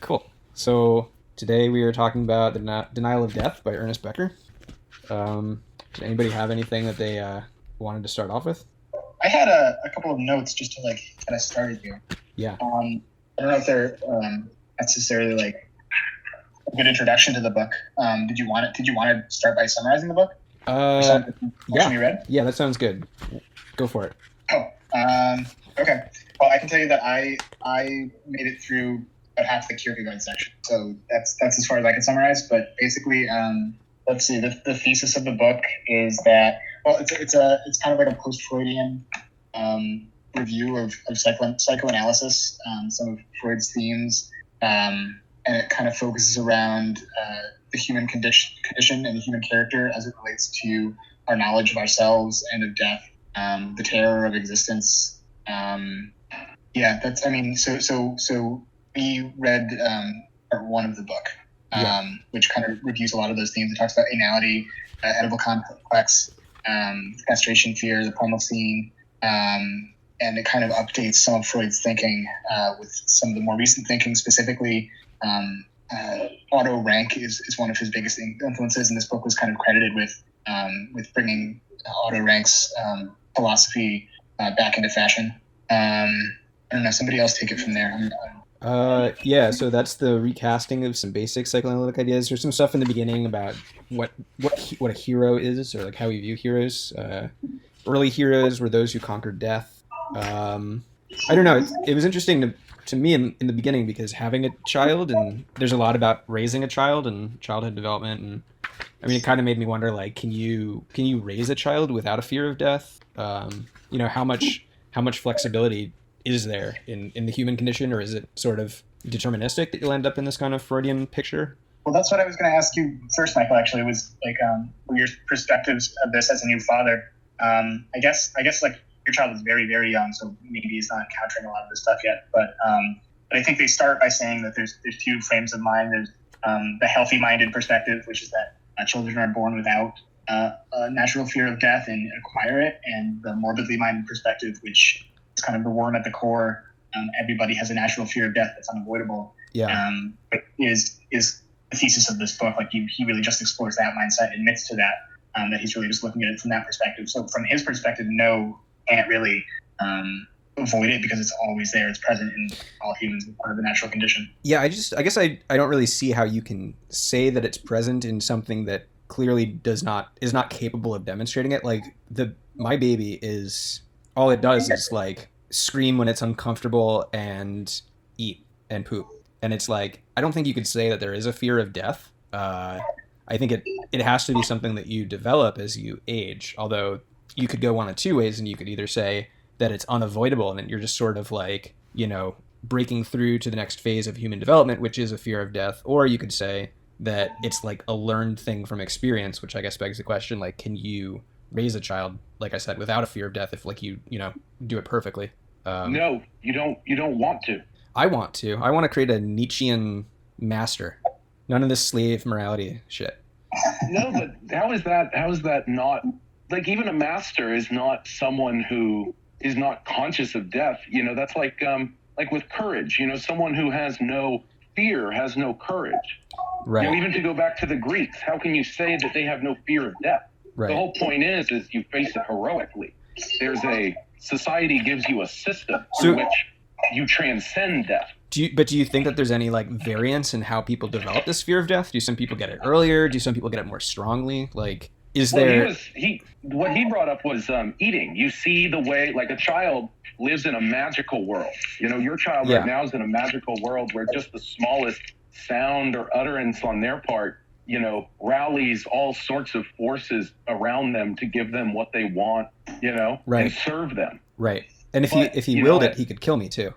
Cool. So today we are talking about the Denial of Death by Ernest Becker. Did anybody have anything that they wanted to start off with? I had a couple of notes just to get us started here. Yeah. I don't know if they're necessarily like a good introduction to the book. Did you want to start by summarizing the book? Yeah. You read? Yeah, that sounds good. Go for it. Oh, okay. Well, I can tell you that I made it through about half the Kierkegaard section, so that's as far as I can summarize. But basically, let's see. The thesis of the book is that it's kind of like a post-Freudian review of psychoanalysis, some of Freud's themes, and it kind of focuses around the human condition and the human character as it relates to our knowledge of ourselves and of death, the terror of existence. So we read part one of the book, which kind of reviews a lot of those themes. It talks about anality, edible complex, castration fear, the primal scene, and it kind of updates some of Freud's thinking with some of the more recent thinking. Specifically, Otto Rank is one of his biggest influences, and this book was kind of credited with bringing Otto Rank's philosophy back into fashion. I don't know. Somebody else take it from there. So that's the recasting of some basic psychoanalytic ideas. There's some stuff in the beginning about what a hero is, or like how we view heroes. Early heroes were those who conquered death. I don't know. It was interesting to me in the beginning because having a child, and there's a lot about raising a child and childhood development, and I mean, it kind of made me wonder, like, can you raise a child without a fear of death? How much flexibility is there in the human condition, or is it sort of deterministic that you'll end up in this kind of Freudian picture? Well, that's what I was going to ask you first, Michael. Actually, was like your perspectives of this as a new father. I guess like your child is very, very young, so maybe he's not encountering a lot of this stuff yet. But I think they start by saying that there's two frames of mind. There's the healthy-minded perspective, which is that children are born without a natural fear of death and acquire it, and the morbidly minded perspective, which is kind of the worm at the core. Everybody has a natural fear of death that's unavoidable. Yeah. But is the thesis of this book. Like he really just explores that mindset, admits to that, that he's really just looking at it from that perspective. So from his perspective, no, can't really avoid it because it's always there. It's present in all humans, it's part of the natural condition. Yeah, I guess I don't really see how you can say that it's present in something that clearly is not capable of demonstrating it. Like my baby is, all it does is like scream when it's uncomfortable and eat and poop. And it's like, I don't think you could say that there is a fear of death. I think it has to be something that you develop as you age. Although you could go one of two ways, and you could either say that it's unavoidable and that you're just sort of like, breaking through to the next phase of human development, which is a fear of death. Or you could say that it's like a learned thing from experience, which I guess begs the question, like, can you raise a child, like I said, without a fear of death if like you do it perfectly? No, you don't want to. I want to. I want to create a Nietzschean master. None of this slave morality shit. No, but how is that not, like, even a master is not someone who is not conscious of death. That's like with courage, someone who has no fear has no courage. Right. Even to go back to the Greeks, how can you say that they have no fear of death? Right. The whole point is you face it heroically. Society gives you a system through which you transcend death. Do you think that there's any like variance in how people develop this fear of death? Do some people get it earlier? Do some people get it more strongly? Like, what he brought up was eating. You see the way, like, a child lives in a magical world. Your child right now is in a magical world where just the smallest sound or utterance on their part, rallies all sorts of forces around them to give them what they want, right, and serve them. Right. And if he willed it, he could kill me too.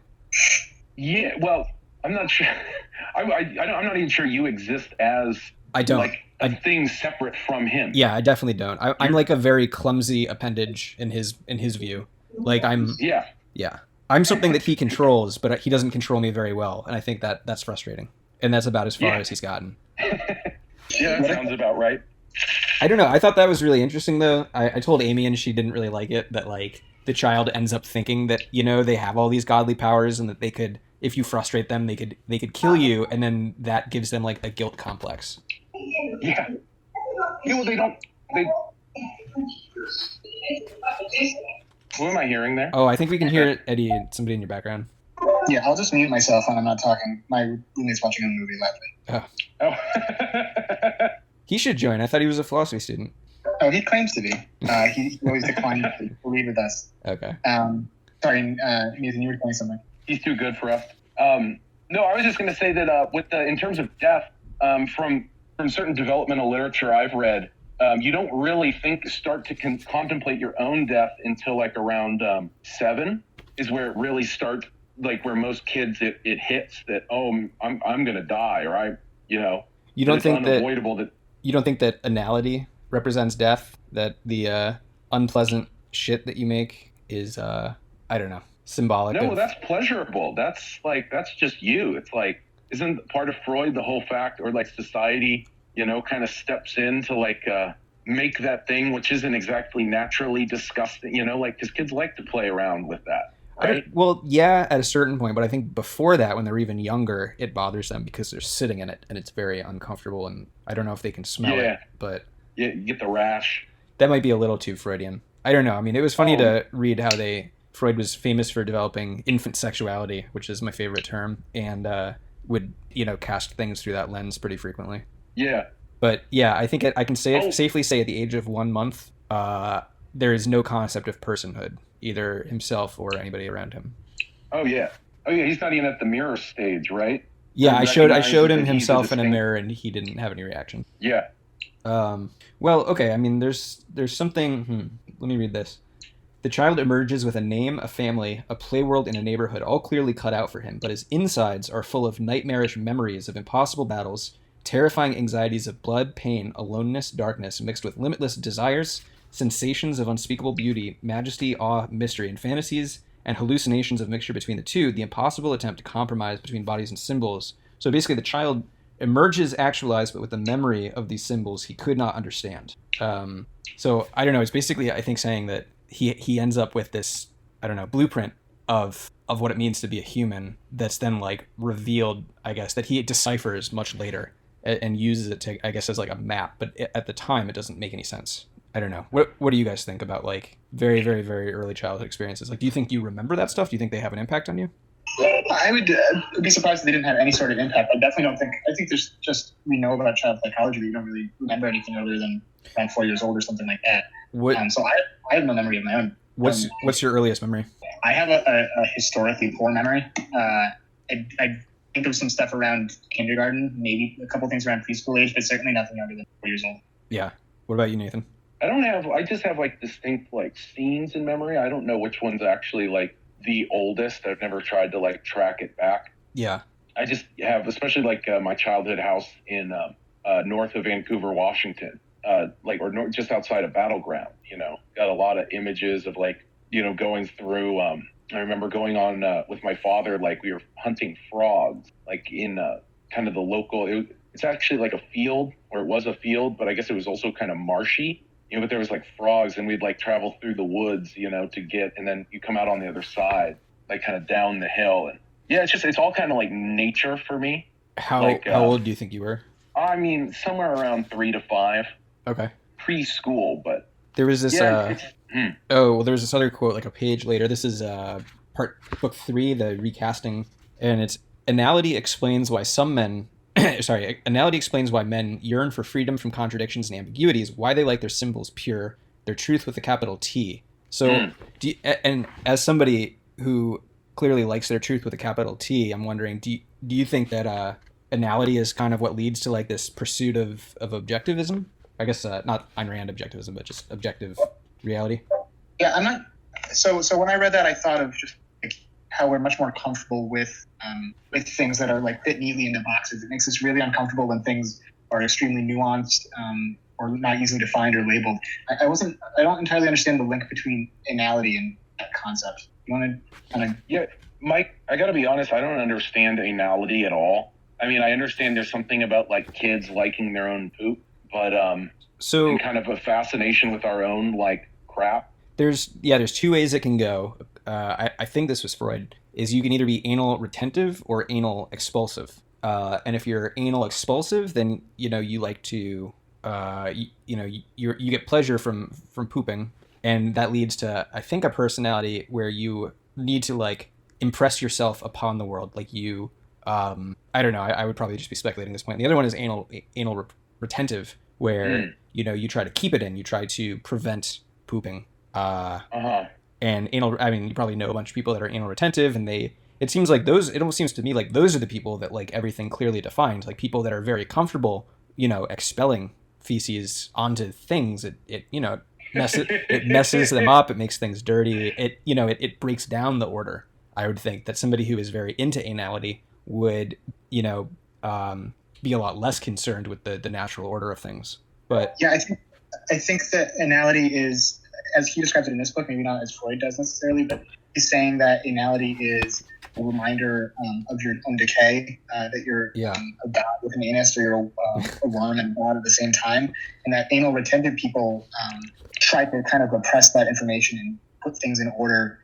Yeah, well, I'm not sure. I'm not even sure you exist as like a thing separate from him. Yeah, I definitely don't. I'm like a very clumsy appendage in his view. Like I'm something that he controls, but he doesn't control me very well, and I think that's frustrating. And that's about as far as he's gotten. Yeah, that sounds about right. I don't know. I thought that was really interesting, though. I told Amy, and she didn't really like it, that like the child ends up thinking that they have all these godly powers and that if you frustrate them, they could kill you, and then that gives them like a guilt complex. Yeah. Well, they don't. They. What am I hearing there? Oh, I think we can hear Eddie and somebody in your background. Yeah, I'll just mute myself when I'm not talking. My roommate's watching a movie loudly. Oh. He should join. I thought he was a philosophy student. Oh, he claims to be. He always declined to read with us. Okay. Sorry, Nathan, you were saying something. He's too good for us. No, I was just going to say that in terms of death, from certain developmental literature I've read, you don't really start to contemplate your own death until like around 7 is where it really starts, like where most kids it hits that, oh, I'm going to die, or you don't think unavoidable that you don't think that anality represents death, that the unpleasant shit that you make is I don't know, symbolic? No, that's pleasurable. That's just you. It's like, isn't part of Freud the whole fact, or like society, kind of steps in to like make that thing which isn't exactly naturally disgusting, like, because kids like to play around with that, right? Well, yeah, at a certain point, but I think before that, when they're even younger, it bothers them because they're sitting in it and it's very uncomfortable, and I don't know if they can smell it, but yeah, you get the rash. That might be a little too Freudian. I don't know. I mean, it was funny to read how Freud was famous for developing infant sexuality, which is my favorite term, and would cast things through that lens pretty frequently. Yeah. But yeah, I think I can safely say at the age of 1 month, there is no concept of personhood, either himself or anybody around him. Oh yeah. He's not even at the mirror stage, right? Yeah, I showed him himself in a mirror, and he didn't have any reaction. Yeah. Well, okay. I mean, there's something. Let me read this. The child emerges with a name, a family, a play world, and a neighborhood, all clearly cut out for him, but his insides are full of nightmarish memories of impossible battles, terrifying anxieties of blood, pain, aloneness, darkness, mixed with limitless desires, sensations of unspeakable beauty, majesty, awe, mystery, and fantasies, and hallucinations of mixture between the two, the impossible attempt to compromise between bodies and symbols. So basically, the child emerges actualized, but with the memory of these symbols he could not understand. So I don't know. It's basically, I think, saying that he ends up with this, I don't know, blueprint of what it means to be a human that's then like revealed, I guess, that he deciphers much later and uses it to, I guess, as like a map. But at the time, it doesn't make any sense. I don't know. What do you guys think about like very, very, very early childhood experiences? Like, do you think you remember that stuff? Do you think they have an impact on you? I would be surprised if they didn't have any sort of impact. I definitely don't think. I think there's just, we know about child psychology, but we don't really remember anything other than around 4 years old or something like that. So I have no memory of my own. What's your earliest memory? I have a historically poor memory. I think of some stuff around kindergarten, maybe a couple things around preschool age, but certainly nothing younger than 4 years old. Yeah. What about you, Nathan? I just have like distinct like scenes in memory. I don't know which one's actually like the oldest. I've never tried to like track it back. Yeah. I just have, especially like my childhood house in north of Vancouver, Washington, just outside of Battleground, got a lot of images of like, going through, I remember going on with my father, like we were hunting frogs, like in kind of the local, it's actually like a field, or it was a field, but I guess it was also kind of marshy. But there was like frogs, and we'd like travel through the woods, to get, and then you come out on the other side, like kind of down the hill. And yeah, it's all kind of like nature for me. How old do you think you were? I mean, somewhere around 3 to 5. Okay. Preschool, but there was this. There's this other quote, like a page later. This is book 3, the recasting, and it's Anality explains why some men. Anality explains why men yearn for freedom from contradictions and ambiguities, why they like their symbols pure, their truth with a capital T. So, and as somebody who clearly likes their truth with a capital T, I'm wondering, do you think that anality is kind of what leads to like this pursuit of objectivism? I guess not Ayn Rand objectivism, but just objective reality. Yeah, I'm not. So when I read that, I thought of just like how we're much more comfortable with things that are like fit neatly into boxes. It makes us really uncomfortable when things are extremely nuanced or not easily defined or labeled. I don't entirely understand the link between anality and that concept. You want to kind of... Yeah, Mike, I got to be honest, I don't understand anality at all. I mean, I understand there's something about like kids liking their own poop, but and kind of a fascination with our own like crap. There's 2 ways it can go. I think this was Freud. is you can either be anal retentive or anal expulsive. And if you're anal expulsive, then you like to you get pleasure from pooping, and that leads to, I think, a personality where you need to like impress yourself upon the world. Like you, I don't know. I would probably just be speculating at this point. The other one is anal retentive, where you try to keep it in. You try to prevent pooping. And anal. I mean, you probably know a bunch of people that are anal retentive, and it seems like those. It almost seems to me like those are the people that like everything clearly defined. Like people that are very comfortable, expelling feces onto things. It messes them up. It makes things dirty. It breaks down the order. I would think that somebody who is very into anality would, be a lot less concerned with the natural order of things. But yeah, I think that anality is, as he describes it in this book, maybe not as Freud does necessarily, but he's saying that anality is a reminder of your own decay, that you're a god with an anus, or you're a worm and god at the same time, and that anal retentive people try to kind of repress that information and put things in order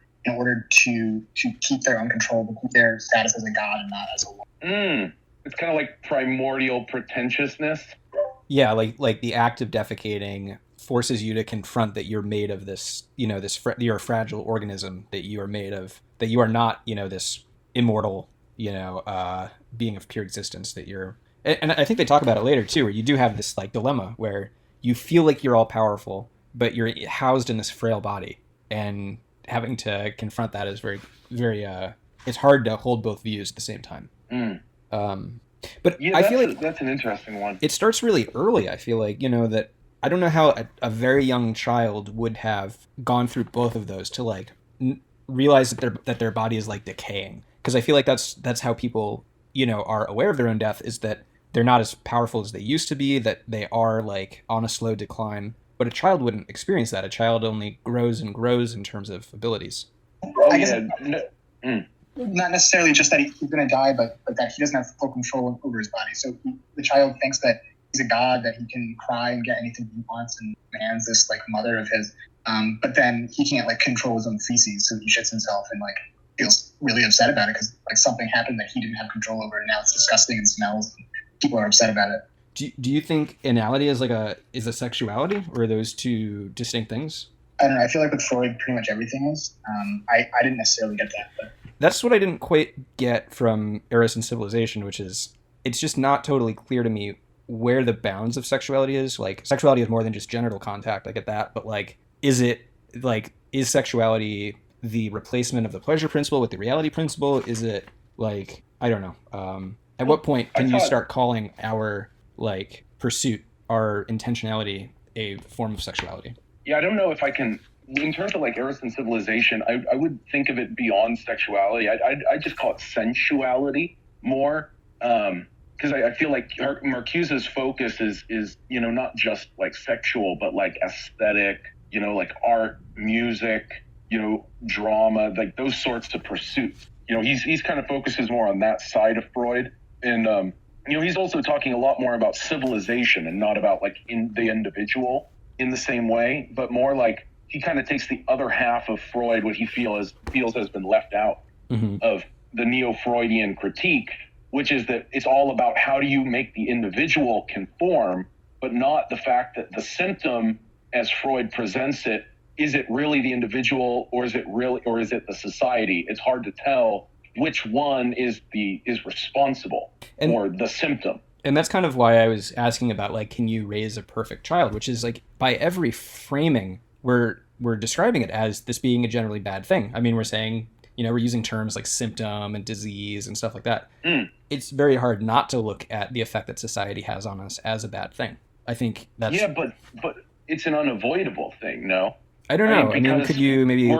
to keep their own control, to keep their status as a god and not as a worm. It's kind of like primordial pretentiousness. Yeah, like the act of defecating forces you to confront that you're made of this, you're a fragile organism, that you are made of, that you are not, this immortal, being of pure existence, that you're, and I think they talk about it later too, where you do have this like dilemma where you feel like you're all powerful, but you're housed in this frail body, and having to confront that is very, very, it's hard to hold both views at the same time. But yeah, I feel like that's an interesting one. It starts really early. I feel like, that I don't know how a very young child would have gone through both of those to like realize that their body is like decaying. Because I feel like that's how people, are aware of their own death, is that they're not as powerful as they used to be, that they are like on a slow decline. But a child wouldn't experience that. A child only grows and grows in terms of abilities. I guess not necessarily just that he's going to die, but that he doesn't have full control over his body. So the child thinks that he's a god, that he can cry and get anything he wants, and demands this like mother of his. But then he can't like control his own feces, so he shits himself and like feels really upset about it because like something happened that he didn't have control over, and now it's disgusting and smells, and people are upset about it. Do you think anality is a sexuality, or are those two distinct things? I don't know. I feel like with Freud, pretty much everything is. I didn't necessarily get that, but that's what I didn't quite get from Ernest and Civilization, which is it's just not totally clear to me where the bounds of sexuality is. Like, sexuality is more than just genital contact. I get that, but like, is sexuality the replacement of the pleasure principle with the reality principle? Is it like, I don't know. At what point can you start calling our like pursuit, our intentionality, a form of sexuality? Yeah, I don't know if I can. In terms of like Ernest and Civilization, I would think of it beyond sexuality. I just call it sensuality more, because I feel like Marcuse's focus is not just like sexual, but like aesthetic, like art, music, drama, like those sorts of pursuits. He's kind of focuses more on that side of Freud, and he's also talking a lot more about civilization and not about like in the individual in the same way, but more like he kind of takes the other half of Freud, what he feels has been left out of the neo-Freudian critique, which is that it's all about how do you make the individual conform, but not the fact that the symptom, as Freud presents it, is it really the individual, or is it the society? It's hard to tell which one is responsible for the symptom. And that's kind of why I was asking about, like, can you raise a perfect child, which is like, by every framing, we're describing it as this being a generally bad thing. I mean, we're saying, we're using terms like symptom and disease and stuff like that. It's very hard not to look at the effect that society has on us as a bad thing. I think that's... Yeah, but it's an unavoidable thing, no? I don't know. I mean, could you maybe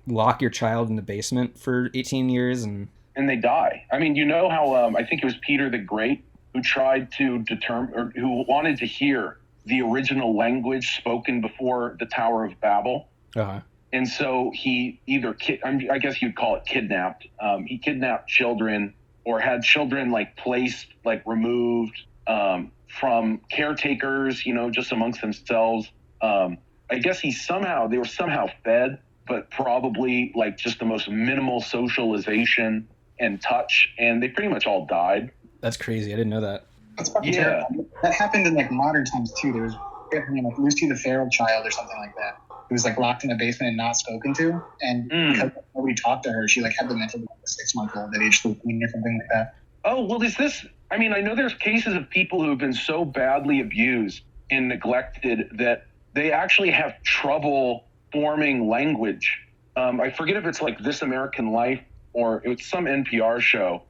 lock your child in the basement for 18 years and they die? I mean, how I think it was Peter the Great who tried to determine, or who wanted to hear the original language spoken before the Tower of Babel. Uh-huh. And so he either, I guess you'd call it kidnapped. He kidnapped children, or had children like placed, like removed from caretakers, just amongst themselves. I guess they were somehow fed but probably like just the most minimal socialization and touch, and they pretty much all died. That's crazy. I didn't know that. That's fucking terrible. That happened in like modern times too. There was like Lucy the Feral Child or something like that. Who was like locked in a basement and not spoken to, and because nobody talked to her, she like had the mental of a 6-month-old at age 13 or something like that. Oh, well, is this? I mean, I know there's cases of people who have been so badly abused and neglected that they actually have trouble forming language. I forget if it's like This American Life or it was some NPR show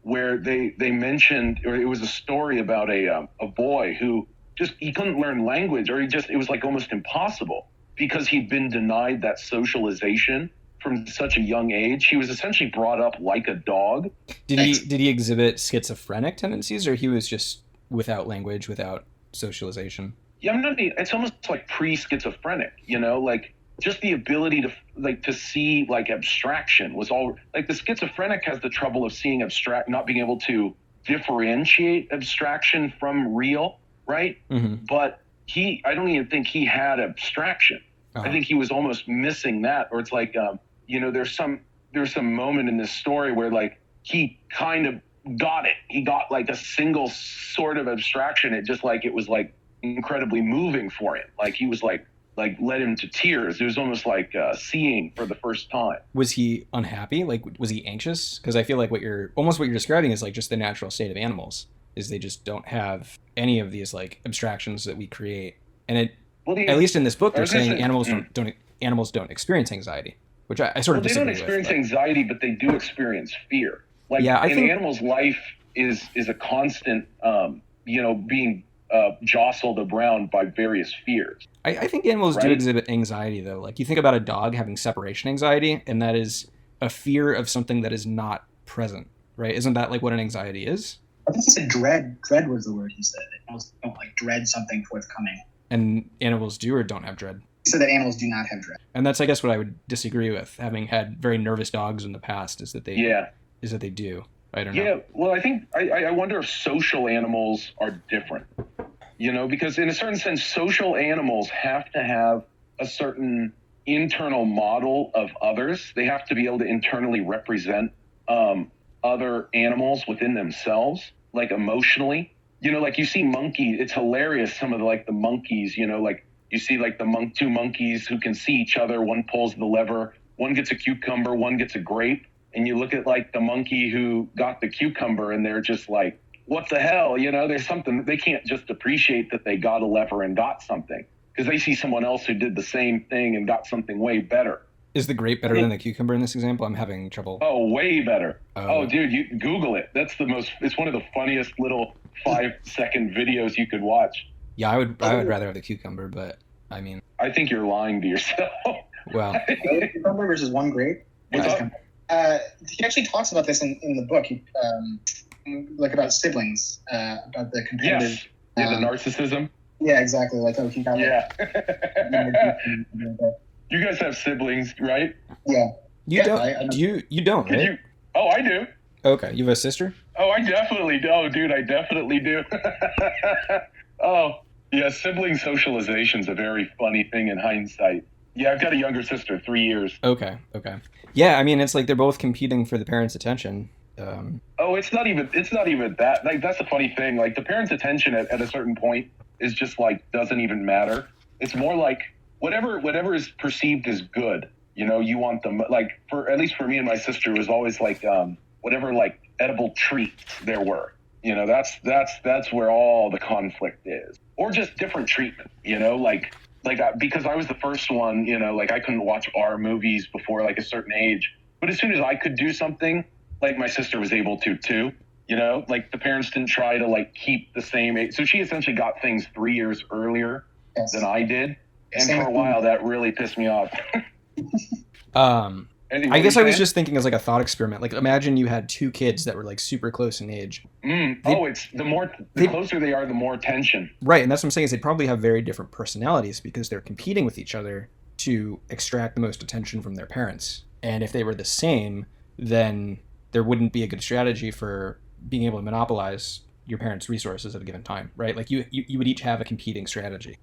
where they mentioned, or it was a story about a boy who just, he couldn't learn language, or it was like almost impossible because he'd been denied that socialization from such a young age. He was essentially brought up like a dog. Did he exhibit schizophrenic tendencies, or he was just without language, without socialization? Yeah, it's almost like pre-schizophrenic, like just the ability to see like abstraction was all, like the schizophrenic has the trouble of seeing not being able to differentiate abstraction from real, right? Mm-hmm. But I don't even think he had abstraction. I think he was almost missing that, or it's like, there's some moment in this story where like he kind of got it. He got like a single sort of abstraction. It was like incredibly moving for him. Like he was like led him to tears. It was almost like seeing for the first time. Was he unhappy? Like, was he anxious? Because I feel like what you're describing is like just the natural state of animals, is they just don't have any of these like abstractions that we create. And at least in this book, they're saying animals don't experience anxiety, which I sort of disagree with. They don't experience anxiety, but they do experience fear. Like, I think animal's life is a constant, being jostled around by various fears. I think animals do exhibit anxiety, though. Like, you think about a dog having separation anxiety, and that is a fear of something that is not present, right? Isn't that like what an anxiety is? I think he said dread. Dread was the word he said. Animals don't like dread something forthcoming. And animals do or don't have dread? He said that animals do not have dread. And that's, I guess, what I would disagree with, having had very nervous dogs in the past, is that they do. I don't know. Yeah, well, I think, I wonder if social animals are different. Because in a certain sense, social animals have to have a certain internal model of others. They have to be able to internally represent other animals within themselves, like emotionally. Like you see monkeys, it's hilarious. Some of the monkeys, like you see like two monkeys who can see each other. One pulls the lever, one gets a cucumber, one gets a grape. And you look at like the monkey who got the cucumber and they're just like, what the hell? There's something, they can't just appreciate that they got a lever and got something because they see someone else who did the same thing and got something way better. Is the grape better than the cucumber in this example? I'm having trouble. Oh, way better. Oh, dude, you Google it. It's one of the funniest little 5-second videos you could watch. Yeah, I would rather have the cucumber, but I mean, I think you're lying to yourself. Well, cucumber versus one grape. What's up? He actually talks about this in the book, like about siblings, about the competitive. Yes. Yeah, the narcissism. Yeah, exactly. Like, he got. Yeah. You guys have siblings, right? Yeah. You don't. You don't, right? Oh, I do. Okay, you have a sister? Oh, I definitely do. Oh, dude, I definitely do. Oh, yeah, sibling socialization is a very funny thing in hindsight. Yeah, I've got a younger sister, 3 years. Okay. Yeah, I mean, it's like they're both competing for the parents' attention. It's not even that. Like, that's the funny thing. Like, the parents' attention at a certain point is just like doesn't even matter. It's more like whatever is perceived as good. You want them, like, at least for me and my sister, it was always like whatever like edible treats there were. That's where all the conflict is, or just different treatment. Because I was the first one, like I couldn't watch R movies before like a certain age. But as soon as I could do something, like my sister was able to too, like the parents didn't try to like keep the same age. So she essentially got things 3 years earlier than I did. And for a while that really pissed me off. I guess I was just thinking as like a thought experiment. Like imagine you had two kids that were like super close in age. It's the closer they are, the more tension. Right, and that's what I'm saying is they probably have very different personalities because they're competing with each other to extract the most attention from their parents. And if they were the same, then there wouldn't be a good strategy for being able to monopolize your parents' resources at a given time, right? Like you would each have a competing strategy.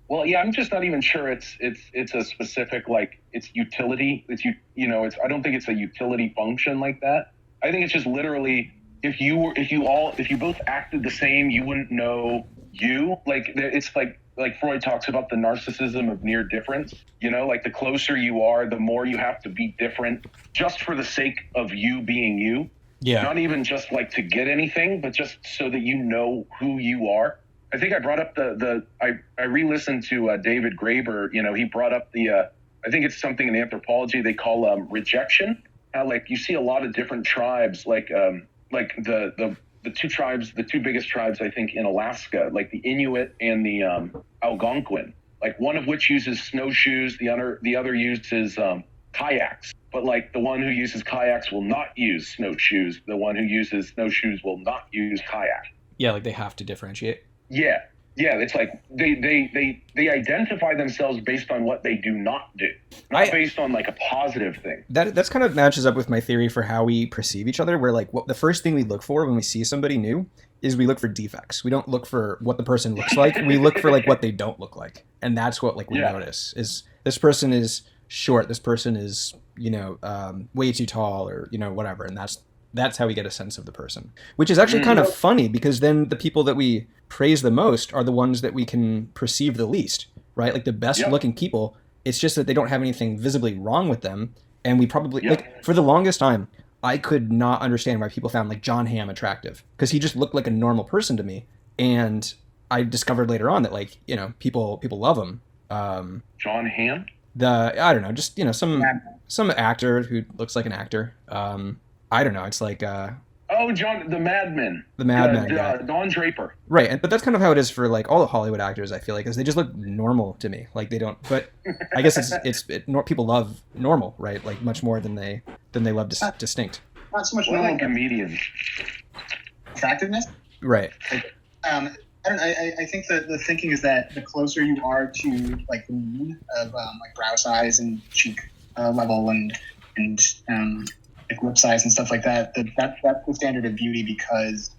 Well, yeah, I'm just not even sure it's a specific, like, it's utility. It's I don't think it's a utility function like that. I think it's just literally, if you both acted the same, you wouldn't know you. Like, it's like Freud talks about the narcissism of near difference. Like, the closer you are, the more you have to be different, just for the sake of you being you. Yeah. Not even just like to get anything, but just so that you know who you are. I think I brought up I re-listened to David Graeber. He brought up I think it's something in anthropology they call rejection. How, like, you see a lot of different tribes, like the two biggest tribes, I think, in Alaska, like the Inuit and the Algonquin, like one of which uses snowshoes, the other uses kayaks. But, like, the one who uses kayaks will not use snowshoes. The one who uses snowshoes will not use kayak. Yeah, like they have to differentiate. Yeah. It's like they identify themselves based on what they do not do, not based on, like, a positive thing. That's kind of matches up with my theory for how we perceive each other, where, like, the first thing we look for when we see somebody new is we look for defects. We don't look for what the person looks like. We look for, like, what they don't look like, and that's what, like, we notice is this person is short. This person is way too tall, or whatever, and that's how we get a sense of the person, which is actually kind of funny, because then the people that we praise the most are the ones that we can perceive the least, right? Like, the best looking people, it's just that they don't have anything visibly wrong with them. And we probably, like, for the longest time, I could not understand why people found, like, John Hamm attractive, because he just looked like a normal person to me. And I discovered later on that, like, people love him. John Hamm? I don't know, just, some actor who looks like an actor. I don't know. It's like John, the Madman. The Madman. Don Draper. Right, but that's kind of how it is for, like, all the Hollywood actors. I feel like, is they just look normal to me. Like, they don't. But I guess people love normal, right? Like, much more than they love distinct. Not so much normal comedians. Attractiveness. Right. I don't know. I think that the thinking is that the closer you are to, like, the mean of like brow size and cheek level and like lip size and stuff like that, that's the standard of beauty, because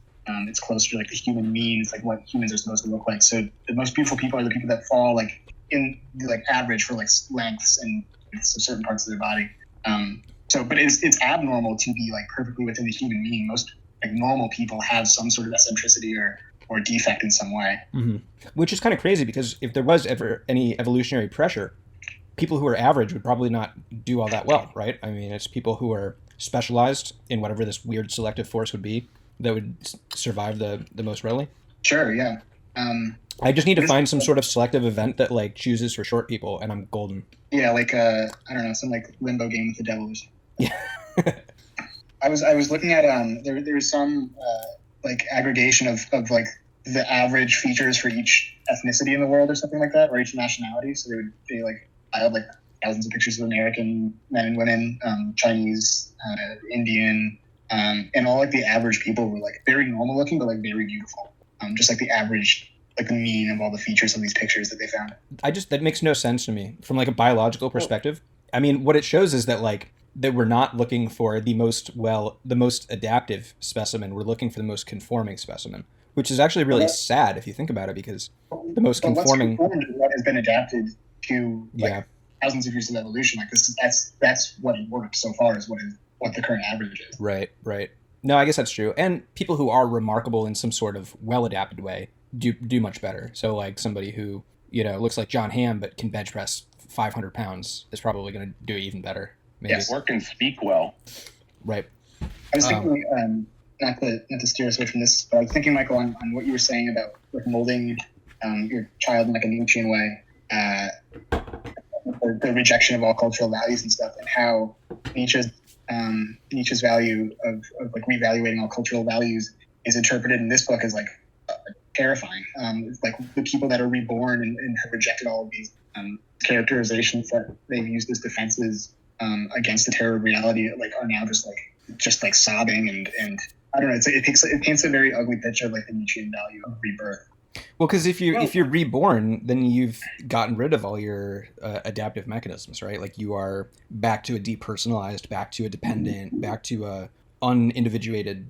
it's closer to, like, the human mean. It's like what humans are supposed to look like. So the most beautiful people are the people that fall, like, in, like, average for, like, lengths and certain parts of their body. But it's abnormal to be, like, perfectly within the human mean. Most, like, normal people have some sort of eccentricity or defect in some way. Mm-hmm. Which is kind of crazy, because if there was ever any evolutionary pressure, people who are average would probably not do all that well, right? I mean, it's people who are specialized in whatever this weird selective force would be that would survive the most readily. Sure, yeah. I just need to find some sort of selective event that, like, chooses for short people, and I'm golden. Yeah, like I don't know, some, like, limbo game with the devil or something. Yeah. I was looking at there's some like aggregation of like the average features for each ethnicity in the world or something like that, or each nationality. So I had, like, thousands of pictures of American men and women, Chinese, Indian, and all, like, the average people were, like, very normal looking, but, like, very beautiful. Just like the average, like, the mean of all the features of these pictures that they found. That makes no sense to me from, like, a biological perspective. I mean, what it shows is that, like, that we're not looking for the most adaptive specimen. We're looking for the most conforming specimen, which is actually really sad if you think about it, because the most conforming. What has been adapted to, like, thousands of years of evolution. Like, that's what it worked so far, is what the current average is. Right. No, I guess that's true. And people who are remarkable in some sort of well-adapted way do much better. So, like, somebody who, looks like John Hamm but can bench press 500 pounds is probably going to do even better. Maybe. Yes, or can speak well. Right. I was thinking, not to steer us away from this, but I was thinking, Michael, on what you were saying about, like, molding your child in, like, a Nietzschean way, the rejection of all cultural values and stuff, and how Nietzsche's value of like reevaluating all cultural values is interpreted in this book as, like, terrifying. Like, the people that are reborn and have rejected all of these characterizations that they've used as defenses against the terror of reality, like, are now just like sobbing and I don't know. It paints a very ugly picture of, like, the Nietzschean value of rebirth. Well, because if you're reborn, then you've gotten rid of all your adaptive mechanisms, right? Like, you are back to a depersonalized, back to a dependent, back to a unindividuated,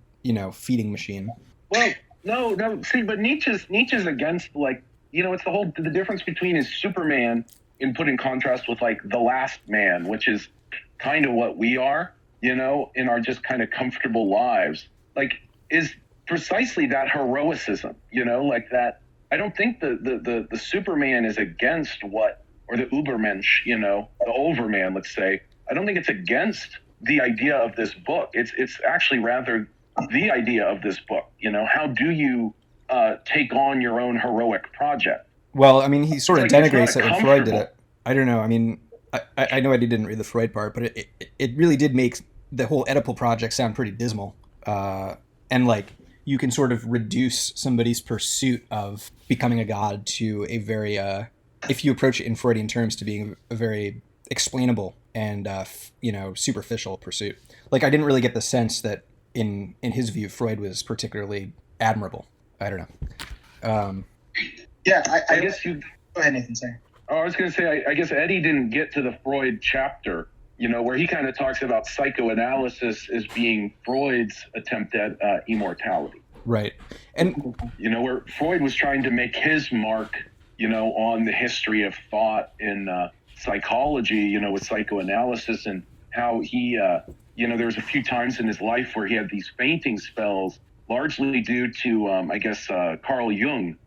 feeding machine. Well, no. See, but Nietzsche's against, like, it's the difference between his Superman and put in contrast with like the last man, which is kind of what we are, in our just kind of comfortable lives, like is precisely that heroicism, like that. I don't think the Superman is against or the Ubermensch, the overman, let's say. I don't think it's against the idea of this book. It's actually rather the idea of this book. How do you take on your own heroic project? Well, I mean, he sort of denigrates it when Freud did comfortable. it. I don't know. I mean, I know I didn't read the Freud part, but it really did make the whole Oedipal project sound pretty dismal. And like, you can sort of reduce somebody's pursuit of becoming a god to a very, if you approach it in Freudian terms, to being a very explainable and, superficial pursuit. Like, I didn't really get the sense that in his view, Freud was particularly admirable. I don't know. Yeah, I guess you... Go ahead, Nathan, sorry. Oh, I was going to say, I guess Eddie didn't get to the Freud chapter, where he kind of talks about psychoanalysis as being Freud's attempt at immortality. Right. And, where Freud was trying to make his mark, on the history of thought in psychology, with psychoanalysis, and how he, there was a few times in his life where he had these fainting spells, largely due to, Carl Jung,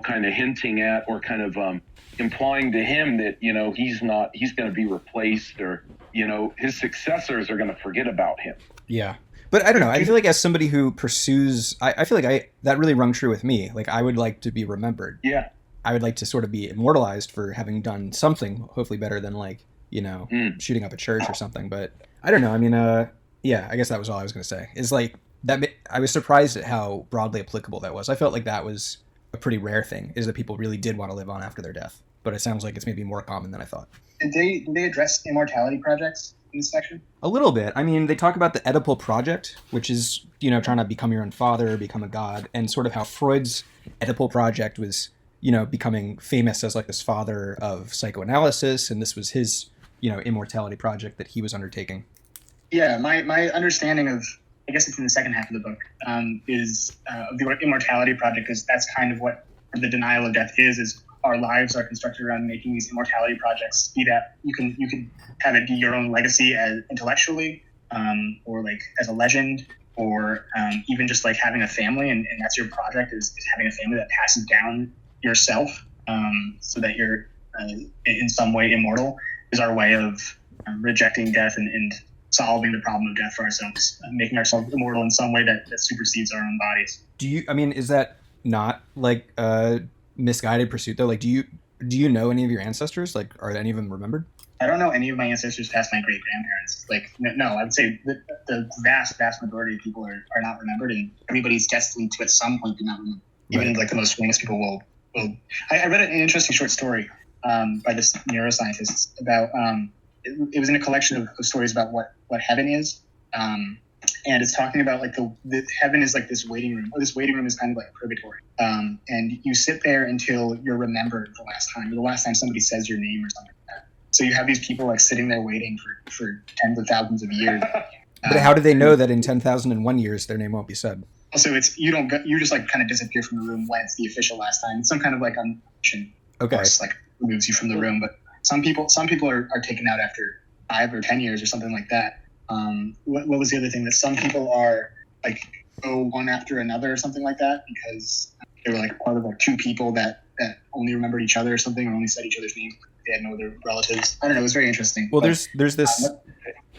kind of hinting at or kind of implying to him that, he's going to be replaced, or, his successors are going to forget about him. Yeah. But I don't know. I feel like as somebody who pursues, I feel like that really rung true with me. Like, I would like to be remembered. Yeah. I would like to sort of be immortalized for having done something, hopefully better than like, shooting up a church or something. But I don't know. I mean, I guess that was all I was going to say. Is like that. I was surprised at how broadly applicable that was. I felt like that was a pretty rare thing, is that people really did want to live on after their death. But it sounds like it's maybe more common than I thought. Did they address immortality projects in this section? A little bit. I mean, they talk about the Oedipal project, which is, trying to become your own father, become a god, and sort of how Freud's Oedipal project was, becoming famous as like this father of psychoanalysis, and this was his, immortality project that he was undertaking. Yeah, my understanding of, I guess it's in the second half of the book, is of the immortality project, because that's kind of what the denial of death is our lives are constructed around making these immortality projects. Be that you can have it be your own legacy as intellectually, or like as a legend, or even just like having a family, and that's your project is having a family that passes down yourself, so that you're in some way immortal, is our way of rejecting death and solving the problem of death for ourselves, making ourselves immortal in some way that supersedes our own bodies. Is that not like misguided pursuit though? Like, do you know any of your ancestors? Like, are any of them remembered? I don't know any of my ancestors past my great grandparents. Like, no, I would say the vast majority of people are not remembered, and everybody's destined to at some point be not remembered. Even Right. like the most famous people will. I read an interesting short story by this neuroscientist about it was in a collection of stories about what heaven is. And it's talking about like the heaven is like this waiting room, or this waiting room is kind of like purgatory. And you sit there until you're remembered the last time somebody says your name or something like that. So you have these people like sitting there waiting for tens of thousands of years. But how do they know that in 10,001 years their name won't be said? Also, you just like kind of disappear from the room when it's the official last time. It's some kind of like unction. Okay. Of course, like removes you from the room. But some people are taken out after 5 or 10 years or something like that. What was the other thing? That some people are like go one after another or something like that, because they were like part of like two people that only remembered each other or something, or only said each other's names. They had no other relatives. I don't know. It was very interesting. Well, there's this.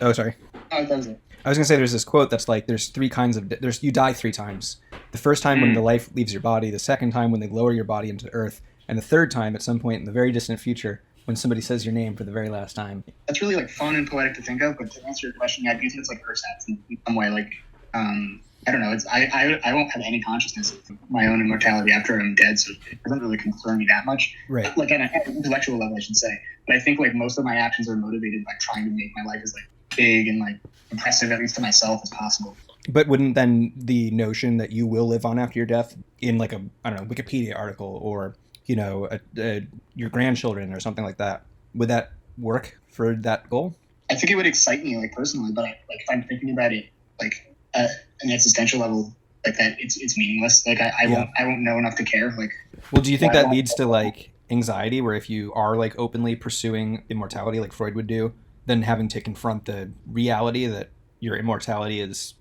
Oh, sorry. Oh, that was it. I was gonna say there's this quote that's like there's 3 kinds of you die 3 times. The first time when the life leaves your body, the second time when they lower your body into earth, and the third time at some point in the very distant future when somebody says your name for the very last time. That's really like fun and poetic to think of, but to answer your question, I do think it's like ersatz in some way. Like I don't know. I won't have any consciousness of my own immortality after I'm dead, so it doesn't really concern me that much. Right. Like at an intellectual level, I should say. But I think like most of my actions are motivated by trying to make my life as like big and like impressive, at least to myself, as possible. But wouldn't then the notion that you will live on after your death in like a Wikipedia article or your grandchildren or something like that, would that work for that goal? I think it would excite me like personally, but if I'm thinking about it like at an existential level, like that it's meaningless. Like I won't know enough to care. Like, well, do you think that leads to like anxiety, where if you are like openly pursuing immortality like Freud would do, then having to confront the reality that your immortality is,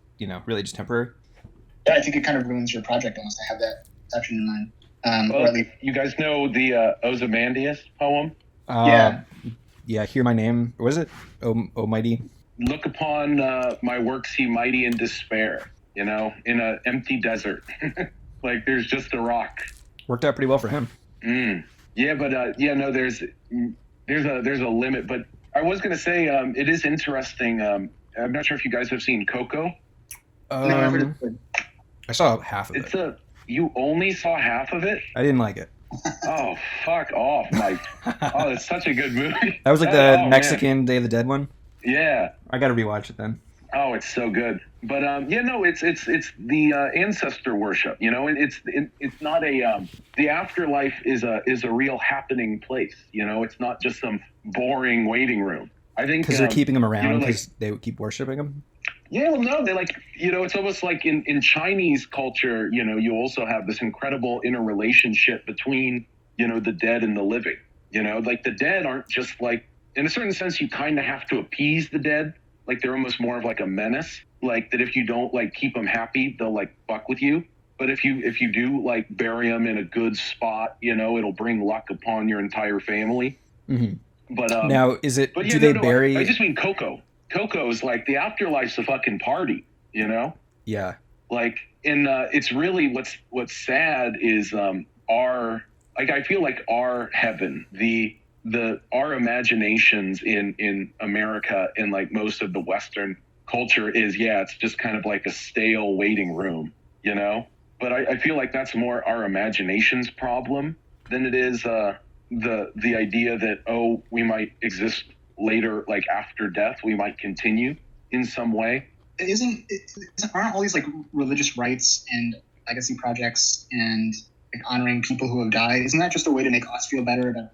really just temporary? Yeah, I think it kind of ruins your project almost to have that perception in mind. Well, you guys know the Ozymandias poem? Yeah, hear my name. What was it? Oh mighty. Look upon my works, ye mighty in despair, in an empty desert. Like there's just a rock. Worked out pretty well for him. Yeah, but no, there's a limit. But I was going to say, it is interesting. I'm not sure if you guys have seen Coco. No, I saw half of it. You only saw half of it? I didn't like it. Oh, fuck off, Mike. Oh, it's such a good movie. That was like the Mexican man. Day of the Dead one? Yeah. I got to rewatch it then. Oh, it's so good. But it's the ancestor worship. It's not the afterlife is a real happening place. It's not just some boring waiting room. I think because they're keeping them around because they would keep worshiping them. Yeah, well, no, they it's almost like in Chinese culture. You also have this incredible interrelationship between the dead and the living. Like the dead aren't just like, in a certain sense, you kind of have to appease the dead. Like they're almost more of like a menace. Like that if you don't like keep them happy, they'll like fuck with you. But if you do like bury them in a good spot, it'll bring luck upon your entire family. Mm-hmm. But now is it? Do they bury? I just mean Coco. Coco's like the afterlife's a fucking party. Yeah. Like it's really what's sad is I feel like our heaven, our imaginations in America and like most of the Western culture is, it's just kind of like a stale waiting room, but I feel like that's more our imagination's problem than it is the idea that, we might exist later, like after death, we might continue in some way. Aren't all these like religious rites and legacy projects and like honoring people who have died, isn't that just a way to make us feel better about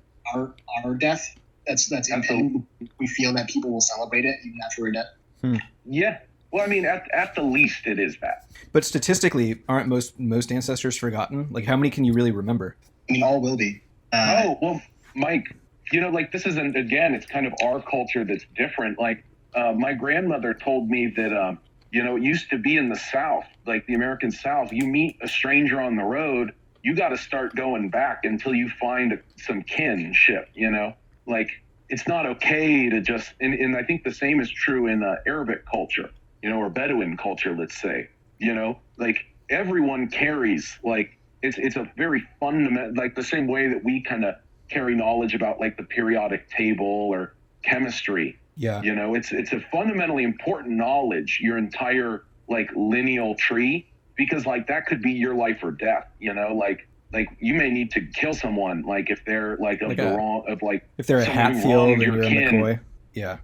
our death? That's intended. We feel that people will celebrate it even after we're dead. Yeah. Well, I mean, at the least, it is that. But statistically, aren't most ancestors forgotten? Like, how many can you really remember? I mean, all will be. Well, Mike, like this isn't, again, it's kind of our culture that's different. Like, my grandmother told me that, it used to be in the South, like the American South, you meet a stranger on the road, you got to start going back until you find some kinship, like it's not okay to just, and I think the same is true in Arabic culture, or Bedouin culture, let's say, like everyone carries, like it's a very fundamental, like the same way that we kind of carry knowledge about like the periodic table or chemistry. Yeah. It's a fundamentally important knowledge, your entire like lineal tree, because like that could be your life or death, like you may need to kill someone, like if they're like of the wrong of like if they're a Hatfield and you're a McCoy. Yeah.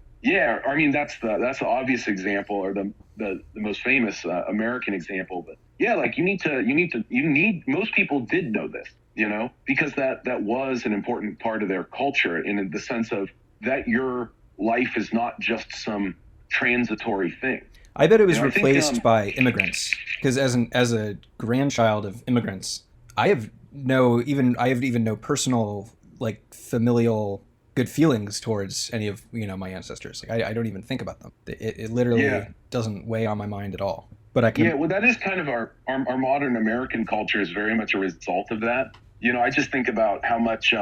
I mean that's the obvious example, or the most famous American example. But yeah, like you need most people did know this, because that was an important part of their culture, in the sense of that your life is not just some transitory thing. I bet it was replaced by immigrants, because as a grandchild of immigrants, I have even no personal like familial good feelings towards any of my ancestors. Like I don't even think about them. It literally doesn't weigh on my mind at all. But I can. Yeah, well, that is kind of our modern American culture is very much a result of that. I just think about how much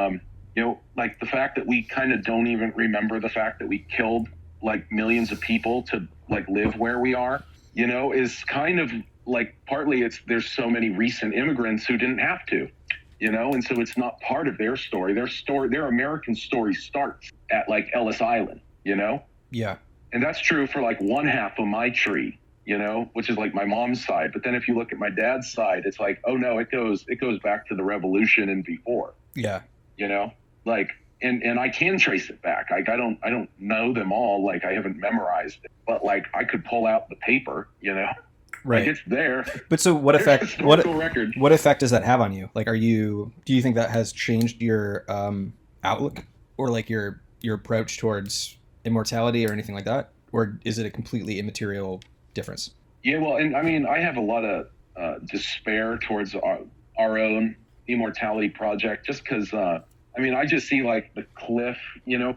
like the fact that we kind of don't even remember the fact that we killed like millions of people to like live where we are, is kind of like partly there's so many recent immigrants who didn't have to, and so it's not part of their story. Their American story starts at like Ellis Island, Yeah. And that's true for like one half of my tree, which is like my mom's side. But then if you look at my dad's side, it's like, oh no, it goes back to the revolution and before. Yeah. Like, and I can trace it back. Like I don't know them all. Like I haven't memorized it, but like I could pull out the paper, Right. Like it's there. But so what effect? Record. What effect does that have on you? Like, do you think that has changed your outlook, or like your approach towards immortality or anything like that, or is it a completely immaterial difference? Yeah, well, and I mean, I have a lot of despair towards our own immortality project, just because I mean, I just see like the cliff,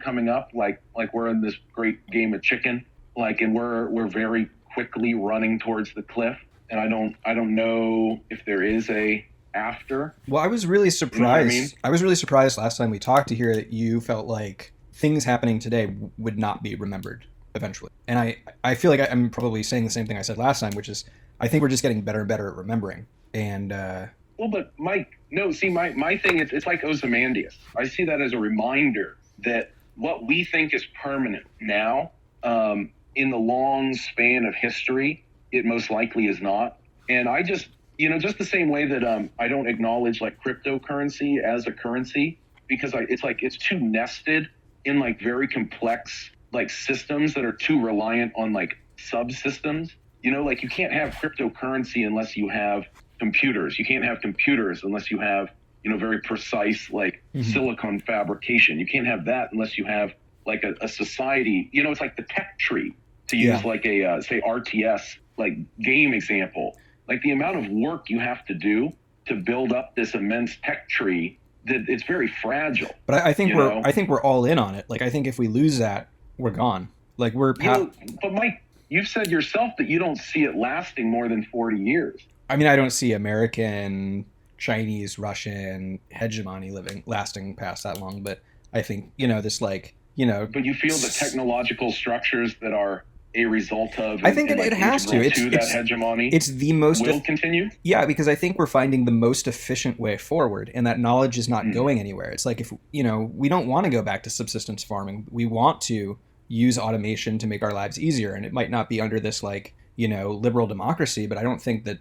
coming up, like we're in this great game of chicken, and we're very quickly running towards the cliff, and I don't know if there is a after. Well, I was really surprised. You know what I mean? I was really surprised last time we talked to hear that you felt like things happening today would not be remembered eventually. And I feel like I'm probably saying the same thing I said last time, which is I think we're just getting better and better at remembering. And well, but Mike, no, see, my thing is it's like Ozymandias. I see that as a reminder that what we think is permanent now, in the long span of history, it most likely is not. And I just, just the same way that I don't acknowledge like cryptocurrency as a currency, because it's too nested in like very complex like systems that are too reliant on like subsystems. Like you can't have cryptocurrency unless you have computers. You can't have computers unless you have, very precise like silicon fabrication. You can't have that unless you have like a society. It's like the tech tree, to use like a say RTS like game example. Like the amount of work you have to do to build up this immense tech tree, that it's very fragile. But I think we're all in on it. Like I think if we lose that, we're gone. Like we're but Mike, you've said yourself that you don't see it lasting more than 40 years. I mean, I don't see American, Chinese, Russian hegemony lasting past that long, but I think, this like, But you feel the technological structures that are a result of, I think it has to. That hegemony. It's the most will continue. Yeah, because I think we're finding the most efficient way forward, and that knowledge is not going anywhere. It's like if we don't want to go back to subsistence farming. We want to use automation to make our lives easier, and it might not be under this like liberal democracy, but I don't think that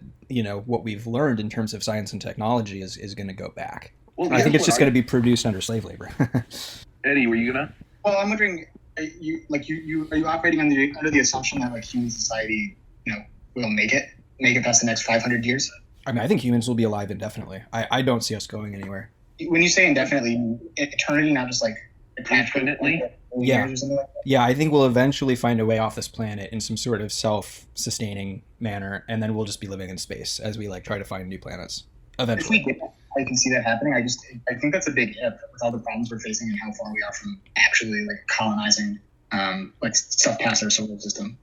what we've learned in terms of science and technology is going to go back. Well, I think it's just going to be produced under slave labor. Eddie, were you gonna? Well, I'm wondering. Are you operating under the assumption that like human society, will make it past the next 500 years? I mean, I think humans will be alive indefinitely. I don't see us going anywhere. When you say indefinitely, eternity, not just like infinitely. Yeah. Or something like that? Yeah, I think we'll eventually find a way off this planet in some sort of self-sustaining manner, and then we'll just be living in space as we like try to find new planets. Eventually. If we did, I can see that happening. I think that's a big if with all the problems we're facing and how far we are from actually like colonizing stuff past our solar system.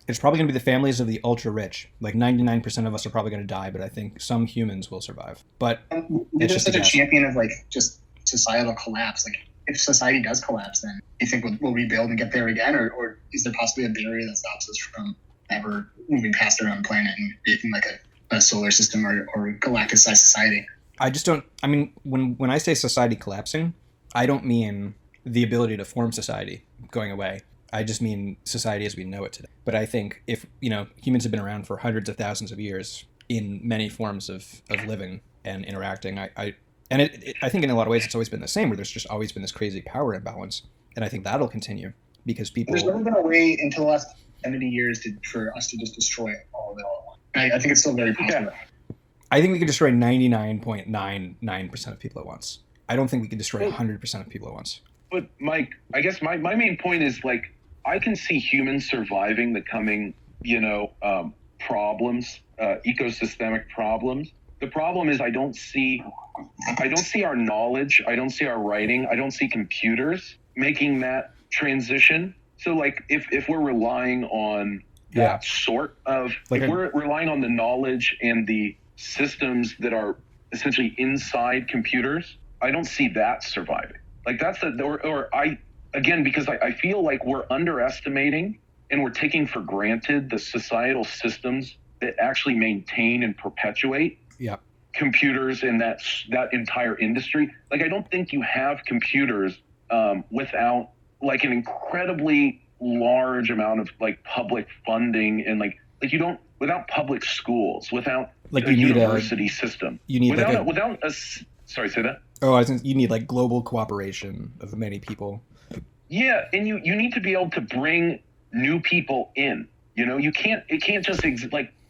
It's probably going to be the families of the ultra rich. Like 99% of us are probably going to die, but I think some humans will survive. But you're just such a champion of like just societal collapse. Like if society does collapse, then do you think we'll rebuild and get there again, or is there possibly a barrier that stops us from ever moving past our own planet and making like a solar system or galactic-sized society? I just don't. I mean, when I say society collapsing, I don't mean the ability to form society going away. I just mean society as we know it today. But I think if humans have been around for hundreds of thousands of years in many forms of living and interacting, I think in a lot of ways it's always been the same, where there's just always been this crazy power imbalance, and I think that'll continue because people. There's never been a way until the last 70 years for us to just destroy all of it all at once. I think it's still very possible. Yeah. I think we can destroy 99.99% of people at once. I don't think we can destroy 100% of people at once. But Mike, I guess my main point is like I can see humans surviving the coming, problems, ecosystemic problems. The problem is I don't see our knowledge, I don't see our writing, I don't see computers making that transition. So like if we're relying on that sort of, if we're relying on the knowledge and the systems that are essentially inside computers, I don't see that surviving. Like that's because I feel like we're underestimating and we're taking for granted the societal systems that actually maintain and perpetuate computers and that entire industry. Like I don't think you have computers without like an incredibly large amount of like public funding and like you don't, without public schools, without like a university system. You need sorry, say that? Oh, I think you need like global cooperation of many people. Yeah, and you need to be able to bring new people in. It can't just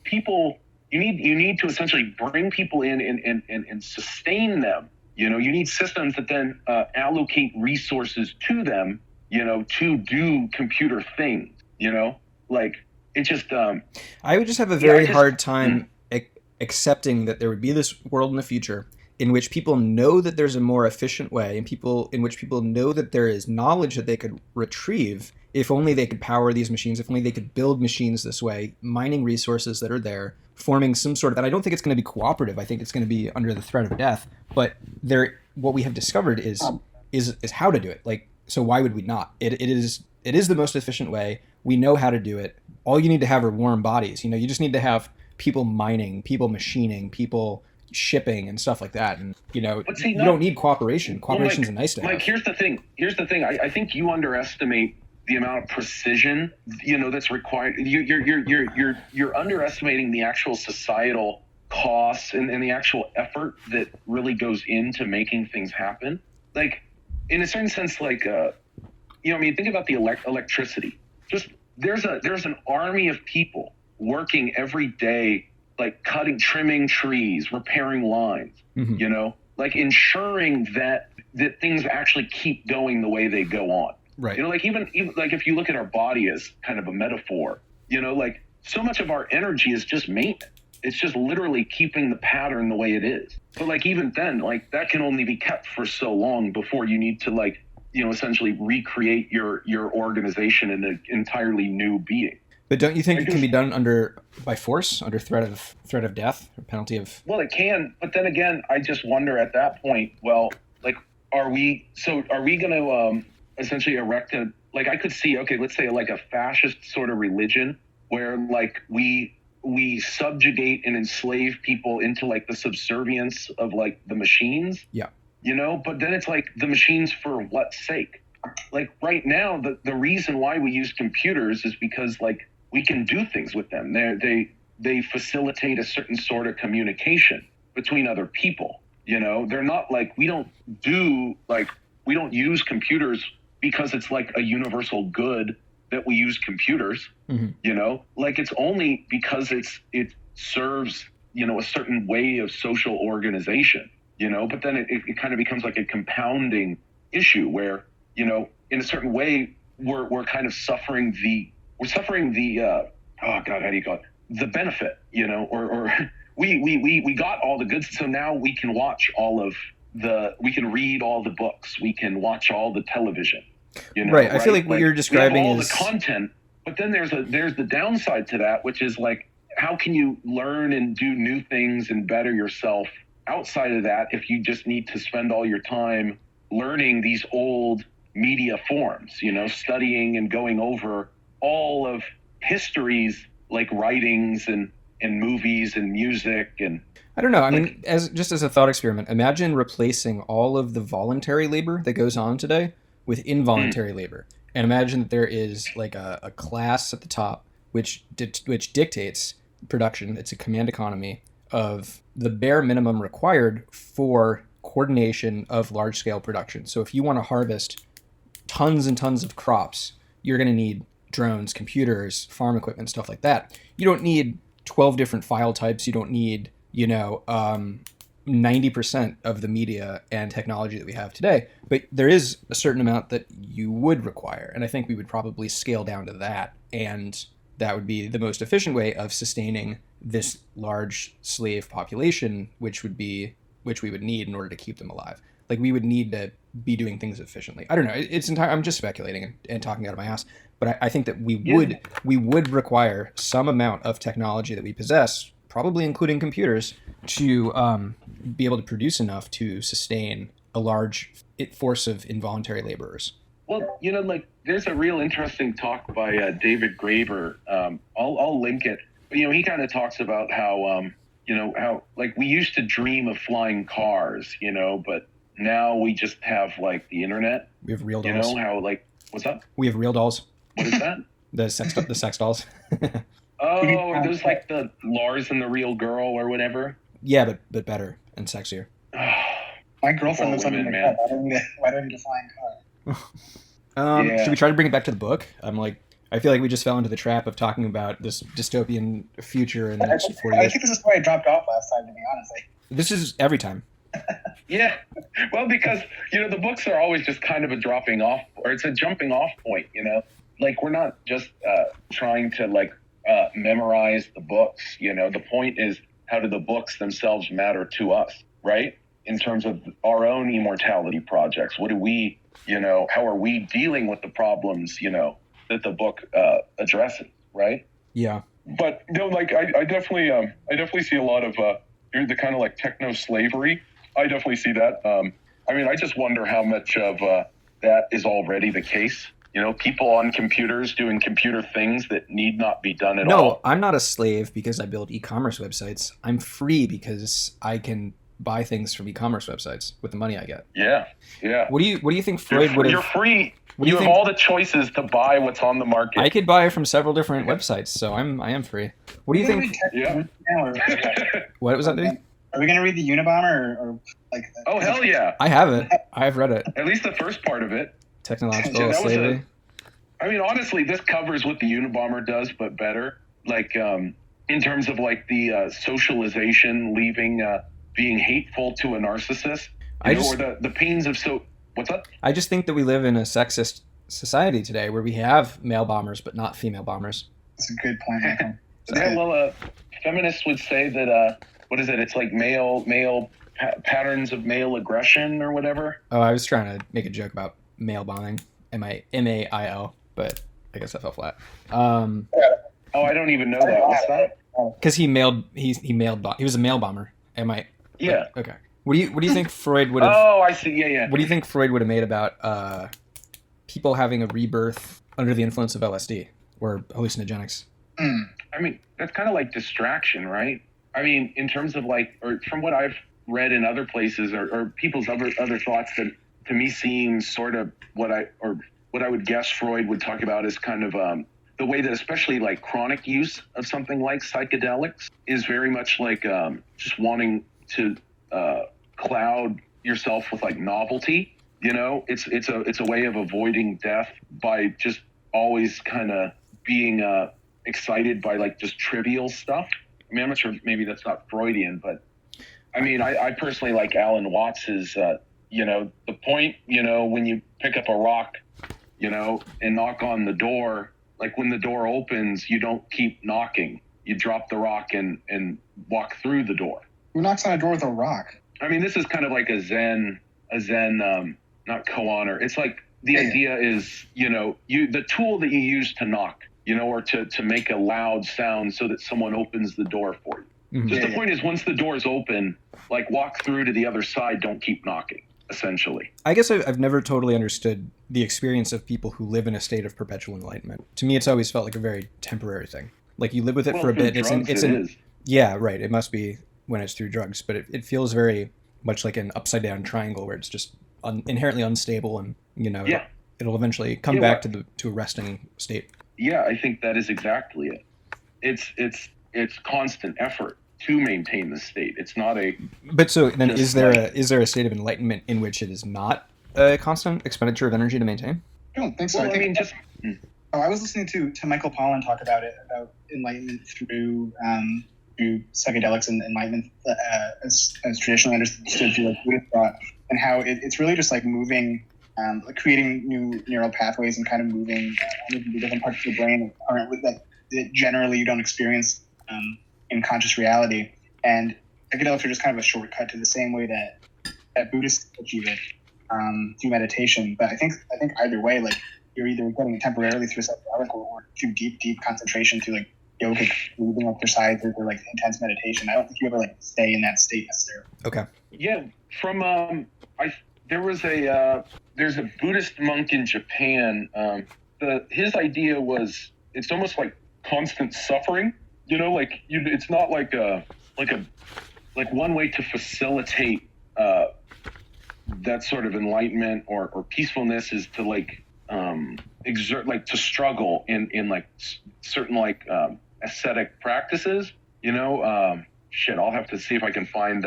people. You need to essentially bring people in and sustain them. You need systems that then allocate resources to them. To do computer things. Like it just. I would just have a very hard time accepting that there would be this world in the future in which people know that there's a more efficient way, and in which people know that there is knowledge that they could retrieve if only they could power these machines, if only they could build machines this way, mining resources that are there, forming some sort of, and I don't think it's going to be cooperative. I think it's going to be under the threat of death. But what we have discovered is how to do it. Like, so why would we not? It is the most efficient way. We know how to do it. All you need to have are warm bodies. You just need to have people mining, people machining, people shipping and stuff like that. And you don't need cooperation. Cooperation's a nice to have. Mike, here's the thing. I think you underestimate the amount of precision, that's required. You're underestimating the actual societal costs and the actual effort that really goes into making things happen. Like, in a certain sense, like, think about the electricity. Just there's an army of people working every day, like trimming trees, repairing lines, like ensuring that things actually keep going the way they go on. Right. Like even like if you look at our body as kind of a metaphor, like so much of our energy is just maintenance. It's just literally keeping the pattern the way it is. But like even then, like that can only be kept for so long before you need to like, essentially recreate your organization in an entirely new being. But don't you think it can be done by force, under threat of death or penalty of? Well, it can, but then again, I just wonder at that point. Well, like, are we going to essentially erect I could see, okay, let's say like a fascist sort of religion where like we subjugate and enslave people into like the subservience of like the machines. Yeah. But then it's like the machines for what sake? Like right now, the reason why we use computers is because like we can do things with them. They facilitate a certain sort of communication between other people. They're not like, we don't use computers because it's like a universal good that we use computers. Mm-hmm. Like it's only because it serves, a certain way of social organization, but then it kind of becomes like a compounding issue where, in a certain way, we're kind of suffering the how do you call it? The benefit, or we got all the goods. So now we can watch we can read all the books. We can watch all the television, right. I feel like what you're describing all is the content, but then there's the downside to that, which is like, how can you learn and do new things and better yourself outside of that if you just need to spend all your time learning these old media forms, studying and going over all of history's like writings and movies and music and I don't know. I mean, as a thought experiment, imagine replacing all of the voluntary labor that goes on today with involuntary labor, and imagine that there is like a class at the top which dictates production. It's a command economy of the bare minimum required for coordination of large scale production. So if you want to harvest tons and tons of crops, you're going to need drones, computers, farm equipment, stuff like that. You don't need 12 different file types. You don't need, 90% of the media and technology that we have today. But there is a certain amount that you would require. And I think we would probably scale down to that. And that would be the most efficient way of sustaining this large slave population, which we would need in order to keep them alive. Like we would need to be doing things efficiently. I don't know. I'm just speculating and talking out of my ass. But I think that we would require some amount of technology that we possess, probably including computers, to be able to produce enough to sustain a large force of involuntary laborers. Well, there's a real interesting talk by David Graeber. I'll link it. But, he kind of talks about how, how like we used to dream of flying cars, but now we just have like the internet. We have real dolls. How like, what's up? We have real dolls. What is that? the sex dolls. Oh, there's like the Lars and the Real Girl or whatever. Yeah, but better and sexier. My girlfriend lives under the cup. Why do I need a flying car? Should we try to bring it back to the book? I feel like we just fell into the trap of talking about this dystopian future in the next 40 years. I think this is where I dropped off last time, to be honest. This is every time. Yeah. Well, because, the books are always just kind of a dropping off, or it's a jumping off point, Like, we're not just trying to, memorize the books, The point is how do the books themselves matter to us, right? In terms of our own immortality projects, what do we, how are we dealing with the problems, that the book addresses, right? Yeah. But I definitely see a lot of the kind of like techno slavery. I definitely see that. I just wonder how much of that is already the case. People on computers doing computer things that need not be done at all. No, I'm not a slave because I build e-commerce websites. I'm free because I can buy things from e-commerce websites with the money I get. Yeah. What do you think Freud would have? You're free. You have all the choices to buy what's on the market. I could buy from several different websites, so I am free. What do you think? Yeah. What was that, dude? Are we gonna read the Unabomber or like? Oh hell yeah! I have it. I have read it. At least the first part of it. Technological slavery. Honestly, this covers what the Unabomber does, but better. Like, in terms of like the socialization, leaving, being hateful to a narcissist, or the pains of What's up? I just think that we live in a sexist society today where we have male bombers but not female bombers. That's a good point, Michael. Feminists would say that what is it? It's like male patterns of male aggression or whatever. Oh, I was trying to make a joke about male bombing, MAIL, but I guess I fell flat. Oh, I don't even know that. What's that? Because he was a male bomber. Yeah. Okay. What do you think Freud would have? Oh, I see. Yeah. What do you think Freud would have made about people having a rebirth under the influence of LSD or hallucinogenics? That's kind of like distraction, right? In terms of like, or from what I've read in other places, or people's other thoughts, that to me seems sort of what I would guess Freud would talk about is kind of the way that especially like chronic use of something like psychedelics is very much like just wanting to cloud yourself with like novelty. It's a way of avoiding death by just always kind of being excited by like just trivial stuff. I'm not sure, maybe that's not Freudian, but I personally like Alan Watts's the point, when you pick up a rock, and knock on the door, like when the door opens, you don't keep knocking. You drop the rock and walk through the door. Who knocks on a door with a rock? This is kind of like a Zen, not koan, it's like the idea is, the tool that you use to knock, or to make a loud sound so that someone opens the door for you. Mm-hmm. Just the point is, once the door's open, like walk through to the other side, don't keep knocking, essentially. I guess I've never totally understood the experience of people who live in a state of perpetual enlightenment. To me, it's always felt like a very temporary thing. Like you live with it for a bit. Yeah, right. It must be when it's through drugs, but it feels very much like an upside down triangle where it's just inherently unstable, and it'll eventually come back to a resting state. Yeah, I think that is exactly it. It's constant effort to maintain the state. It's not a. But so then, is there a state of enlightenment in which it is not a constant expenditure of energy to maintain? I don't think so. Well, I was listening to Michael Pollan talk about enlightenment through psychedelics and enlightenment as traditionally understood through like Buddhist thought, and how it's really just like moving, creating new neural pathways and kind of moving the different parts of the brain that generally you don't experience in conscious reality. And psychedelics are just kind of a shortcut to the same way that Buddhists achieve it through meditation. But I think either way, like you're either getting it temporarily through psychedelic or through deep concentration through like yogic breathing exercise or like intense meditation. I don't think you ever like stay in that state necessarily. Okay. Yeah, from there's a Buddhist monk in Japan. His idea was it's almost like constant suffering. It's not like one way to facilitate that sort of enlightenment or peacefulness is to like exert, like to struggle in like certain like ascetic practices. I'll have to see if I can find.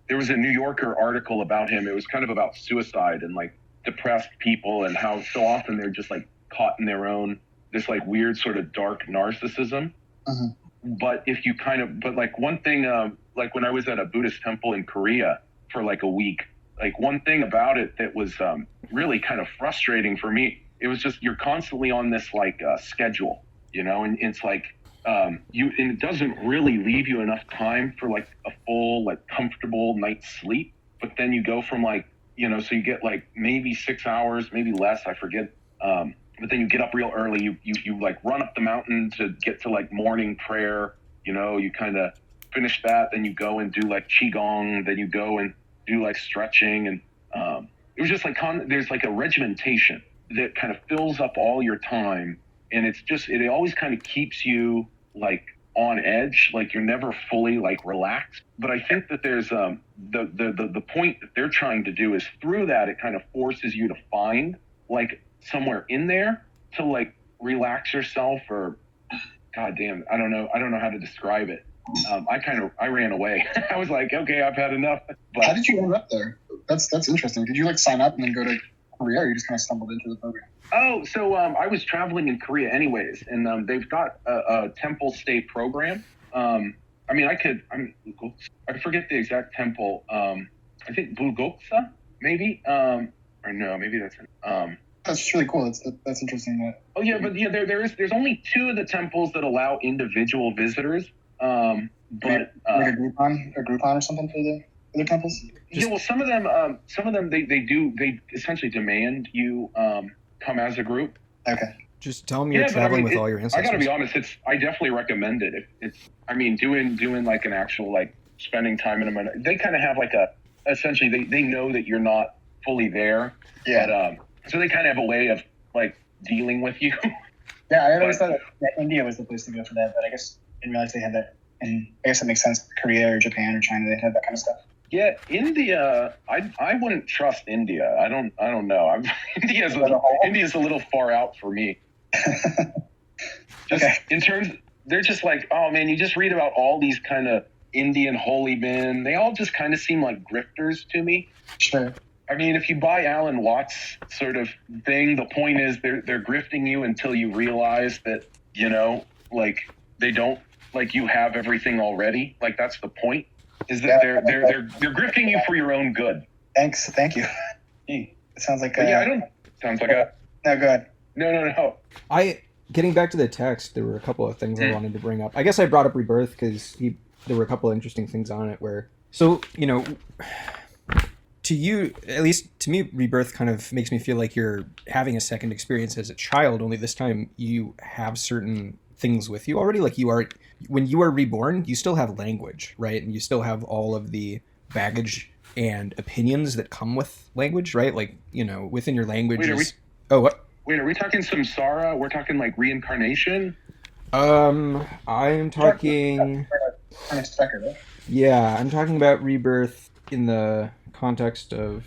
There was a New Yorker article about him. It was kind of about suicide and like depressed people and how so often they're just like caught in their own this like weird sort of dark narcissism. Uh-huh. But if you but like one thing, like when I was at a Buddhist temple in Korea for like a week, like one thing about it that was really kind of frustrating for me, it was just you're constantly on this like schedule, and it's like and it doesn't really leave you enough time for like a full, like comfortable night's sleep. But then you go from like, so you get like maybe 6 hours, maybe less, I forget. But then you get up real early. You like run up the mountain to get to like morning prayer. You kind of finish that. Then you go and do like qigong. Then you go and do like stretching. And it was just like there's like a regimentation that kind of fills up all your time. And it always kind of keeps you like on edge, like you're never fully like relaxed. But I think that there's the point that they're trying to do is through that it kind of forces you to find like somewhere in there to like relax yourself, or god damn, I don't know how to describe it. I ran away. I was like, okay, I've had enough. But how did you end up there? That's interesting. Did you like sign up and then go to Korea, or you just kind of stumbled into the program? Oh, so I was traveling in Korea anyways, and they've got a temple stay program. I forget the exact temple. I think Bulguksa, maybe, or no, maybe that's it. That's really cool. That's interesting. Oh yeah, but yeah, there's only 2 of the temples that allow individual visitors. But like a Groupon or something for the temples. Yeah, well, some of them they essentially demand you come as a group. Okay. Just tell them you're traveling with all your ancestors. I gotta be honest, I definitely recommend it. Doing like an actual like spending time in a minute. They kind of have like essentially they know that you're not fully there. Yeah. But, so they kind of have a way of like dealing with you. Yeah, I always thought that India was the place to go for that, but I guess I didn't realize they had that. And I guess it makes sense. Korea or Japan or China, they have that kind of stuff. Yeah, India. I wouldn't trust India. I don't know. India's a little far out for me. Just in terms, they're just like, oh man, you just read about all these kind of Indian holy men. They all just kind of seem like grifters to me. Sure. I mean, if you buy Alan Watts' sort of thing, the point is they're grifting you until you realize that like they don't like you have everything already. Like that's the point. Is that they're grifting you for your own good. Thank you. It sounds like sounds like a no, go ahead. No. Getting back to the text, there were a couple of things I wanted to bring up. I guess I brought up Rebirth because there were a couple of interesting things on it where, to you, at least to me, Rebirth kind of makes me feel like you're having a second experience as a child, only this time you have certain things with you already. Like when you are reborn, you still have language, right? And you still have all of the baggage and opinions that come with language, right? Like, within your language what? Wait, are we talking samsara? We're talking like reincarnation? I'm talking... Ernest Becker, right? Yeah, I'm talking about rebirth in the context of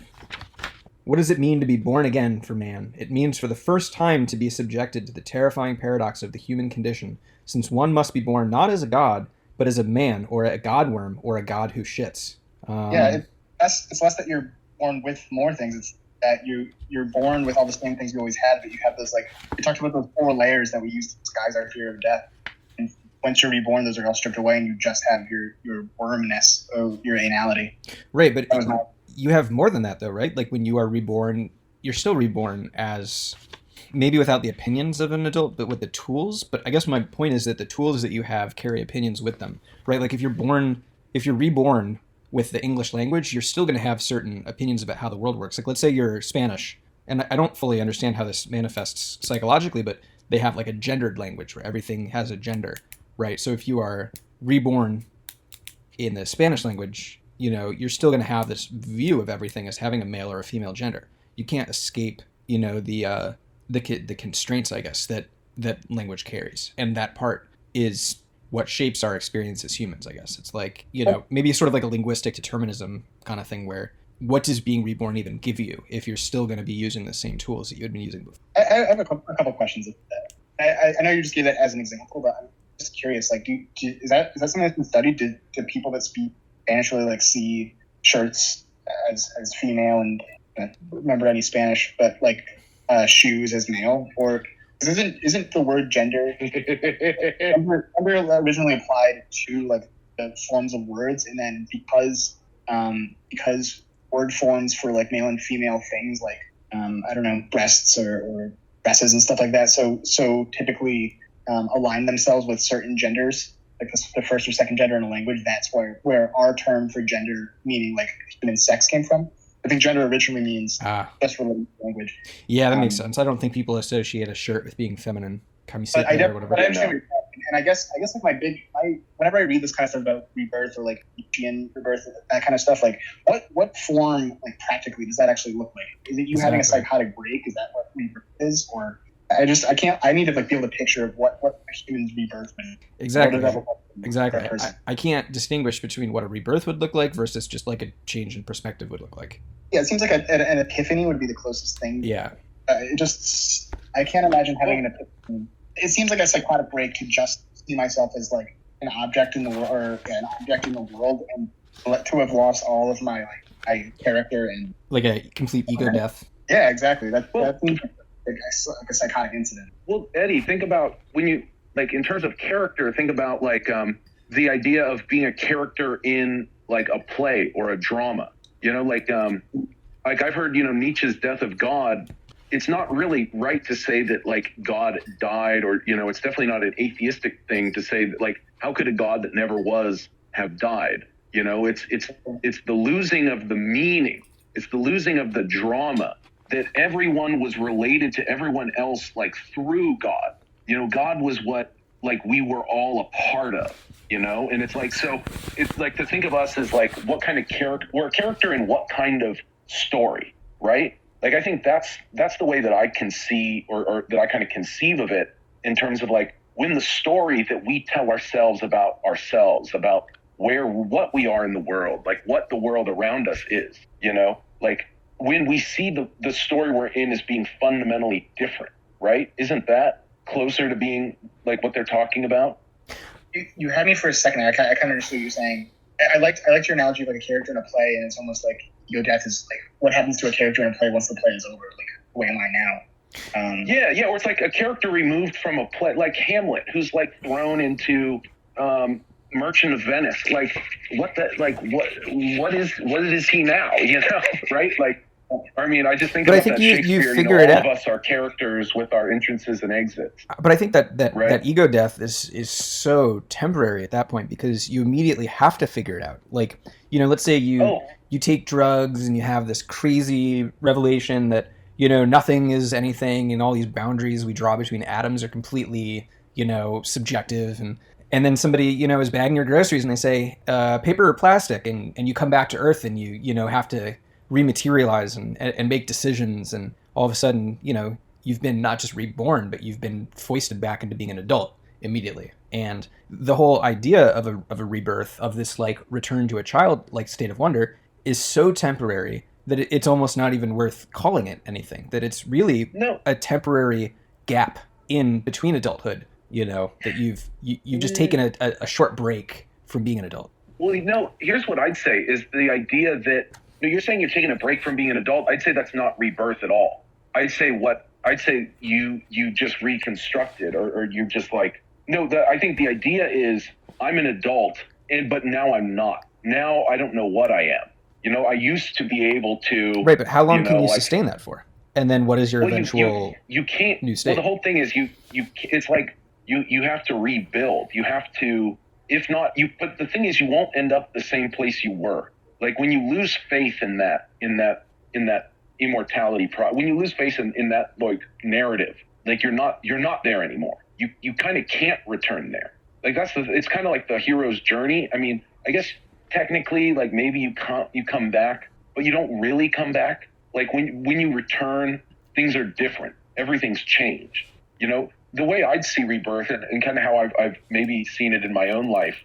what does it mean to be born again for man? It means for the first time to be subjected to the terrifying paradox of the human condition, since one must be born not as a god, but as a man, or a godworm, or a god who shits. It's less that you're born with more things. It's that you're born with all the same things you always had, but you have those, like, we talked about those 4 layers that we use to disguise our fear of death. And once you're reborn, those are all stripped away, and you just have your wormness, or your anality. Right, but you have more than that, though, right? Like, when you are reborn, you're still reborn as, maybe without the opinions of an adult, but with the tools. But I guess my point is that the tools that you have carry opinions with them, right? Like, if you're reborn with the English language, you're still going to have certain opinions about how the world works. Like, let's say you're Spanish, and I don't fully understand how this manifests psychologically, but they have like a gendered language where everything has a gender, right? So if you are reborn in the Spanish language, you're still going to have this view of everything as having a male or a female gender. You can't escape, the constraints, I guess, that language carries, and that part is what shapes our experience as humans, I guess. It's like, maybe sort of like a linguistic determinism kind of thing where what does being reborn even give you if you're still going to be using the same tools that you had been using before? I have a couple questions. I know you just gave that as an example, but I'm just curious, like, is that something that's been studied? Do people that speak Spanish really like see shirts as female and remember any Spanish, but like shoes as male? Or isn't the word gender originally applied to like the forms of words, and then because word forms for like male and female things like breasts or dresses and stuff like that, so typically align themselves with certain genders, like the first or second gender in a language. That's where our term for gender, meaning like human sex, came from. I think gender originally means just related to language. Yeah, that makes sense. I don't think people associate a shirt with being feminine. But I understand. And I guess like whenever I read this kind of stuff about rebirth or like Nietzschean rebirth, that kind of stuff, like what form, like practically, does that actually look like? Is it you having a psychotic break? Is that what rebirth is? Or I need to like be able to picture of what a human's rebirth means. Exactly. I can't distinguish between what a rebirth would look like versus just like a change in perspective would look like. Yeah, it seems like an epiphany would be the closest thing. Yeah. I can't imagine having an epiphany. It seems like a psychotic break to just see myself as like an object in the world, or an object in the world, and to have lost all of my character and like a complete ego death. Yeah, exactly. That seems like a psychotic incident. Well, Eddie, think about when you like in terms of character. Think about like the idea of being a character in like a play or a drama. You know, like I've heard Nietzsche's Death of God. It's not really right to say that like God died, or it's definitely not an atheistic thing to say that like how could a God that never was have died? It's the losing of the meaning. It's the losing of the drama that everyone was related to everyone else like through God. God was what like we were all a part of. And it's like, so it's like to think of us as like what kind of character, we're a character in what kind of story, right? Like, I think that's the way that I can see, or that I kind of conceive of it in terms of like when the story that we tell ourselves, about what we are in the world, like what the world around us is, like when we see the story we're in as being fundamentally different, right? Isn't that closer to being like what they're talking about? You had me for a second. I kind of understood what you're saying. I liked your analogy of like a character in a play, and it's almost like ego death is like what happens to a character in a play once the play is over. Like, who am I now? Yeah, or it's like a character removed from a play, like Hamlet, who's like thrown into Merchant of Venice. Like, what is he now? Right? Like, I mean, I just think about that Shakespeare. All of us are characters with our entrances and exits. But I think that ego death is so temporary at that point, because you immediately have to figure it out. Like, let's say you take drugs and you have this crazy revelation that nothing is anything, and all these boundaries we draw between atoms are completely subjective, and then somebody is bagging your groceries and they say paper or plastic, and you come back to Earth and you have to rematerialize and make decisions, and all of a sudden you've been not just reborn, but you've been foisted back into being an adult immediately. And the whole idea of a rebirth, of this like return to a childlike state of wonder, is so temporary that it's almost not even worth calling it anything. That it's really a temporary gap in between adulthood. That you've just taken a short break from being an adult. Well, here's what I'd say is the idea that you're saying you're taking a break from being an adult. I'd say that's not rebirth at all. I'd say you just reconstructed, or you're just like, I think the idea is I'm an adult, but now I'm not. Now I don't know what I am. I used to be able to. Right, but how long can you sustain that for? And then what is your eventual you can't, new state? Well, the whole thing is it's like you have to rebuild. You have to, if not, but the thing is you won't end up the same place you were. Like when you lose faith in that immortality, when you lose faith in that like narrative, like you're not there anymore. You kind of can't return there. Like it's kind of like the hero's journey. I mean, I guess technically, like maybe you come back, but you don't really come back. Like when you return, things are different. Everything's changed. The way I'd see rebirth, and kind of how I've maybe seen it in my own life,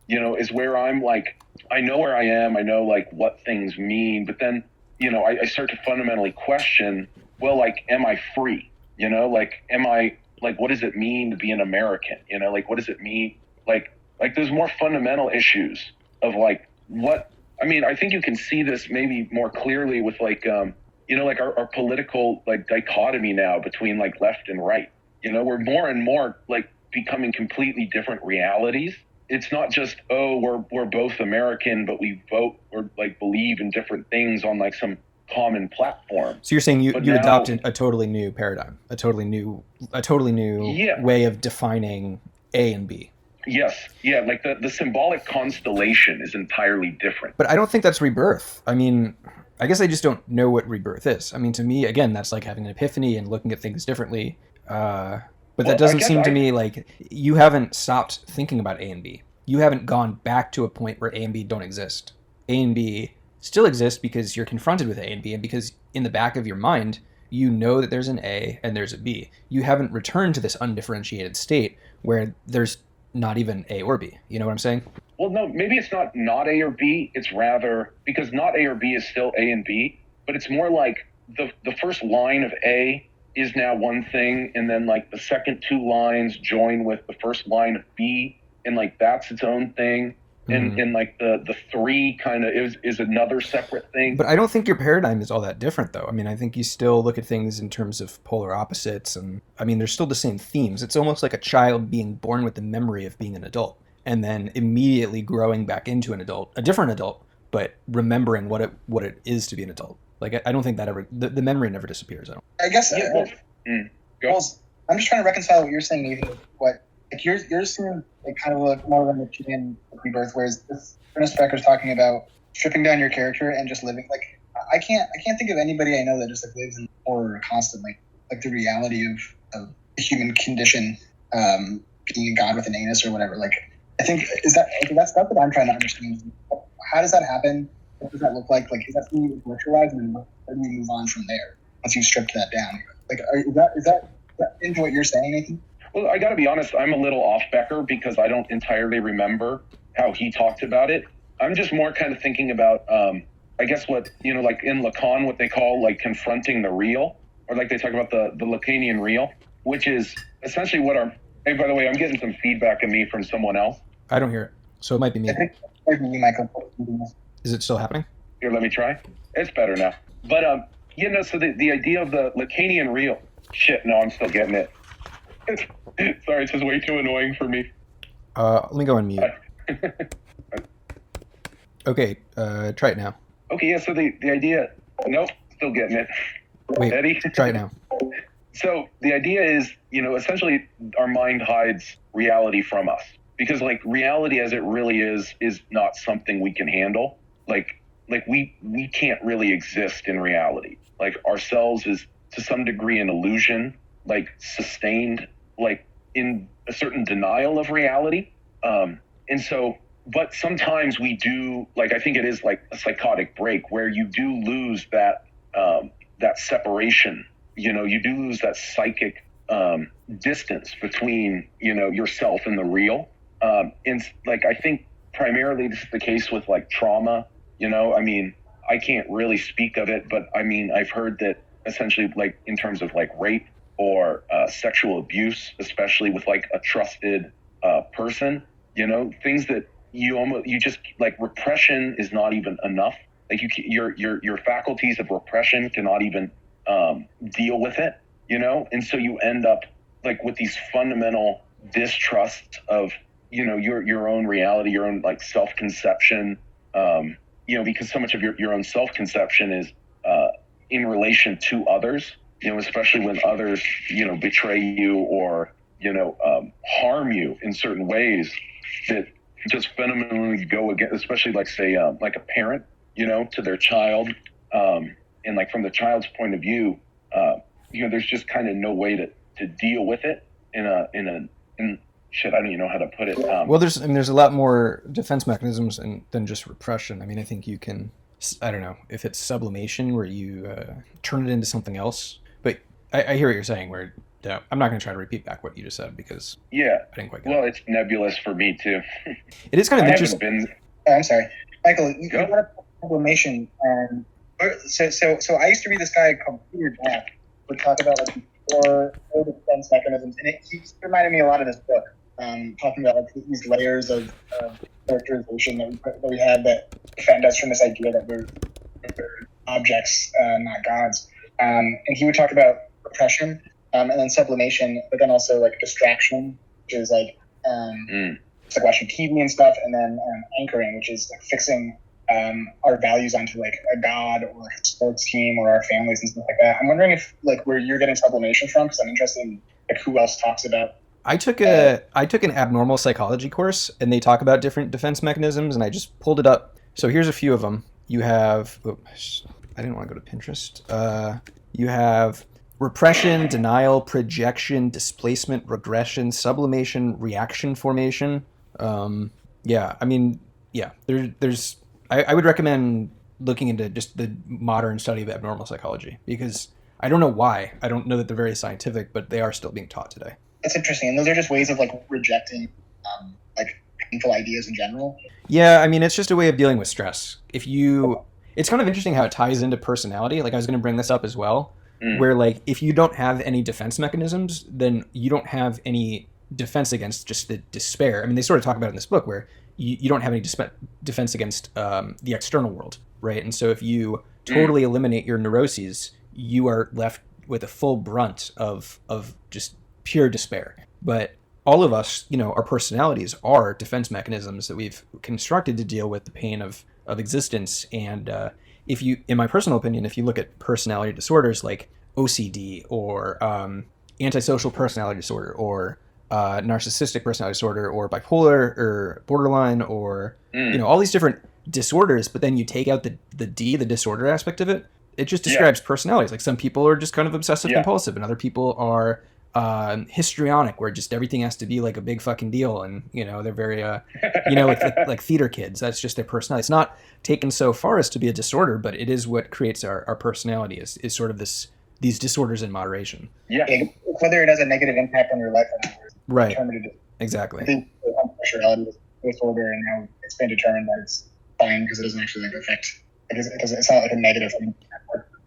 is where I'm like, I know where I am. I know like what things mean, but then, I start to fundamentally question, well, like, am I free? Like, am I, like, what does it mean to be an American? Like, what does it mean? Like there's more fundamental issues of like, what, I mean, I think you can see this maybe more clearly with like, like our political like dichotomy now between like left and right. We're more and more like becoming completely different realities. It's not just, we're both American, but we vote or like believe in different things on like some common platform. So you're saying you But now- adopted a totally new paradigm, a totally new Yeah. way of defining A and B. Yes, yeah, like the symbolic constellation is entirely different. But I don't think that's rebirth. I mean, I guess I just don't know what rebirth is. I mean, to me, again, that's like having an epiphany and looking at things differently. But Well, that doesn't I guess seem to me like you haven't stopped thinking about A and B. You haven't gone back to a point where A and B don't exist. A and B still exist because you're confronted with A and B, and because in the back of your mind, you know that there's an A and there's a B. You haven't returned to this undifferentiated state where there's not even A or B. You know what I'm saying? Well, no, maybe it's not A or B. It's rather, because not A or B is still A and B, but it's more like the first line of A is now one thing, and then like the second two lines join with the first line of B, and like that's its own thing. And like the three kind of is another separate thing. But I don't think your paradigm is all that different, though. I mean, I think you still look at things in terms of polar opposites, and I mean, there's still the same themes. It's almost like a child being born with the memory of being an adult, and then immediately growing back into an adult, a different adult, but remembering what it is to be an adult. Like, I don't think that ever the memory never disappears. I guess. Yeah, Well, I'm just trying to reconcile what you're saying, Nathan, with what like you're seeing like kind of like more of a Nietzschean rebirth, whereas this Ernest Becker's talking about stripping down your character and just living. Like I can't think of anybody I know that just like lives in horror constantly, like the reality of the human condition, being a god with an anus or whatever. Like I think that's stuff that I'm trying to understand. How does that happen? What does that look like? Like is that something you virtualize, and then how do you move on from there once you stripped that down? Like is that into what you're saying, Nathan? Well, I got to be honest, I'm a little off Becker because I don't entirely remember how he talked about it. I'm just more kind of thinking about, I guess what, like in Lacan, what they call like confronting the real, or like they talk about the Lacanian real, which is essentially what hey, by the way, I'm getting some feedback of me from someone else. I don't hear it. So it might be me. I think maybe you might go. Is it still happening? Here, let me try. It's better now. But, so the idea of the Lacanian real, shit, no, I'm still getting it. Sorry, it's just way too annoying for me. Let me go on mute. Okay, try it now. Okay, yeah, so the idea, nope, still getting it. Wait, Eddie? try it now. So the idea is, essentially our mind hides reality from us. Because like reality as it really is not something we can handle. Like we can't really exist in reality. Like ourselves is to some degree an illusion, like sustained like in a certain denial of reality. And so, but sometimes we do, like, I think it is like a psychotic break where you do lose that separation, you do lose that psychic distance between, yourself and the real. And like, I think primarily this is the case with like trauma, I mean, I can't really speak of it, but I mean, I've heard that essentially like in terms of like rape or sexual abuse, especially with like a trusted person, things that you just like repression is not even enough. Like your faculties of repression cannot even deal with it, and so you end up like with these fundamental distrust of your own reality, your own like self-conception, because so much of your own self-conception is in relation to others, especially when others, betray you or, harm you in certain ways that just fundamentally go against, especially like say, like a parent, to their child. And like from the child's point of view, there's just kind of no way to deal with it in shit, I don't even know how to put it. Well, there's a lot more defense mechanisms than just repression. I mean, I think you can, I don't know, if it's sublimation where you turn it into something else. But I hear what you're saying where, I'm not going to try to repeat back what you just said because I didn't quite get it. It's nebulous for me too. It is kind of interesting. I'm sorry. Michael, you brought up sublimation. So I used to read this guy called Peter Jack who would talk about like four defense mechanisms. And he reminded me a lot of this book. Talking about like these layers of characterization that we had that defend us from this idea that we're objects, not gods. And he would talk about repression, and then sublimation, but then also like distraction, which is like it's like watching TV and stuff, and then anchoring, which is like fixing our values onto like a god or like a sports team or our families and stuff like that. I'm wondering if like where you're getting sublimation from, because I'm interested in like who else talks about. I took an abnormal psychology course, and they talk about different defense mechanisms, and I just pulled it up. So here's a few of them. You have, I didn't want to go to Pinterest. You have repression, denial, projection, displacement, regression, sublimation, reaction formation. Yeah, I mean, yeah, there's. I would recommend looking into just the modern study of abnormal psychology, because I don't know why. I don't know that they're very scientific, but they are still being taught today. That's interesting. And those are just ways of like rejecting like painful ideas in general. Yeah, I mean, it's just a way of dealing with stress. It's kind of interesting how it ties into personality. Like I was going to bring this up as well, where like if you don't have any defense mechanisms, then you don't have any defense against just the despair. I mean, they sort of talk about it in this book where you don't have any defense against the external world, right? And so if you totally eliminate your neuroses, you are left with a full brunt of just pure despair. But all of us, our personalities are defense mechanisms that we've constructed to deal with the pain of existence. And if you, in my personal opinion, if you look at personality disorders like OCD or antisocial personality disorder or narcissistic personality disorder or bipolar or borderline or all these different disorders, but then you take out the disorder aspect of it, it just describes personalities. Like some people are just kind of obsessive compulsive, and other people are histrionic, where just everything has to be like a big fucking deal, and they're very like theater kids. That's just their personality. It's not taken so far as to be a disorder, but it is what creates our personality, is sort of these disorders in moderation. Whether it has a negative impact on your life or not, right? Exactly. I Exactly. think the disorder, and now it's been determined that it's fine because it doesn't actually like affect. It's not like a negative thing.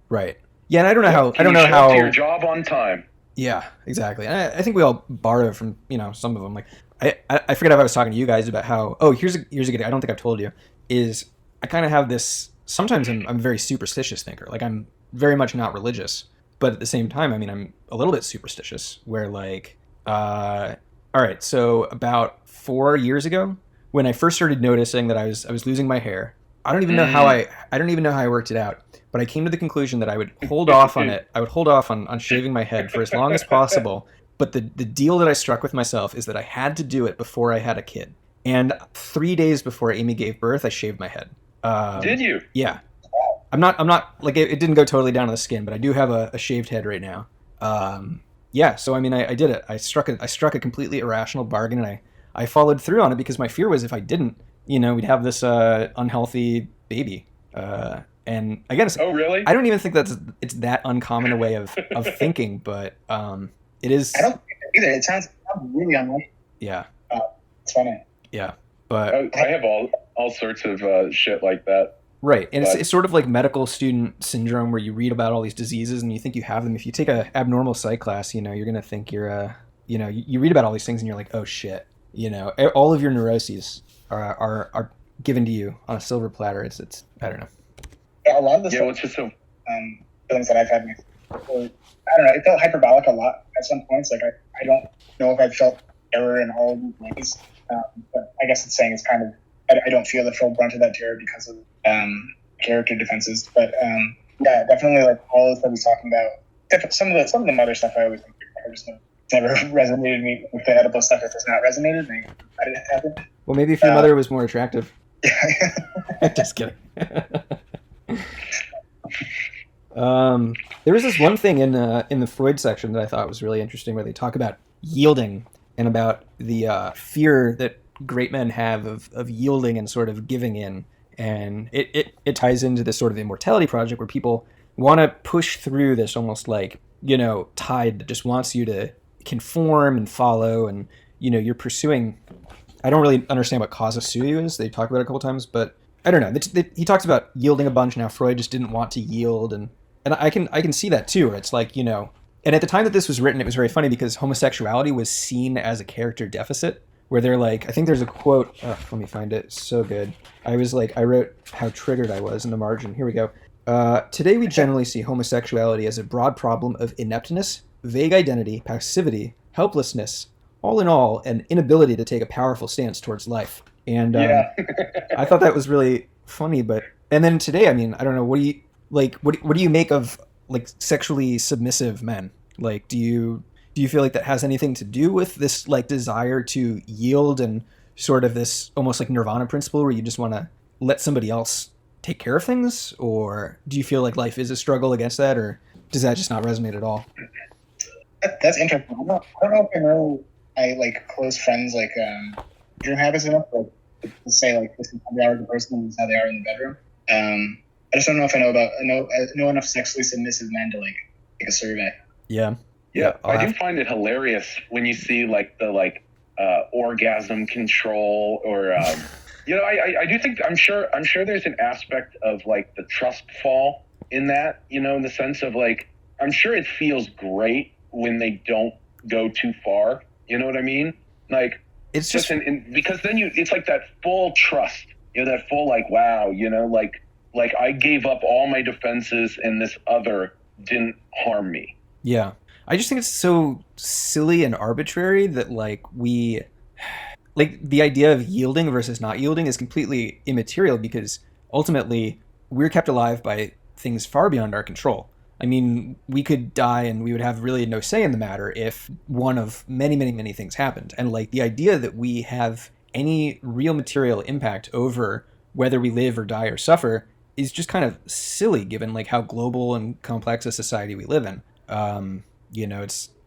Right. Yeah, and I don't know how. Can you show up to your job on time? Yeah, exactly. And I think we all borrow from some of them. Like I forget if I was talking to you guys about how here's a good. I don't think I've told you is I kind of have this. Sometimes I'm a very superstitious thinker. Like I'm very much not religious, but at the same time, I mean I'm a little bit superstitious. Where like, all right, so about 4 years ago, when I first started noticing that I was losing my hair, I don't even know how I worked it out. But I came to the conclusion that I would hold off on it. I would hold off on shaving my head for as long as possible. But the deal that I struck with myself is that I had to do it before I had a kid. And 3 days before Amy gave birth, I shaved my head. Did you? Yeah. I'm not like it didn't go totally down to the skin, but I do have a shaved head right now. Yeah. So I mean, I did it. I struck a completely irrational bargain, and I followed through on it because my fear was if I didn't, we'd have this unhealthy baby. And again, really? I don't even think it's that uncommon a way of thinking, but it is. I don't think it either. It sounds really unlikely. Yeah. It's funny. Yeah, but I have all sorts of shit like that. Right, and it's sort of like medical student syndrome, where you read about all these diseases and you think you have them. If you take a abnormal psych class, you're gonna think you're you read about all these things and you're like, oh shit, all of your neuroses are given to you on a silver platter. It's I don't know. Yeah, a lot of the feelings that I've had, I don't know, it felt hyperbolic a lot at some points. Like I don't know if I've felt terror in all of these ways, but I guess it's saying it's kind of I don't feel the full brunt of that terror because of character defenses. But yeah, definitely like all the stuff he's talking about. Some of the mother stuff I always think it's never resonated me with the edible stuff. If it's not resonated, then I didn't have it. Well, maybe if your mother was more attractive. Just kidding. There was this one thing in the Freud section that I thought was really interesting, where they talk about yielding and about the fear that great men have of yielding and sort of giving in, and it ties into this sort of Immortality project, where people want to push through this almost like tide that just wants you to conform and follow, and you're pursuing. I don't really understand what causa sui is. They talk about it a couple times, but I don't know. He talks about yielding a bunch. Now Freud just didn't want to yield, and I can see that too. Where it's like and at the time that this was written, it was very funny because homosexuality was seen as a character deficit. Where they're like, I think there's a quote. Let me find it. It's so good. I wrote how triggered I was in the margin. Here we go. Today we generally see homosexuality as a broad problem of ineptness, vague identity, passivity, helplessness. All in all, an inability to take a powerful stance towards life. And I thought that was really funny, but and then today, I mean, I don't know. What do you like? What do you make of like sexually submissive men? Like, do you feel like that has anything to do with this like desire to yield and sort of this almost like nirvana principle where you just want to let somebody else take care of things, or do you feel like life is a struggle against that, or does that just not resonate at all? That's interesting. I don't know if I know I like close friends like dream habits enough, like to say like this is how they are as a person and this is how they are in the bedroom. I just don't know if I know enough sexually submissive men to like take a survey. Yeah. Yeah, I'll I do have- find it hilarious when you see like the orgasm control or I do think I'm sure there's an aspect of like the trust fall in that, in the sense of like I'm sure it feels great when they don't go too far. You know what I mean? Like It's just because then it's like that full trust, that full like wow, like I gave up all my defenses and this other didn't harm me. yeah. I just think it's so silly and arbitrary that like the idea of yielding versus not yielding is completely immaterial because ultimately we're kept alive by things far beyond our control. I mean, we could die and we would have really no say in the matter if one of many, many, many things happened. And like the idea that we have any real material impact over whether we live or die or suffer is just kind of silly given like how global and complex a society we live in.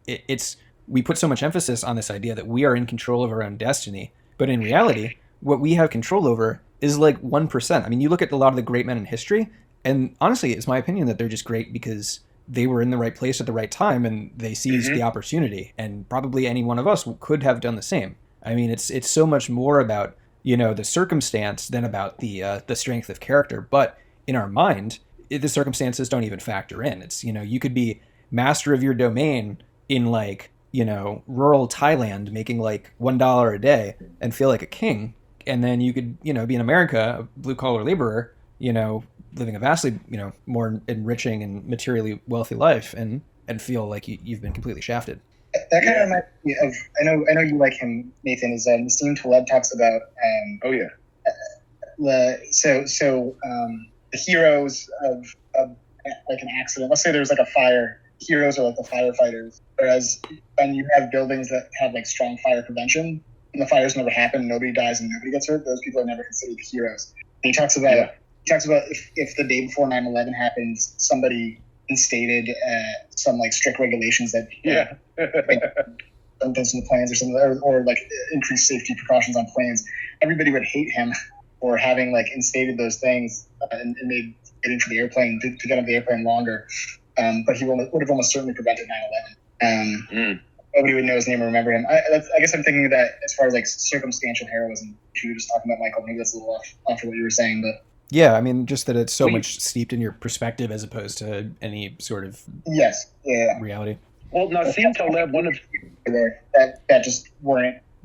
It's we put so much emphasis on this idea that we are in control of our own destiny, but in reality, what we have control over is like 1%. I mean, you look at a lot of the great men in history, and honestly, it's my opinion that they're just great because they were in the right place at the right time and they seized the opportunity. And probably any one of us could have done the same. I mean, it's so much more about the circumstance than about the strength of character. But in our mind, the circumstances don't even factor in. It's you could be master of your domain in like rural Thailand making like $1 a day and feel like a king, and then you could be in America, a blue collar laborer, living a vastly more enriching and materially wealthy life, and feel like you've been completely shafted. That kind of reminds me of I know you like him, Nathan. Is Nassim Taleb talks about the heroes of like an accident. Let's say there's like a fire. Heroes are like the firefighters, whereas when you have buildings that have like strong fire prevention and the fires never happen, nobody dies and nobody gets hurt, those people are never considered heroes. And he talks about if the day before 9/11 happened, somebody instated some like strict regulations that things in the planes or something, or like increased safety precautions on planes, everybody would hate him for having like instated those things and made getting to the airplane to get on the airplane longer. But he would have almost certainly prevented 9/11. Nobody would know his name or remember him. I guess I'm thinking that as far as like circumstantial heroism, which you were just talking about, Michael, maybe that's a little off of what you were saying, but yeah, I mean, just that it's so much steeped in your perspective as opposed to any sort of reality. Well, Nassim Taleb, one of that just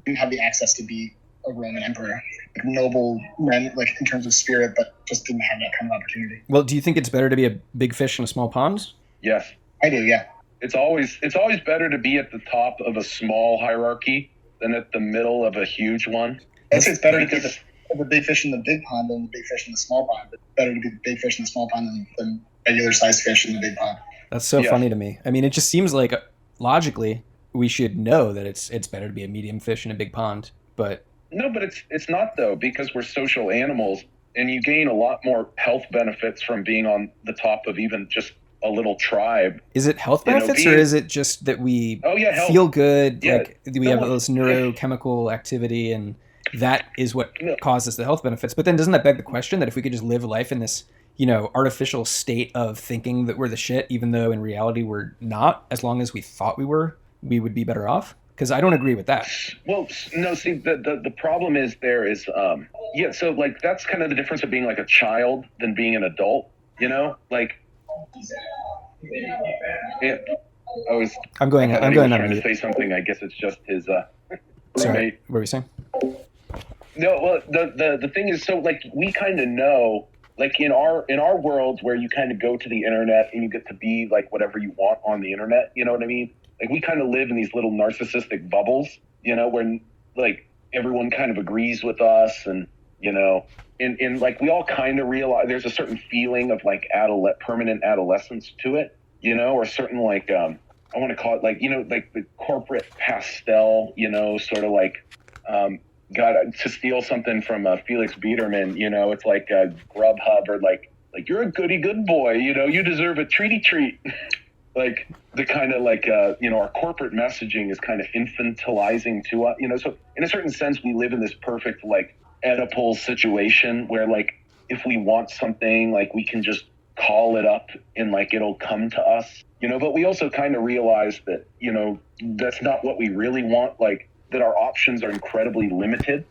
didn't have the access to be a Roman emperor, like noble men, like in terms of spirit, but just didn't have that kind of opportunity. Well, do you think it's better to be a big fish in a small pond? Yes, I do. Yeah, it's always better to be at the top of a small hierarchy than at the middle of a huge one. It's better to be the big fish in the big pond than the big fish in the small pond. But better to be the big fish in the small pond than regular sized fish in the big pond. That's so funny to me. I mean, it just seems like logically we should know that it's better to be a medium fish in a big pond, but no, but it's not though, because we're social animals, and you gain a lot more health benefits from being on the top of even just a little tribe. Is it health benefits, or is it just that we feel good? Yeah. Like we have this neurochemical activity, and that is what causes the health benefits. But then doesn't that beg the question that if we could just live life in this, artificial state of thinking that we're the shit, even though in reality we're not, as long as we thought we were, we would be better off? Because I don't agree with that. Well, no, see, the problem is so like that's kind of the difference of being like a child than being an adult, like I'm going on trying to say something. I guess it's just his Sorry, what were you saying? No, well, the thing is, so like we kind of know, like in our world where you kind of go to the internet and you get to be like whatever you want on the internet, you know what I mean? Like we kind of live in these little narcissistic bubbles, where like everyone kind of agrees with us, and you know, in like we all kind of realize there's a certain feeling of like permanent adolescence to it, you know, or certain like I want to call it like, you know, like the corporate pastel, you know, sort of like got to steal something from Felix Biederman, you know, it's like Grubhub or like you're a goody good boy, you know, you deserve a treaty treat. Like the kind of like, you know, our corporate messaging is kind of infantilizing to us, you know, so in a certain sense, we live in this perfect like Oedipal situation where like, if we want something, like we can just call it up and like, it'll come to us, you know, but we also kind of realize that, you know, that's not what we really want. Like that our options are incredibly limited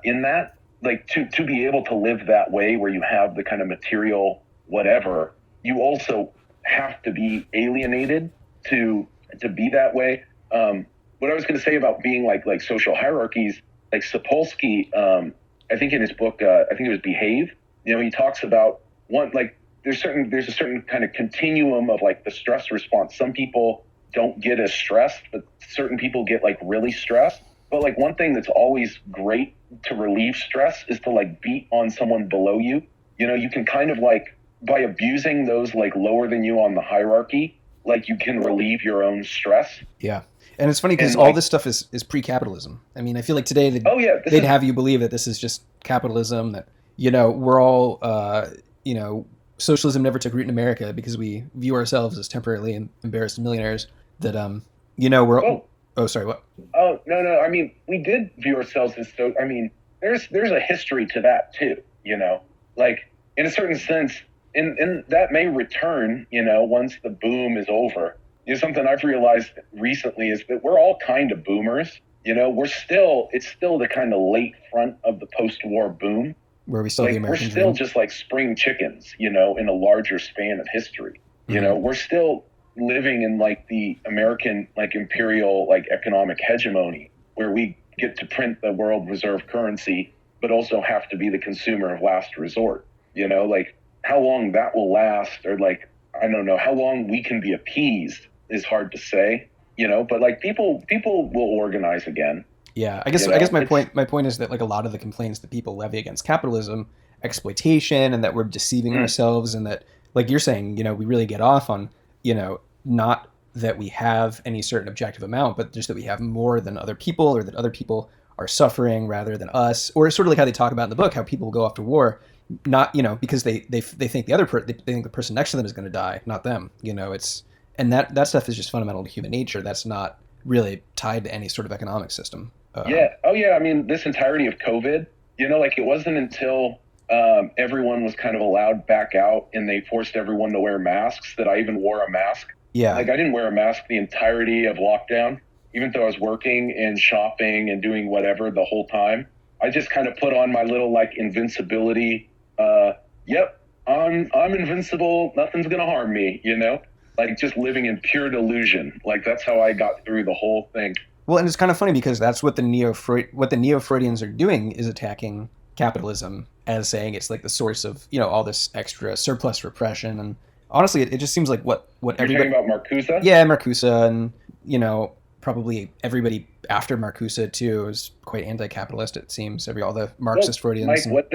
in that, like to be able to live that way where you have the kind of material, whatever, you also have to be alienated to be that way. What I was going to say about being like social hierarchies, like Sapolsky, I think in his book, I think it was Behave, you know, he talks about one, like there's a certain kind of continuum of like the stress response. Some people don't get as stressed, but certain people get like really stressed. But like one thing that's always great to relieve stress is to like beat on someone below you. You know, you can kind of like, by abusing those like lower than you on the hierarchy, like you can relieve your own stress. Yeah. And it's funny because all this stuff is pre-capitalism. I mean, I feel like today they'd have you believe that this is just capitalism, that, you know, we're all, you know, socialism never took root in America because we view ourselves as temporarily embarrassed millionaires, that, you know, oh, sorry, what? Oh, no. I mean, we did view ourselves as so, I mean, there's a history to that too, you know, like in a certain sense, and that may return, you know, once the boom is over. You know, something I've realized recently is that we're all kind of boomers. You know, it's still the kind of late front of the post-war boom. Where we still like, the American we're still dream. just like spring chickens, you know, in a larger span of history. You know, we're still living in like the American, like imperial, like economic hegemony, where we get to print the world reserve currency, but also have to be the consumer of last resort. You know, like, how long that will last, or like, I don't know, how long we can be appeased is hard to say, you know, but like people will organize again. Yeah, I guess my point is that like a lot of the complaints that people levy against capitalism, exploitation, and that we're deceiving ourselves, and that, like you're saying, you know, we really get off on, you know, not that we have any certain objective amount, but just that we have more than other people, or that other people are suffering rather than us, or sort of like how they talk about in the book, how people go off to war, not, you know, because they think they think the person next to them is going to die, not them. You know, and that stuff is just fundamental to human nature. That's not really tied to any sort of economic system. Yeah. Oh yeah. I mean, this entirety of COVID, you know, like it wasn't until everyone was kind of allowed back out and they forced everyone to wear masks that I even wore a mask. Yeah. Like I didn't wear a mask the entirety of lockdown, even though I was working and shopping and doing whatever the whole time. I just kind of put on my little like invincibility. Yep, I'm invincible. Nothing's gonna harm me. You know, like just living in pure delusion. Like that's how I got through the whole thing. Well, and it's kind of funny because that's what the neo-Freudians are doing, is attacking capitalism as saying it's like the source of, you know, all this extra surplus repression. And honestly, it just seems like what You're everybody. talking about Marcuse? Yeah, Marcuse, and, you know, probably everybody after Marcuse too is quite anti-capitalist. It seems all the Marxist Freudians. Mike,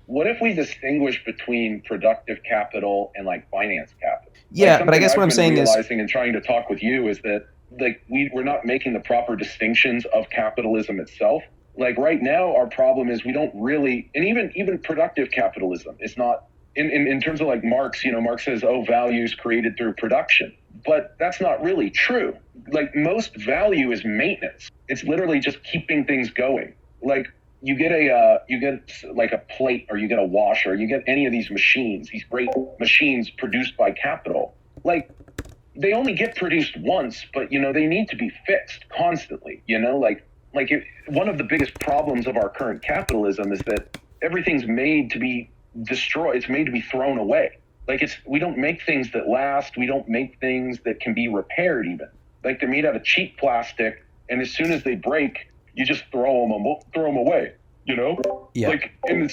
what if we distinguish between productive capital and like finance capital? Yeah, like, but I guess what I'm saying is, realizing and trying to talk with you is that like we're not making the proper distinctions of capitalism itself. Like right now, our problem is we don't really, and even productive capitalism is not in terms of like Marx. You know, Marx says, "Oh, value is created through production," but that's not really true. Like most value is maintenance. It's literally just keeping things going. Like you get like a plate, or you get a washer, you get any of these machines, these great machines produced by capital. Like they only get produced once, but you know they need to be fixed constantly. You know, one of the biggest problems of our current capitalism is that everything's made to be destroyed. It's made to be thrown away. Like we don't make things that last. We don't make things that can be repaired even. Like they're made out of cheap plastic, and as soon as they break, you just throw them away. You know, yeah. Like in a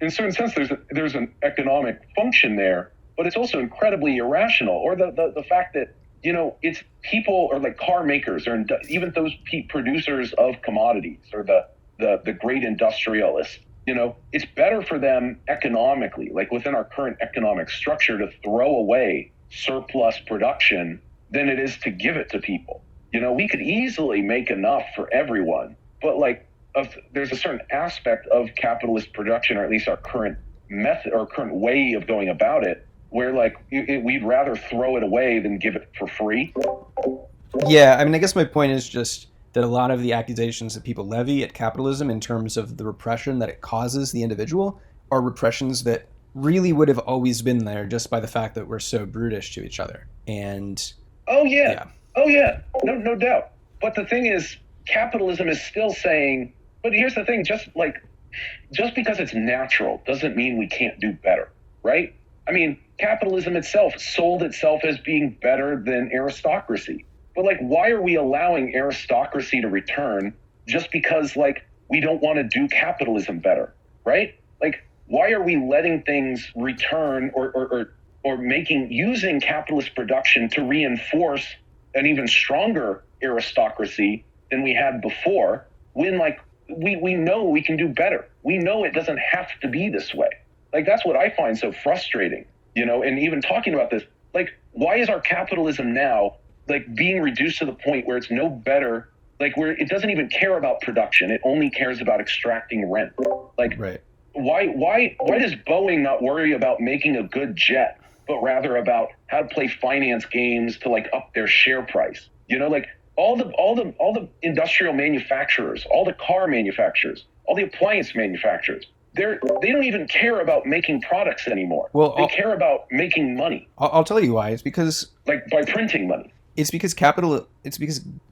certain sense, there's an economic function there, but it's also incredibly irrational. Or the fact that, you know, it's people, or like car makers, or even those producers of commodities, or the great industrialists. It's better for them economically, like within our current economic structure, to throw away surplus production than it is to give it to people. We could easily make enough for everyone, but there's a certain aspect of capitalist production, or at least our current method or current way of going about it, where we'd rather throw it away than give it for free. Yeah, I mean, I guess my point is just that a lot of the accusations that people levy at capitalism in terms of the repression that it causes the individual are repressions that really would have always been there just by the fact that we're so brutish to each other. And oh yeah. No doubt. But the thing is, capitalism is still saying, but here's the thing, just because it's natural doesn't mean we can't do better, right? I mean, capitalism itself sold itself as being better than aristocracy. But why are we allowing aristocracy to return just because we don't want to do capitalism better, right? Why are we letting things return or using capitalist production to reinforce an even stronger aristocracy than we had before, when we know we can do better? We know it doesn't have to be this way. That's what I find so frustrating, and even talking about this, why is our capitalism now being reduced to the point where it's no better, where it doesn't even care about production, it only cares about extracting rent? Right. Why does Boeing not worry about making a good jet, but rather about how to play finance games to up their share price? All the industrial manufacturers, all the car manufacturers, all the appliance manufacturers, they don't even care about making products anymore. Well, they care about making money. I'll tell you why. It's because by printing money. It's because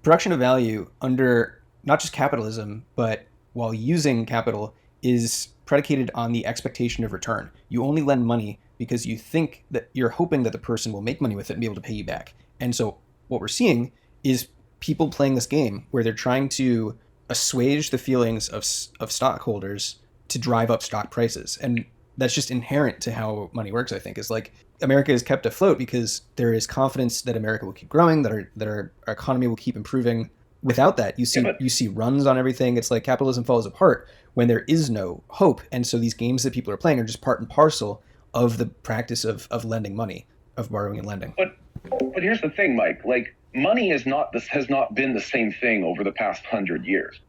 production of value under not just capitalism, but while using capital, is predicated on the expectation of return. You only lend money because you think that you're hoping that the person will make money with it and be able to pay you back. And so what we're seeing is people playing this game where they're trying to assuage the feelings of stockholders to drive up stock prices. And that's just inherent to how money works, I think, is America is kept afloat because there is confidence that America will keep growing, that our economy will keep improving. Without that, you see runs on everything. It's capitalism falls apart when there is no hope. And so these games that people are playing are just part and parcel of the practice of lending money, of borrowing and lending. But here's the thing, Mike. Money has not been the same thing over the past 100 years.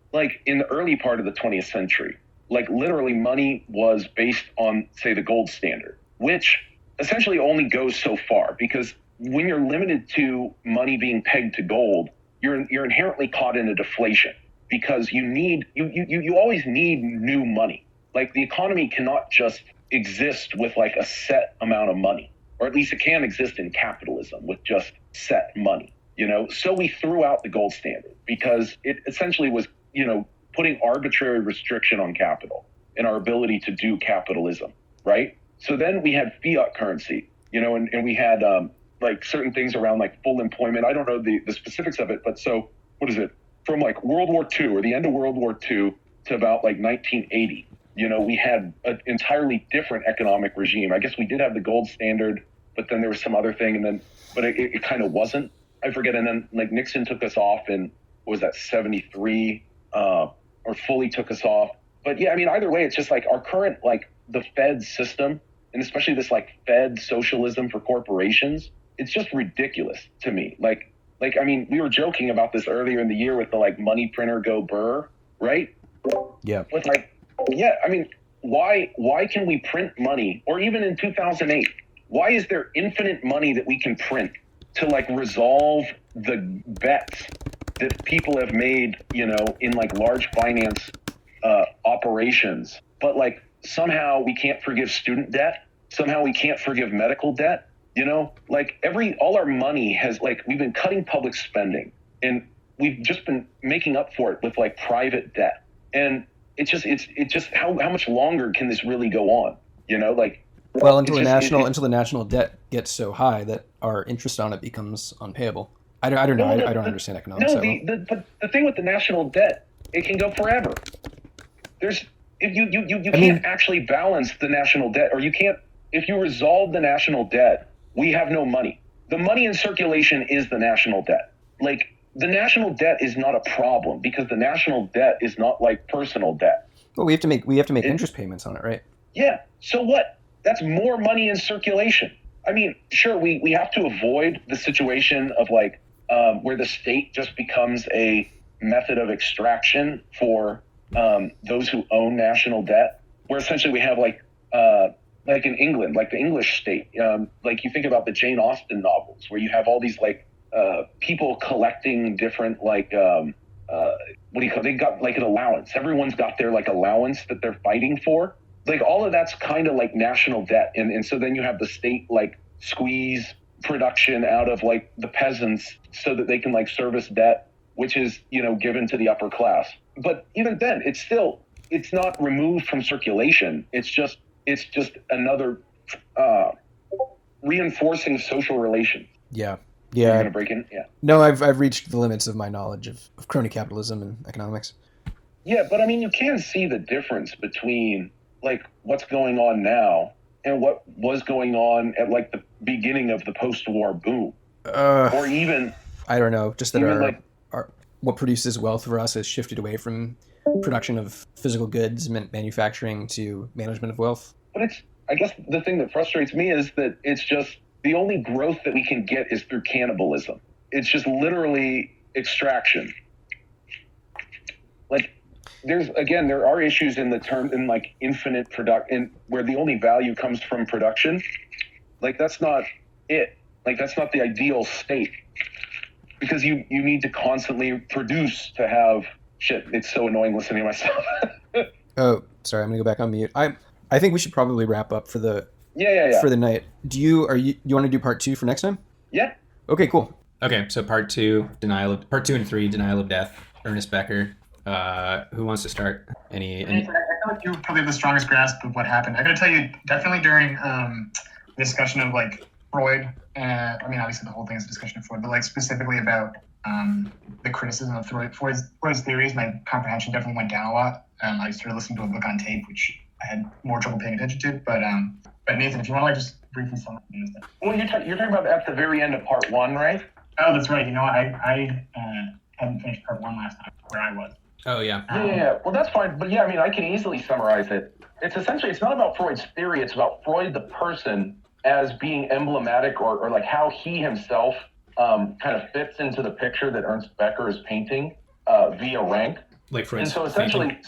In the early part of the 20th century, literally money was based on, say, the gold standard, which essentially only goes so far, because when you're limited to money being pegged to gold, you're inherently caught in a deflation, because you always need new money. The economy cannot just exist with a set amount of money, or at least it can exist in capitalism with just set money, So we threw out the gold standard because it essentially was, putting arbitrary restriction on capital and our ability to do capitalism, right? So then we had fiat currency, and we had certain things around full employment. I don't know the specifics of it, but so what is it? From World War II or the end of World War II to about 1980, we had an entirely different economic regime. I guess we did have the gold standard, but then there was some other thing, but it kind of wasn't. I forget. And then Nixon took us off in, what was that, 73, or fully took us off. But yeah, I mean, either way, it's just our current, the Fed system, and especially this Fed socialism for corporations, it's just ridiculous to me. I mean, we were joking about this earlier in the year with the money printer go burr, right? Yeah. But yeah, I mean, why can we print money? Or even in 2008, why is there infinite money that we can print to resolve the bets that people have made, in large finance operations? But somehow we can't forgive student debt. Somehow we can't forgive medical debt. All our money has we've been cutting public spending, and we've just been making up for it with private debt. And it's just how much longer can this really go on? Well, until the national debt gets so high that our interest on it becomes unpayable. I don't know. I don't understand economics. No, but the thing with the national debt, it can go forever. You can't actually balance the national debt, or you can't. If you resolve the national debt, we have no money. The money in circulation is the national debt. The national debt is not a problem because the national debt is not like personal debt. Well, we have to make interest payments on it, right? Yeah. So what? That's more money in circulation. I mean, sure, we have to avoid the situation of like where the state just becomes a method of extraction for those who own national debt, where essentially we have like in England, like the English state, like you think about the Jane Austen novels, where you have all these like people collecting different like what do you call? They got like an allowance. Everyone's got their like allowance that they're fighting for. Like all of that's kind of like national debt, and so then you have the state like squeeze production out of like the peasants so that they can like service debt, which is given to the upper class. But even then, it's not removed from circulation. It's just another reinforcing social relations. Yeah. You're gonna break in? Yeah. No, I've reached the limits of my knowledge of crony capitalism and economics. Yeah, but I mean, you can see the difference between like what's going on now and what was going on at like the beginning of the post-war boom, or even I don't know, just that our what produces wealth for us has shifted away from production of physical goods, manufacturing, to management of wealth. But I guess the thing that frustrates me is that it's just the only growth that we can get is through cannibalism. It's just literally extraction. Like there are issues in the term in like infinite production, where the only value comes from production. Like that's not it. Like that's not the ideal state, because you need to constantly produce to have shit. It's so annoying listening to myself. Oh, sorry, I'm gonna go back on mute. I think we should probably wrap up for the for the night. Do you want to do part 2 for next time? Yeah. Okay, cool. Okay, so part 2 and 3, denial of death. Ernest Becker. Who wants to start? I feel like you probably have the strongest grasp of what happened. I gotta tell you, definitely during the discussion of like Freud, I mean, obviously the whole thing is a discussion of Freud, but like specifically about the criticism of Freud's theories, my comprehension definitely went down a lot. I started listening to a book on tape, which I had more trouble paying attention to. But Nathan, if you want to like just briefly summarize this. Well, you're talking about at the very end of part 1, right? Oh, that's right. I hadn't finished part 1 last night, where I was. Oh, yeah. Yeah. Well, that's fine. But yeah, I mean, I can easily summarize it. It's not about Freud's theory. It's about Freud, the person, as being emblematic or like how he himself kind of fits into the picture that Ernst Becker is painting via rank. Like Freud's and so essentially,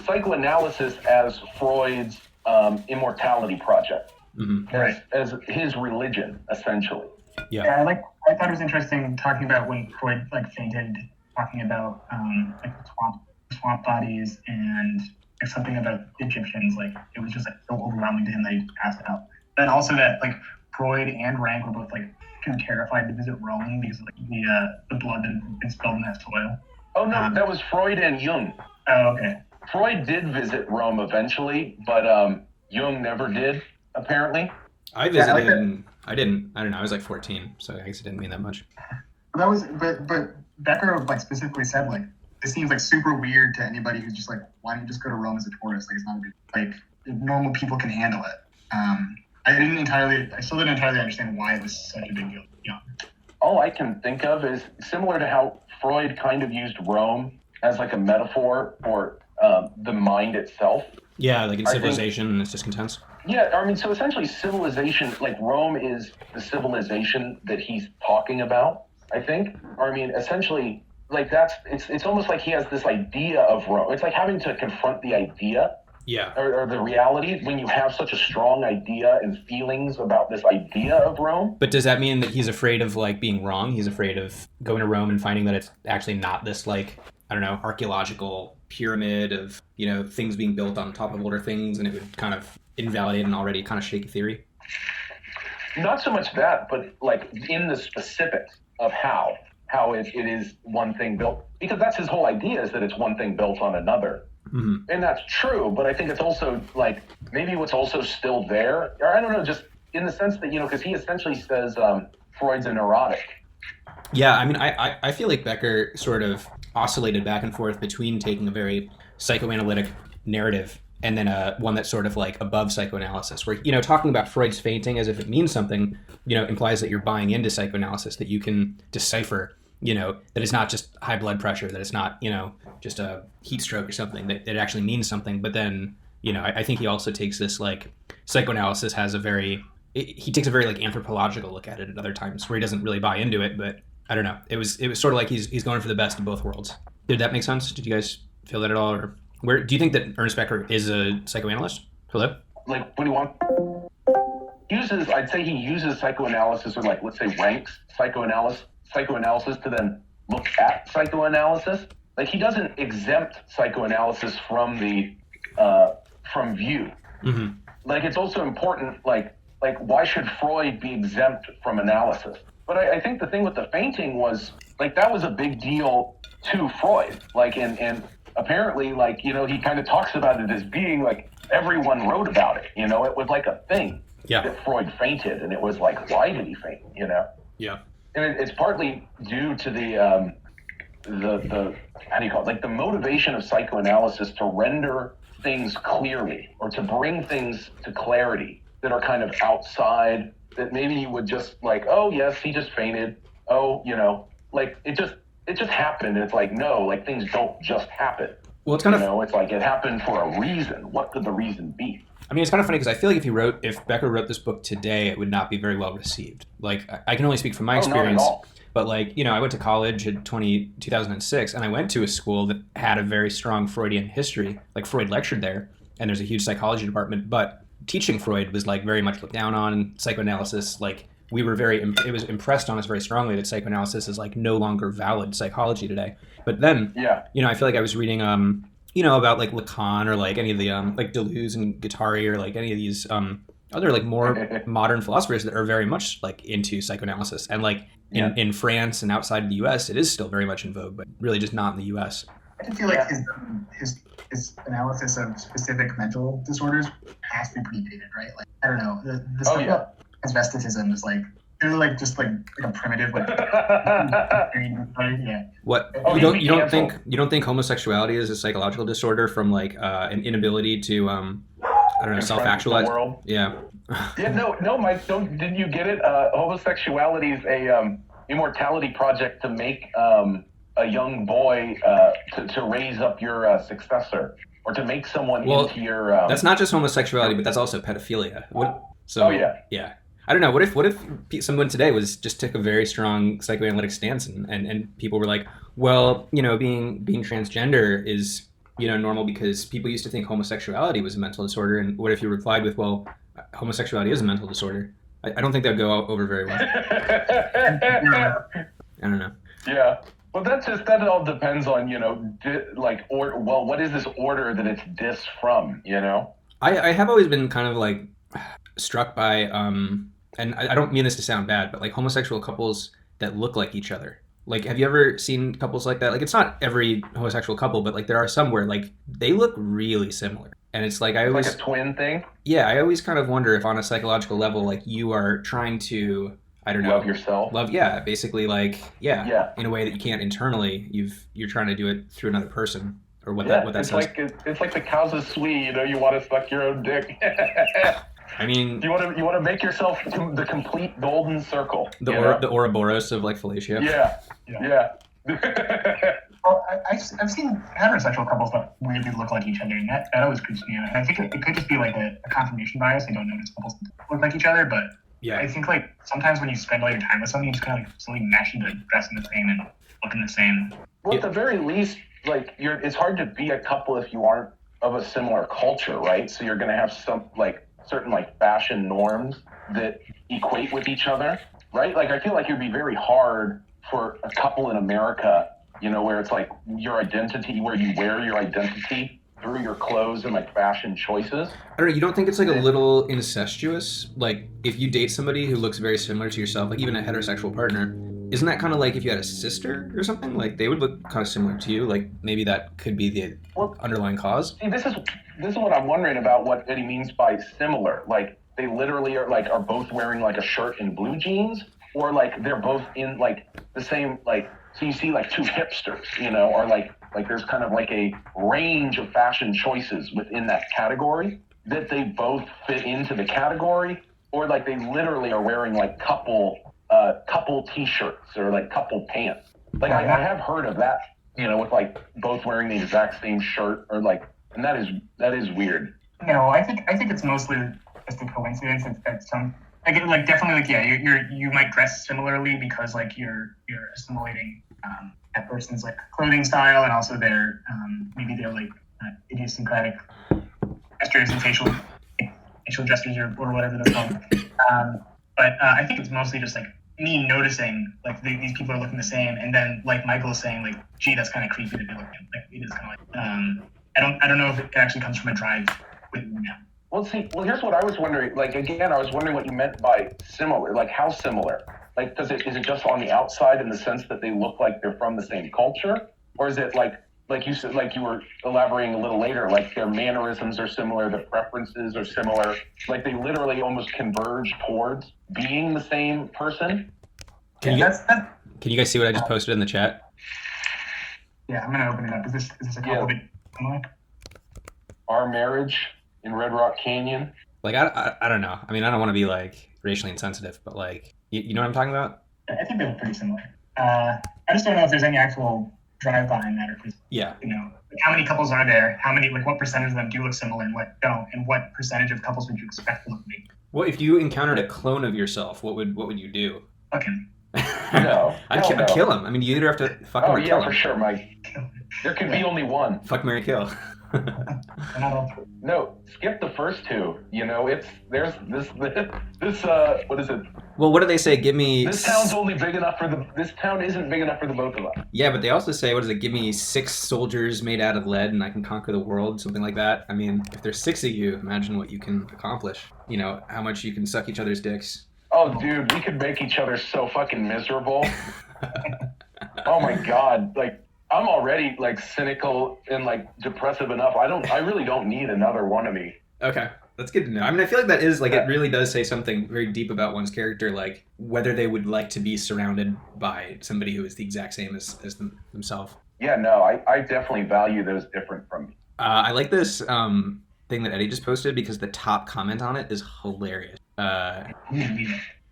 psychoanalysis as Freud's immortality project, as his religion, essentially. Yeah. I thought it was interesting talking about when Freud like fainted, talking about like swamp bodies and like something about Egyptians. Like it was just like so overwhelming to him that he passed out. And also that like Freud and Rank were both like kind of terrified to visit Rome because of like the blood that had been spilled in that soil. Oh no, that was Freud and Jung. Oh, okay. Freud did visit Rome eventually, but Jung never did, apparently. I visited. I didn't. I don't know. I was like 14, so I guess it didn't mean that much. But Becker like specifically said like this seems like super weird to anybody who's just like, why don't you just go to Rome as a tourist? Like it's not a big, like normal people can handle it. I still didn't entirely understand why it was such a big deal. Yeah. All I can think of is similar to how Freud kind of used Rome as like a metaphor for the mind itself. Yeah, like in Civilization, it's discontents. Yeah, I mean, so essentially civilization, like Rome is the civilization that he's talking about, I think. Or I mean, essentially, like it's almost like he has this idea of Rome. It's like having to confront the idea. Yeah. Or the reality when you have such a strong idea and feelings about this idea of Rome. But does that mean that he's afraid of like being wrong? He's afraid of going to Rome and finding that it's actually not this like, I don't know, archaeological pyramid of, things being built on top of older things, and it would kind of invalidate an already kind of shaky theory? Not so much that, but like in the specifics of how it is one thing built. Because that's his whole idea, is that it's one thing built on another. Mm-hmm. And that's true, but I think it's also like maybe what's also still there, or I don't know, just in the sense that, because he essentially says Freud's a neurotic. Yeah, I mean, I feel like Becker sort of oscillated back and forth between taking a very psychoanalytic narrative and then one that's sort of like above psychoanalysis, where, talking about Freud's fainting as if it means something, implies that you're buying into psychoanalysis, that you can decipher that it's not just high blood pressure, that it's not, just a heat stroke or something, that it actually means something. But then, I think he also takes this, like, psychoanalysis has he takes a very, like, anthropological look at it at other times where he doesn't really buy into it. But I don't know. It was sort of like he's going for the best of both worlds. Did that make sense? Did you guys feel that at all? Or where do you think that Ernest Becker is a psychoanalyst? Hello? Like, what do you want? I'd say he uses psychoanalysis, or, like, let's say ranks psychoanalysis to then look at psychoanalysis. Like, he doesn't exempt psychoanalysis from from view. Mm-hmm. Like, it's also important, like why should Freud be exempt from analysis? But I think the thing with the fainting was, like, that was a big deal to Freud. Like, and apparently, like, he kind of talks about it as being, like, everyone wrote about it. It was like a thing that Freud fainted, and it was like, why did he faint? Yeah. And it's partly due to the how do you call it? Like, the motivation of psychoanalysis to render things clearly, or to bring things to clarity that are kind of outside, that maybe you would just, like, oh yes, he just fainted. Oh, like, it just happened. And it's like, no, like, things don't just happen. Well, it's kind of, it's like, it happened for a reason. What could the reason be? I mean, it's kind of funny because I feel like if Becker wrote this book today, it would not be very well received. Like, I can only speak from my experience, but, like, I went to college in 2006, and I went to a school that had a very strong Freudian history. Like, Freud lectured there, and there's a huge psychology department, but teaching Freud was, like, very much looked down on. Psychoanalysis, like, it was impressed on us very strongly that psychoanalysis is, like, no longer valid psychology today. But then, I feel like I was reading, about, like, Lacan, or, like, any of the, like, Deleuze and Guattari, or, like, any of these other, like, more modern philosophers that are very much, like, into psychoanalysis. And, like, in France and outside of the U.S., it is still very much in vogue, but really just not in the U.S. I feel like his analysis of specific mental disorders has to be pretty dated, right? Like, I don't know, the stuff about asbestism is, like, really, like, just like a primitive, like, What you don't think homosexuality is a psychological disorder from, like, an inability to I don't know, self-actualize? Yeah. No, Mike, didn't you get it? Homosexuality is a immortality project to make a young boy to raise up your successor, or to make someone into your. That's not just homosexuality, but that's also pedophilia. Yeah. I don't know. What if someone today just took a very strong psychoanalytic stance, and people were like, well, being transgender is normal because people used to think homosexuality was a mental disorder, and what if you replied with, well, homosexuality is a mental disorder? I don't think that would go over very well. I don't know. Yeah. Well, that all depends on, what is this order that it's dis from, I have always been kind of, like, struck by, and I don't mean this to sound bad, but, like, homosexual couples that look like each other. Like, have you ever seen couples like that? Like, it's not every homosexual couple, but, like, there are some where, like, they look really similar. And it's like, like a twin thing? Yeah, I always kind of wonder if on a psychological level, like, you are trying to, I don't know. Love yourself? Basically, like, in a way that you can't internally. You're trying to do it through another person, or what that says. It's like the cow's sweet, you want to suck your own dick. I mean, you want to make yourself the complete golden circle. The Ouroboros of, like, fellatio. Yeah. Well, I've seen heterosexual couples that weirdly look like each other, and that always creeps me out. And I think it could just be, like, a confirmation bias. They don't notice couples look like each other, but I think, like, sometimes when you spend all your time with someone, you just kind of, like, slowly mesh into dressing the same and looking the same. Well, at the very least, like, it's hard to be a couple if you aren't of a similar culture, right? So you're going to have some, like, certain, like, fashion norms that equate with each other, right? Like, I feel like it would be very hard for a couple in America, where it's like your identity, where you wear your identity through your clothes and, like, fashion choices. I don't know, you don't think it's, like, a little incestuous? Like, if you date somebody who looks very similar to yourself, like even a heterosexual partner, isn't that kind of like if you had a sister or something? Like, they would look kind of similar to you. Like, maybe that could be the underlying cause. See, this is what I'm wondering about, what Eddie means by similar. Like, they literally are both wearing, like, a shirt and blue jeans, or, like, they're both in, like, the same, like, so you see, like, two hipsters, or like there's kind of like a range of fashion choices within that category that they both fit into the category, or, like, they literally are wearing, like, couple t-shirts or, like, couple pants. Like I have heard of that, with like both wearing the exact same shirt or like, and that is weird. No, I think it's mostly just a coincidence. It's some like definitely like you might dress similarly because like you're assimilating that person's like clothing style and also their maybe their like idiosyncratic gestures and facial gestures or whatever they're called. But I think it's mostly just like me noticing like these people are looking the same, and then like Michael is saying like, gee, that's kind of creepy to be looking. Like it is kind of like I don't know if it actually comes from a drive within them. Well, here's what I was wondering. Like again, I was wondering what you meant by similar. Like how similar? Like is it just on the outside in the sense that they look like they're from the same culture, or is it like you said, like you were elaborating a little later, like their mannerisms are similar, their preferences are similar, like they literally almost converge towards being the same person? Can you guys see what I just posted in the chat? Yeah, I'm gonna open it up. Is this a couple bit similar? Our marriage in Red Rock Canyon. Like I don't know. I mean, I don't want to be like racially insensitive, but like you know what I'm talking about? I think they look pretty similar. I just don't know if there's any actual drive behind that, or if like how many couples are there? How many, like what percentage of them do look similar and what don't? And what percentage of couples would you expect to look like? Well, if you encountered a clone of yourself, what would you do? Okay. No. I'd kill him. I mean, you either have to fuck him or kill him. Oh yeah, for sure, Mike. There can be only one. Fuck, marry, kill. No, skip the first two. There's this what is it? Well, what do they say? This town's only big enough this town isn't big enough for the both of us. Yeah, but they also say, what is it? Give me 6 soldiers made out of lead and I can conquer the world, something like that. I mean, if there's 6 of you, imagine what you can accomplish. How much you can suck each other's dicks. Oh, dude, we could make each other so fucking miserable. Oh my God, like I'm already like cynical and like depressive enough. I really don't need another one of me. Okay. That's good to know. I mean, I feel like that is, like, it really does say something very deep about one's character, like, whether they would like to be surrounded by somebody who is the exact same as themselves. Yeah, no, I definitely value those different from me. I like this thing that Eddie just posted because the top comment on it is hilarious. There's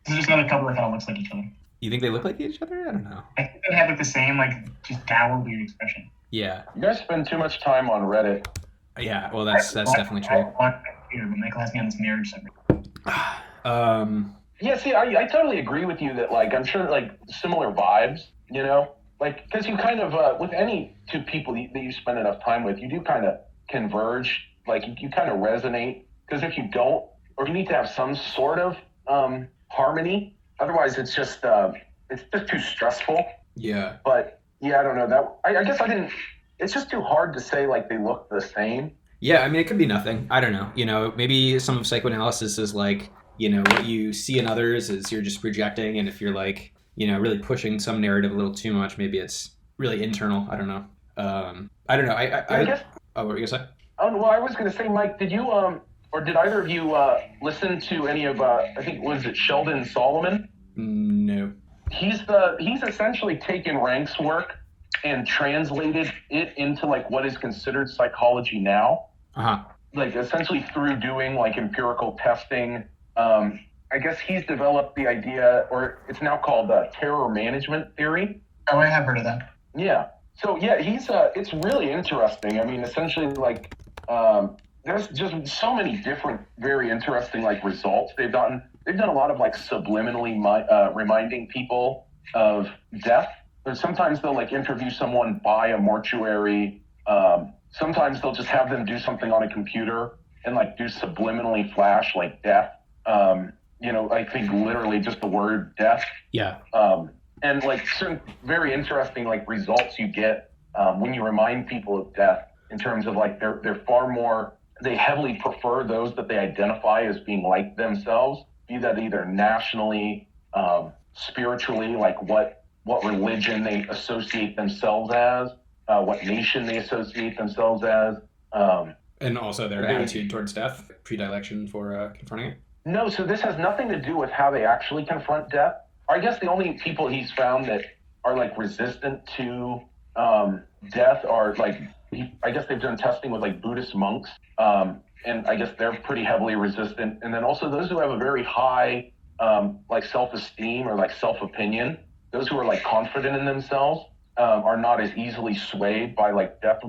just another couple that kind of looks like each other. You think they look like each other? I don't know. I think they have like the same, like, just dour, weird expression. Yeah. You guys spend too much time on Reddit. Yeah, well, that's definitely true. Michael has me on this marriage subject. Yeah, see, I totally agree with you that, like, I'm sure, like, similar vibes, like, because you kind of, with any two people that you spend enough time with, you do kind of converge, like, you kind of resonate, because if you don't, or you need to have some sort of harmony, otherwise it's just too stressful. Yeah. But, yeah, I don't know, that, I guess it's just too hard to say, like, they look the same. Yeah, I mean, it could be nothing. I don't know. Maybe some of psychoanalysis is like, what you see in others is you're just projecting. And if you're like, really pushing some narrative a little too much, maybe it's really internal. I don't know. I don't know. I guess. Oh, what were you going to say? Oh, well, I was going to say, Mike, did you, or did either of you listen to any of, I think, was it Sheldon Solomon? No. He's essentially taken Rank's work and translated it into like what is considered psychology now. Uh-huh. Like essentially through doing like empirical testing. I guess he's developed the idea, or it's now called terror management theory. Oh, I have heard of that. Yeah. So yeah, he's it's really interesting. I mean, essentially like there's just so many different, very interesting like results they've done. They've done a lot of like subliminally reminding people of death. But sometimes they'll like interview someone by a mortuary. Sometimes they'll just have them do something on a computer and like do subliminally flash like death. I think literally just the word death. Yeah. And like certain very interesting like results you get when you remind people of death in terms of like they're far more, they heavily prefer those that they identify as being like themselves, be that either nationally, spiritually, like what religion they associate themselves as, what nation they associate themselves as. And also their attitude towards death, predilection for confronting it? No, so this has nothing to do with how they actually confront death. I guess the only people he's found that are like resistant to death are like, I guess they've done testing with like Buddhist monks, and I guess they're pretty heavily resistant. And then also those who have a very high like self-esteem or like self-opinion, those who are like confident in themselves, are not as easily swayed by like death.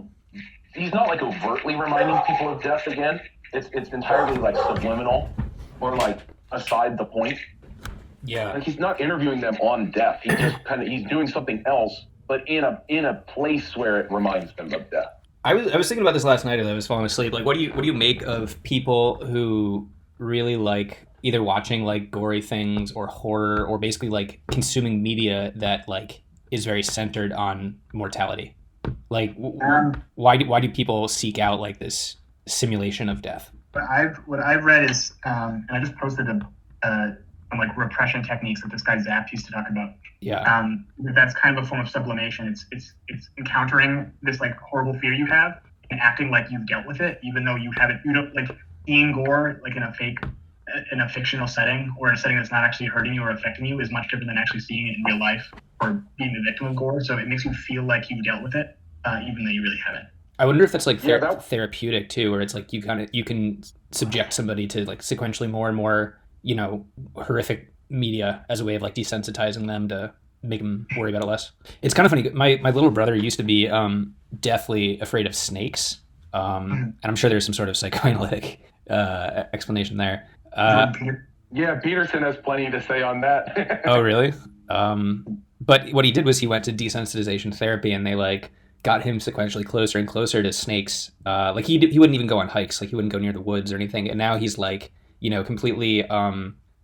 He's not like overtly reminding people of death again. It's entirely like subliminal or like aside the point. Yeah. Like he's not interviewing them on death. He just he's doing something else, but in a place where it reminds them of death. I was thinking about this last night as I was falling asleep. Like, what do you make of people who really like either watching like gory things or horror or basically like consuming media that like is very centered on mortality? Like, why do people seek out like this simulation of death? What I've read is, and I just posted some like repression techniques that this guy Zapp used to talk about. Yeah. That's kind of a form of sublimation. It's encountering this like horrible fear you have and acting like you've dealt with it, even though you haven't. You don't like seeing gore like in a fictional setting or in a setting that's not actually hurting you or affecting you is much different than actually seeing it in real life or being the victim of gore. So it makes you feel like you've dealt with it, even though you really haven't. I wonder if that's like therapeutic too, where it's like you can subject somebody to like sequentially more and more, horrific media as a way of like desensitizing them to make them worry about it less. It's kind of funny. My little brother used to be deathly afraid of snakes, and I'm sure there's some sort of psychoanalytic explanation there. Yeah, Peterson has plenty to say on that. Oh, really? But what he did was he went to desensitization therapy, and they like got him sequentially closer and closer to snakes. Like he wouldn't even go on hikes. Like he wouldn't go near the woods or anything. And now he's like, completely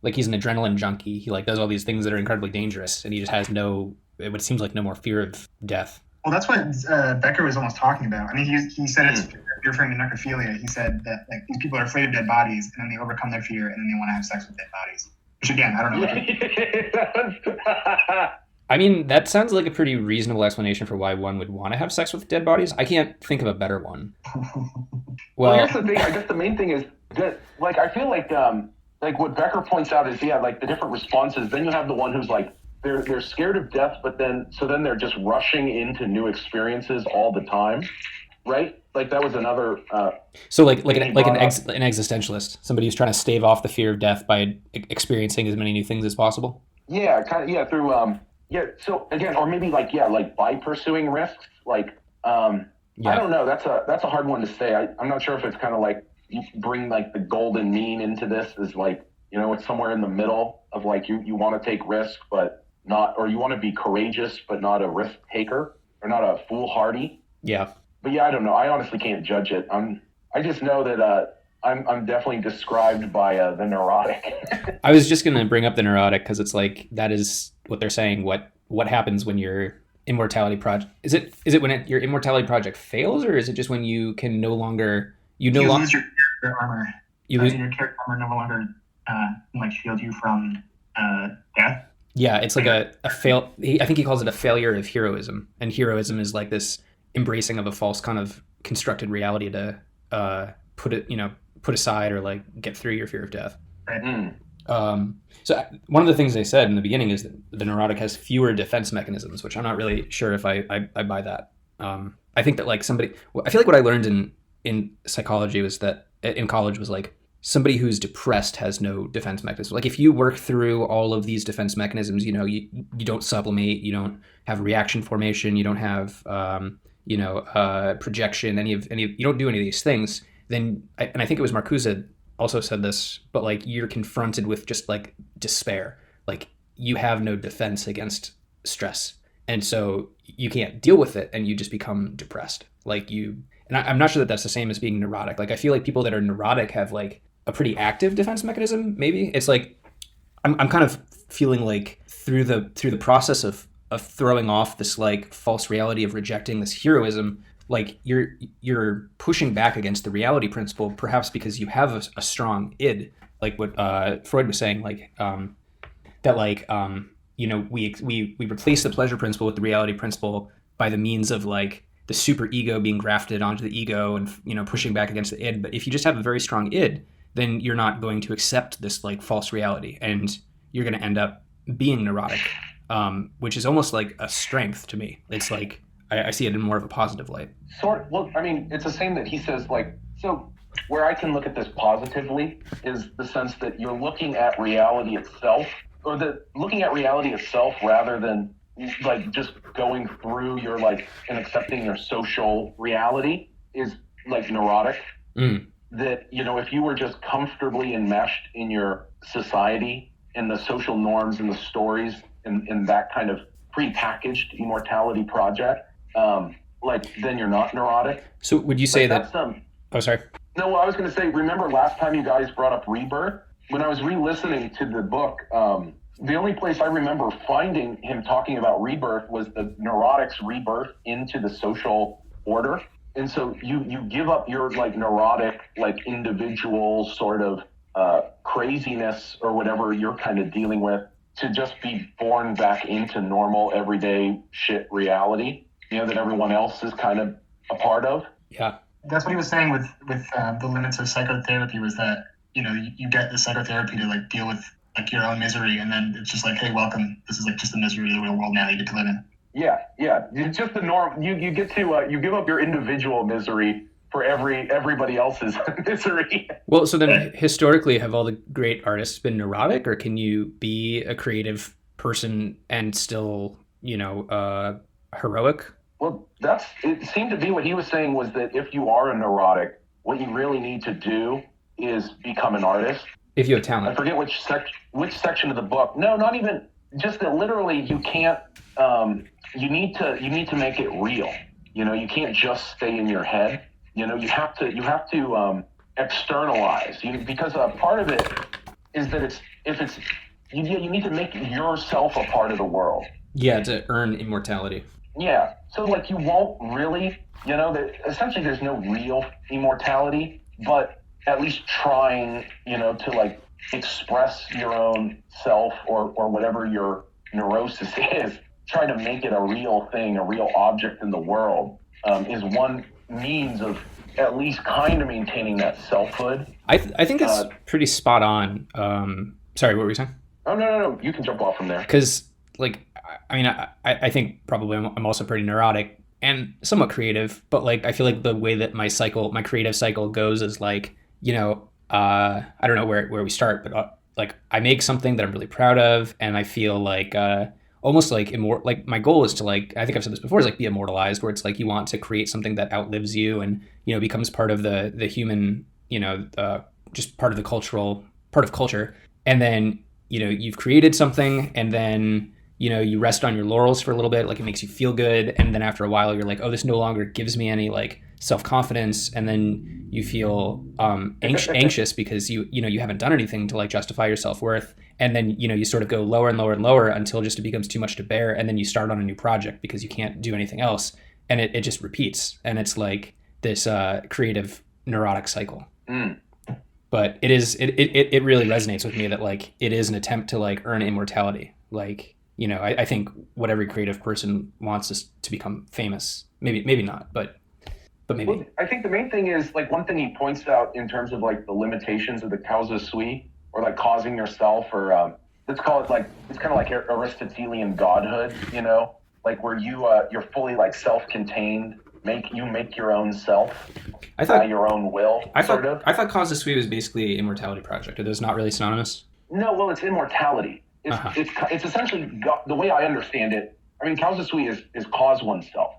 like he's an adrenaline junkie. He like does all these things that are incredibly dangerous, and he just has what seems like no more fear of death. Well, that's what Becker was almost talking about. I mean, he said it's you're referring to necrophilia. He said that like these people are afraid of dead bodies, and then they overcome their fear, and then they want to have sex with dead bodies. Which again, I don't know. I mean, that sounds like a pretty reasonable explanation for why one would want to have sex with dead bodies. I can't think of a better one. Well, here's the thing. I guess the main thing is that, like, I feel like what Becker points out is, like the different responses. Then you have the one who's like, they're scared of death, but then they're just rushing into new experiences all the time, right? Like that was another. So like an existentialist, somebody who's trying to stave off the fear of death by experiencing as many new things as possible. Yeah, kind of. Yeah, through So again, or maybe like by pursuing risks, like I don't know. That's a hard one to say. I'm not sure if it's kind of like you bring like the golden mean into this is like it's somewhere in the middle of like you want to take risk but not, or you want to be courageous but not a risk taker or not a foolhardy. Yeah. But I don't know. I honestly can't judge it. I just know that I'm definitely described by the neurotic. I was just gonna bring up the neurotic because it's like that is what they're saying. What happens when your immortality project is it when your immortality project fails, or is it just when you can no longer lose your character armor? Your character armor no longer like shield you from death. Yeah, it's like a fail. I think he calls it a failure of heroism, and heroism is like this embracing of a false kind of constructed reality to put aside or like get through your fear of death. Right. So one of the things they said in the beginning is that the neurotic has fewer defense mechanisms, which I'm not really sure if I buy that. I think that like I feel like what I learned in psychology was that in college was like somebody who's depressed has no defense mechanism. Like if you work through all of these defense mechanisms, you don't sublimate, you don't have reaction formation, you don't have projection, you don't do any of these things, then I think it was Marcuse also said this, but like you're confronted with just like despair. Like you have no defense against stress. And so you can't deal with it and you just become depressed. And I'm not sure that that's the same as being neurotic. Like I feel like people that are neurotic have like a pretty active defense mechanism. Maybe it's like, I'm kind of feeling like through the process of throwing off this like false reality of rejecting this heroism, like you're pushing back against the reality principle, perhaps because you have a strong id, like what Freud was saying, like that like we replace the pleasure principle with the reality principle by the means of like the super ego being grafted onto the ego and pushing back against the id. But if you just have a very strong id, then you're not going to accept this like false reality, and you're going to end up being neurotic, which is almost like a strength to me. It's like I see it in more of a positive light. Well, I mean, it's the same that he says, like, so where I can look at this positively is the sense that you're looking at reality itself, or looking at reality itself rather than like just going through your like and accepting your social reality is like neurotic. That, you know, if you were just comfortably enmeshed in your society and the social norms and the stories and that kind of prepackaged immortality project, like then you're not neurotic. So would you say like that? Oh, sorry. No, well, I was going to say, remember last time you guys brought up Rebirth? When I was re-listening to the book, the only place I remember finding him talking about rebirth was the neurotics' rebirth into the social order. And so you give up your like neurotic, like individual sort of craziness or whatever you're kind of dealing with to just be born back into normal, everyday shit reality, you know, that everyone else is kind of a part of. Yeah. That's what he was saying with the limits of psychotherapy, was that, you know, you get the psychotherapy to like deal with like your own misery, and then it's just like, hey, welcome, this is like just the misery of the real world now you get to live in. Yeah, it's just the norm. You get to you give up your individual misery for everybody else's misery. Well, so then historically, have all the great artists been neurotic, or can you be a creative person and still, you know, heroic? Well, it seemed to be what he was saying, was that if you are a neurotic, what you really need to do is become an artist. If you have talent. I forget which section of the book. No, not even, just that literally you can't, you need to make it real. You know, you can't just stay in your head. You know, you have to externalize, because part of it is that you need to make yourself a part of the world. Yeah, to earn immortality. Yeah. So like you won't really, you know, that essentially there's no real immortality, but at least trying, you know, to like express your own self or whatever your neurosis is, trying to make it a real thing, a real object in the world, is one means of at least kind of maintaining that selfhood. I think it's pretty spot on. Sorry, what were you saying? Oh, no. You can jump off from there. Because, like, I mean, I think probably I'm also pretty neurotic and somewhat creative, but, like, I feel like the way that my creative cycle goes is, like, you know, I don't know where we start, but, like, I make something that I'm really proud of, and I feel like, almost like like my goal is to, like, I think I've said this before, is like be immortalized, where it's like you want to create something that outlives you and, you know, becomes part of the human, you know, just part of culture. And then, you know, you've created something, and then, you know, you rest on your laurels for a little bit, like it makes you feel good, and then after a while you're like, oh, this no longer gives me any like self-confidence, and then you feel anxious because you know you haven't done anything to like justify your self-worth, and then, you know, you sort of go lower and lower and lower until just it becomes too much to bear, and then you start on a new project because you can't do anything else, and it just repeats, and it's like this creative neurotic cycle. But it really resonates with me that like it is an attempt to like earn immortality. Like, you know, I think what every creative person wants is to become famous. Maybe not, but maybe. Well, I think the main thing is, like, one thing he points out in terms of like the limitations of the causa sui, or like causing yourself, or let's call it like, it's kind of like Aristotelian godhood, you know, like where you're fully like self-contained. You make your own self. I thought your own will. I thought causa sui was basically an immortality project. Are those not really synonymous? No, well, it's immortality. It's essentially the way I understand it. I mean, causa sui is cause oneself,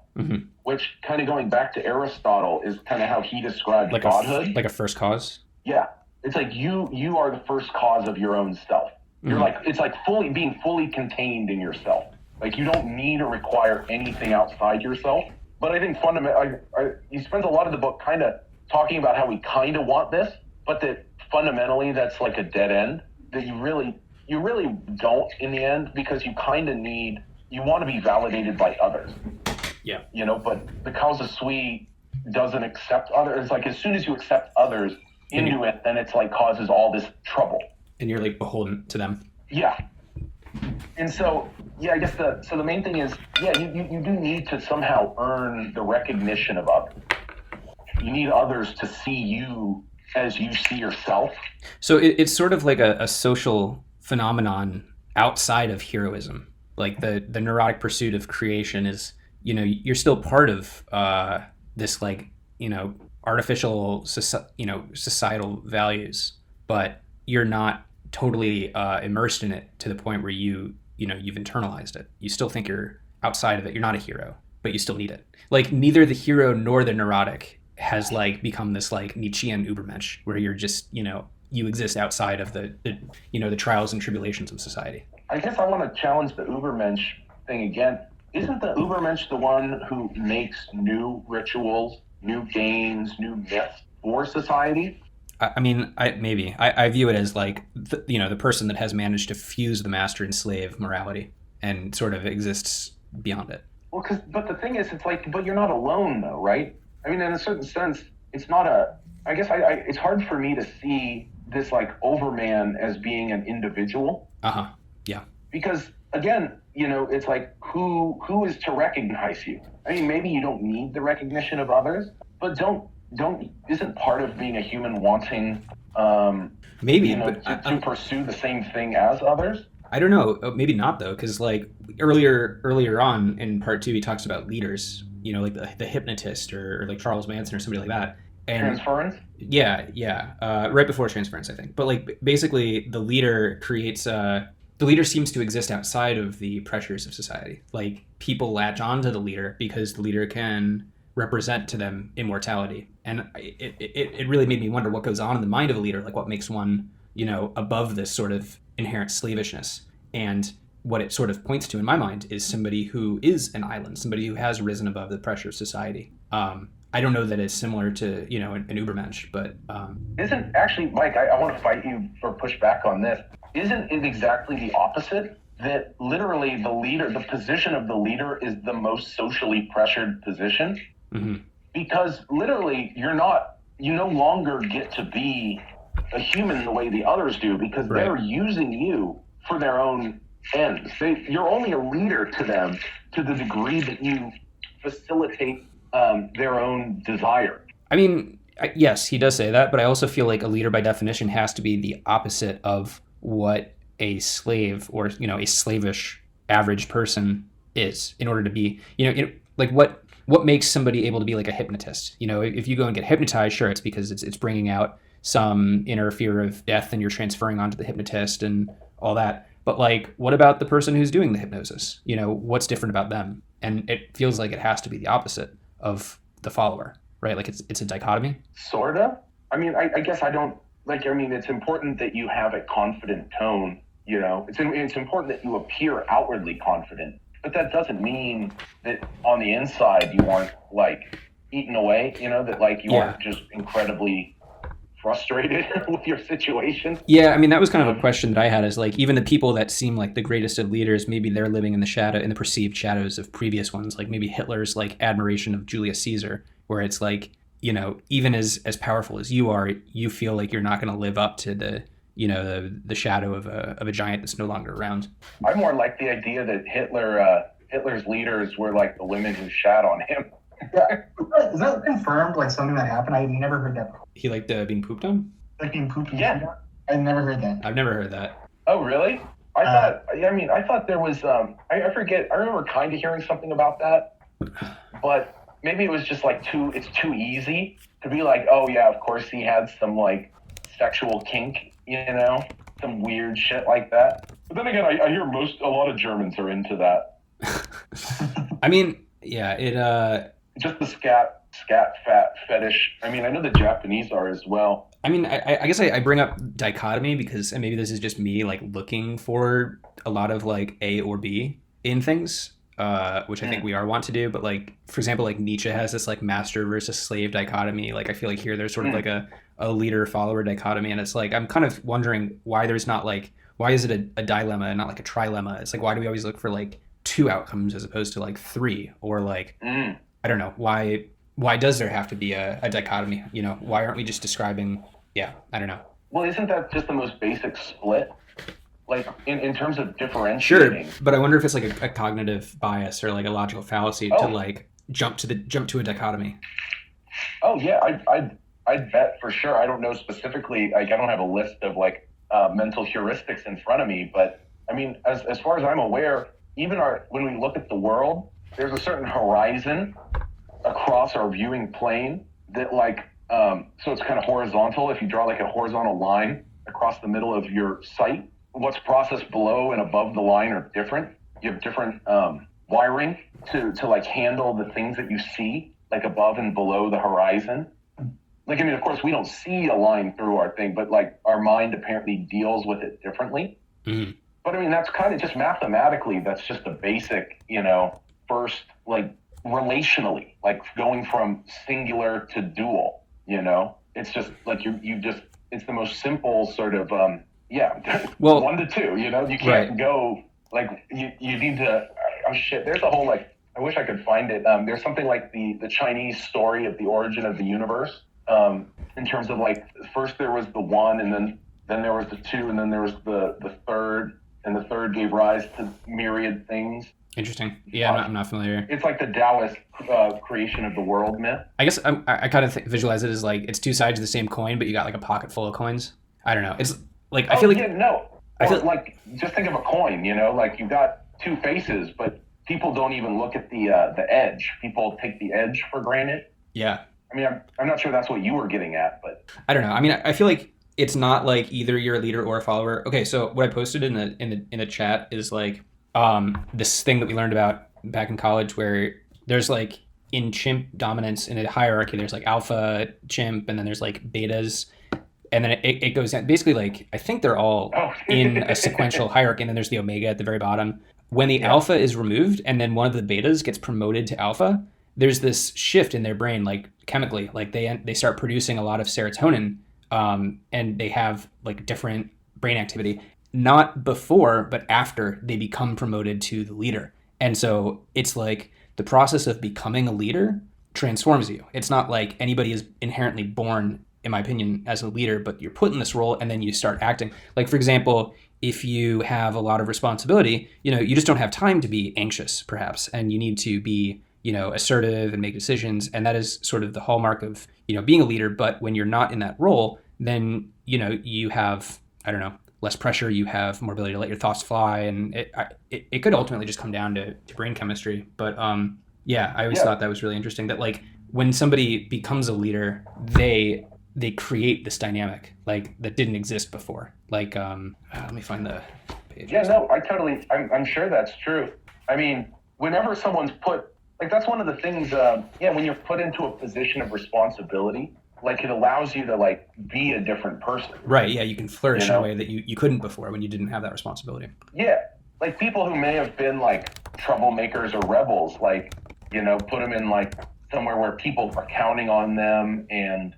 which, kind of going back to Aristotle, is kind of how he described like godhood, like a first cause. Yeah, it's like you are the first cause of your own self. You're like, it's like being fully contained in yourself. Like you don't need or require anything outside yourself. But I think fundamentally, he spends a lot of the book kind of talking about how we kind of want this, but that fundamentally that's like a dead end, that you really don't in the end, because you kind of you want to be validated by others. Yeah. You know, but the causa sui doesn't accept others. It's like as soon as you accept others into it, then it's like causes all this trouble. And you're like beholden to them. Yeah. And so, yeah, I guess the main thing is, yeah, you do need to somehow earn the recognition of others. You need others to see you as you see yourself. So it's sort of like a social phenomenon outside of heroism. Like the neurotic pursuit of creation is, you know, you're still part of this, like, you know, artificial, societal values, but you're not totally immersed in it to the point where you you've internalized it. You still think you're outside of it. You're not a hero, but you still need it. Like neither the hero nor the neurotic has like become this like Nietzschean Übermensch where you're just, you exist outside of the trials and tribulations of society. I guess I want to challenge the Übermensch thing again. Isn't the Übermensch the one who makes new rituals, new games, new myths for society? I mean, I view it as like the person that has managed to fuse the master and slave morality and sort of exists beyond it. Well, but the thing is, it's like, but you're not alone though, right? I mean, in a certain sense, it's not I guess it's hard for me to see this like Overman as being an individual. Yeah. Because again, it's like who is to recognize you? I mean, maybe you don't need the recognition of others, but isn't part of being a human wanting maybe to pursue the same thing as others? I don't know. Maybe not though, because like earlier on in part 2, he talks about leaders. Like the hypnotist or like Charles Manson or somebody like that. And Transference? Yeah. Right before transference, I think. But like basically, the leader seems to exist outside of the pressures of society. Like people latch on to the leader because the leader can represent to them immortality. And it really made me wonder what goes on in the mind of a leader, like what makes one, above this sort of inherent slavishness. And what it sort of points to in my mind is somebody who is an island, somebody who has risen above the pressure of society. I don't know that it's similar to, an Übermensch, but... Isn't actually, Mike, I want to fight you or push back on this. Isn't it exactly the opposite? That literally the position of the leader is the most socially pressured position? Mm-hmm. Because literally you no longer get to be a human the way the others do because Right. They're using you for their own ends. You're only a leader to them to the degree that you facilitate their own desire. I mean, yes, he does say that, but I also feel like a leader by definition has to be the opposite of what a slave or, a slavish average person is in order to be, like what makes somebody able to be like a hypnotist? If you go and get hypnotized, sure, it's because it's bringing out some inner fear of death and you're transferring onto the hypnotist and all that. But like, what about the person who's doing the hypnosis? What's different about them? And it feels like it has to be the opposite of the follower, right? Like it's a dichotomy. Sorta. I mean, I guess I don't like. I mean, it's important that you have a confident tone. It's important that you appear outwardly confident, but that doesn't mean that on the inside you aren't like eaten away. That like you aren't just incredibly frustrated with your situation. Yeah, I mean, that was kind of a question that I had is like, even the people that seem like the greatest of leaders, maybe they're living in the perceived shadows of previous ones, like maybe Hitler's like admiration of Julius Caesar, where it's like, even as powerful as you are, you feel like you're not going to live up to the shadow of a giant that's no longer around. I more like the idea that Hitler's leaders were like the women who shat on him. Yeah. Is that confirmed, like something that happened? I never heard that before. He liked being pooped on? Like being pooped on? Yeah. I never heard that. I've never heard that. Oh, really? I thought there was, I forget, I remember kind of hearing something about that, but maybe it was just like it's too easy to be like, oh yeah, of course he had some like sexual kink, some weird shit like that. But then again, I hear a lot of Germans are into that. I mean, yeah, just the scat fat fetish. I mean, I know the Japanese are as well. I mean, I guess I bring up dichotomy because, and maybe this is just me like looking for a lot of like A or B in things, which I think we are want to do. But like, for example, like Nietzsche has this like master versus slave dichotomy. Like I feel like here there's sort of like a leader follower dichotomy, and it's like I'm kind of wondering why there's not like, why is it a dilemma and not like a trilemma? It's like, why do we always look for like 2 outcomes as opposed to like 3, or like I don't know, why does there have to be a dichotomy? Why aren't we just describing? Yeah, I don't know. Well, isn't that just the most basic split? Like in terms of differentiating. Sure, but I wonder if it's like a cognitive bias or like a logical fallacy to like jump to a dichotomy. Oh yeah, I'd bet for sure. I don't know specifically. Like I don't have a list of like mental heuristics in front of me, but I mean, as far as I'm aware, even when we look at the world, there's a certain horizon across our viewing plane that like, so it's kind of horizontal. If you draw like a horizontal line across the middle of your sight, what's processed below and above the line are different. You have different wiring to like handle the things that you see, like above and below the horizon. Like, I mean, of course, we don't see a line through our thing, but like our mind apparently deals with it differently. Mm-hmm. But I mean, that's kind of just mathematically, that's just the basic, first, like relationally, like going from singular to dual, it's just like it's the most simple sort of, Well, 1 to 2, you can't right. go like you need to, oh shit, there's a whole, like, I wish I could find it. There's something like the Chinese story of the origin of the universe, in terms of like, first there was the 1 and then there was the 2 and then there was the third, and the third gave rise to myriad things. Interesting. Yeah, I'm not familiar. It's like the Taoist creation of the world myth. I guess I kind of visualize it as like it's two sides of the same coin, but you got like a pocket full of coins. I don't know. It's like I feel like I feel like just think of a coin. Like you've got two faces, but people don't even look at the edge. People take the edge for granted. Yeah. I mean, I'm not sure that's what you were getting at, but I don't know. I mean, I feel like it's not like either you're a leader or a follower. Okay, so what I posted in the chat is like this thing that we learned about back in college, where there's like in chimp dominance in a hierarchy, there's like alpha chimp, and then there's like betas, and then it goes down. Basically, like I think they're all in a sequential hierarchy, and then there's the omega at the very bottom. When the alpha is removed, and then one of the betas gets promoted to alpha, there's this shift in their brain, like chemically, like they start producing a lot of serotonin. And they have like different brain activity, not before, but after they become promoted to the leader. And so it's like the process of becoming a leader transforms you. It's not like anybody is inherently born, in my opinion, as a leader, but you're put in this role and then you start acting. Like, for example, if you have a lot of responsibility, you just don't have time to be anxious, perhaps, and you need to be assertive and make decisions. And that is sort of the hallmark of, being a leader. But when you're not in that role, then, you have, I don't know, less pressure, you have more ability to let your thoughts fly. And it could ultimately just come down to brain chemistry. But I always thought that was really interesting that like when somebody becomes a leader, they create this dynamic like that didn't exist before. Like, let me find the page. Yeah, no, I'm sure that's true. I mean, whenever someone's put, like, that's one of the things, when you're put into a position of responsibility, like, it allows you to, like, be a different person. Right, yeah, you can flourish in a way that you couldn't before when you didn't have that responsibility. Yeah, like, people who may have been, like, troublemakers or rebels, like, put them in, like, somewhere where people are counting on them and,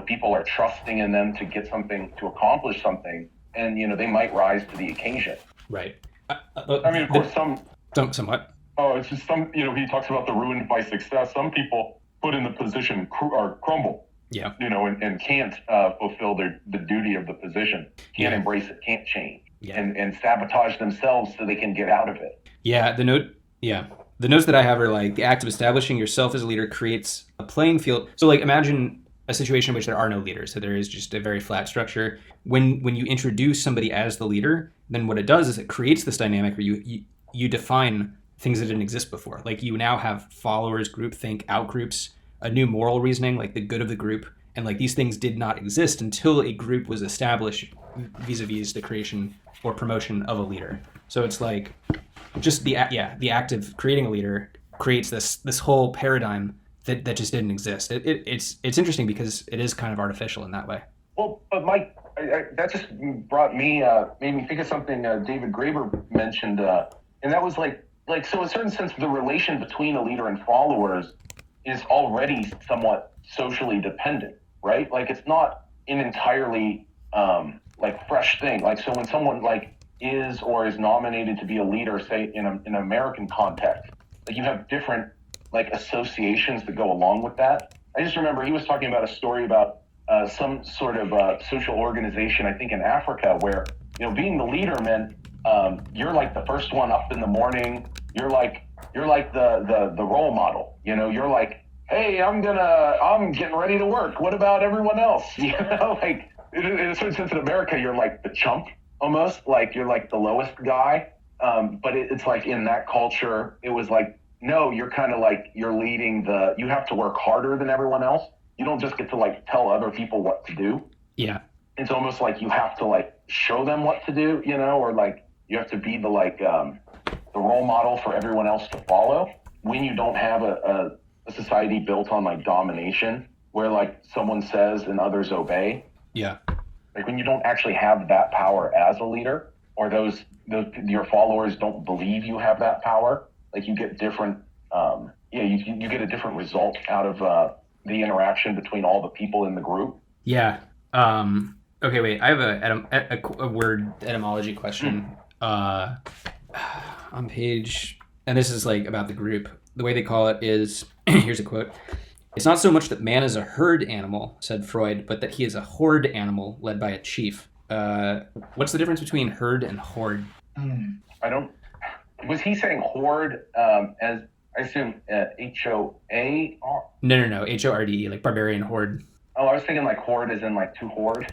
people are trusting in them to get something, to accomplish something, and, they might rise to the occasion. Right. I mean, of course, somewhat. Oh, it's just he talks about the ruined by success. Some people put in the position or crumble. Yeah. And can't fulfill the duty of the position. Can't embrace it, can't change. Yeah. And sabotage themselves so they can get out of it. Yeah, the notes that I have are like the act of establishing yourself as a leader creates a playing field. So like imagine a situation in which there are no leaders. So there is just a very flat structure. When you introduce somebody as the leader, then what it does is it creates this dynamic where you define things that didn't exist before. Like you now have followers, groupthink, outgroups, a new moral reasoning, like the good of the group. And like these things did not exist until a group was established vis-a-vis the creation or promotion of a leader. So it's like just the act of creating a leader creates this whole paradigm that just didn't exist. It's interesting because it is kind of artificial in that way. Well, but Mike, that just made me think of something David Graeber mentioned, and that was like so in a certain sense, the relation between a leader and followers is already somewhat socially dependent, right? Like it's not an entirely like fresh thing. Like so when someone like is or is nominated to be a leader, say in an American context, like you have different like associations that go along with that. I just remember he was talking about a story about some sort of social organization, I think in Africa, where being the leader meant you're like the first one up in the morning. You're like the role model. You're like, hey, I'm getting ready to work. What about everyone else? Like in a certain sense in America, you're like the chump almost. Like you're like the lowest guy. But it's like in that culture, it was like, no, you're kind of like you're leading you have to work harder than everyone else. You don't just get to like tell other people what to do. Yeah. It's almost like you have to like show them what to do, or like you have to be the role model for everyone else to follow. When you don't have a society built on like domination, where like someone says and others obey. Yeah. Like when you don't actually have that power as a leader, or those your followers don't believe you have that power, like you get different. You get a different result out of the interaction between all the people in the group. Yeah. Okay, wait. I have a word etymology question. On page, and this is like about the group. The way they call it is, here's a quote. "It's not so much that man is a herd animal," said Freud, "but that he is a horde animal led by a chief." What's the difference between herd and horde? I don't. Was he saying horde as I assume HOA? No. HORDE, like barbarian horde. Oh, I was thinking like horde as in like to hoard.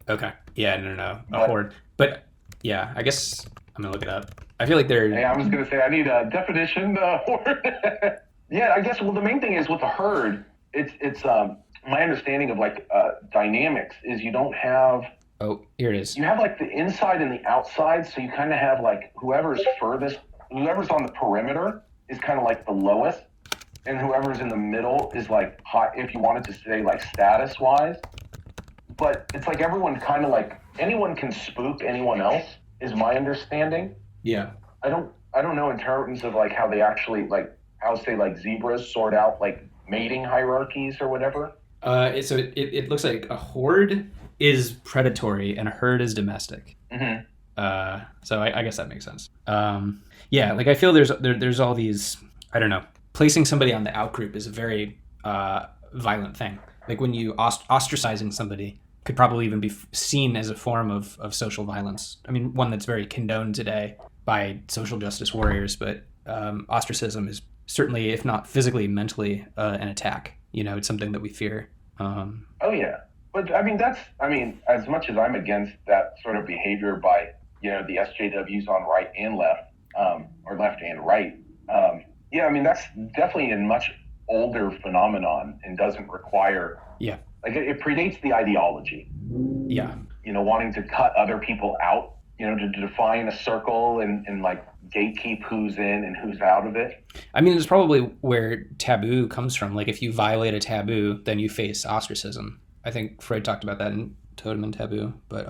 Okay. Yeah, no. A horde. But yeah, I guess I'm gonna look it up. I feel like they're. Hey, I was gonna say I need a definition. Horde. Yeah, I guess. Well, the main thing is with the herd, it's my understanding of like dynamics is you don't have. Oh, here it is. You have like the inside and the outside, so you kind of have like whoever's on the perimeter is kind of like the lowest, and whoever's in the middle is like high, if you wanted to say like status wise. But it's like everyone kind of like anyone can spook anyone else is my understanding. Yeah. I don't know in terms of like how they actually like how say like zebras sort out like mating hierarchies or whatever. So it looks like a horde is predatory and a herd is domestic. Mm-hmm. So I guess that makes sense. Yeah, like I feel there's all these, I don't know, placing somebody on the outgroup is a very violent thing. Like when you ostracizing somebody could probably even be seen as a form of social violence. I mean, one that's very condoned today by social justice warriors, but ostracism is certainly, if not physically, mentally an attack. It's something that we fear. Oh yeah. But I mean, as much as I'm against that sort of behavior by, the SJWs on right and left, or left and right. Yeah, I mean, that's definitely a much older phenomenon and doesn't require, like it predates the ideology. Yeah. Wanting to cut other people out, to define a circle and like gatekeep who's in and who's out of it. I mean, it's probably where taboo comes from. Like if you violate a taboo, then you face ostracism. I think Freud talked about that in Totem and Taboo, but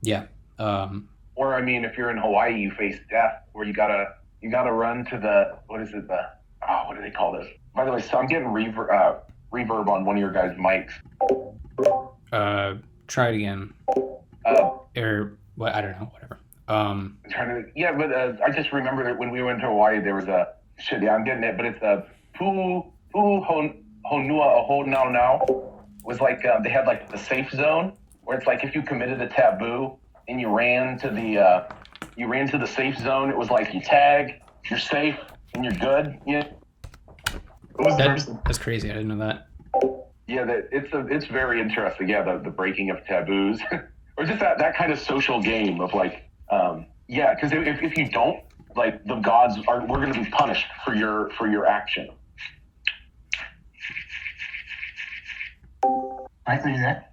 yeah. Or I mean, if you're in Hawaii, you face death, where you gotta run to the what do they call this? By the way, so I'm getting reverb on one of your guys' mics. Try it again. Or what? I don't know. Whatever. I'm trying to. I just remember that when we went to Hawaii, there was a shit. Yeah, I'm getting it, but it's a pu honua aho now now. Was like they had like the safe zone where it's like if you committed a taboo and you ran to the safe zone, it was like you tag, you're safe, and you're good. Yeah. That's crazy. I didn't know that. Yeah, it's very interesting. Yeah, the breaking of taboos, or just that kind of social game of like, because if you don't, like the gods we're going to be punished for your action. Michael, you there?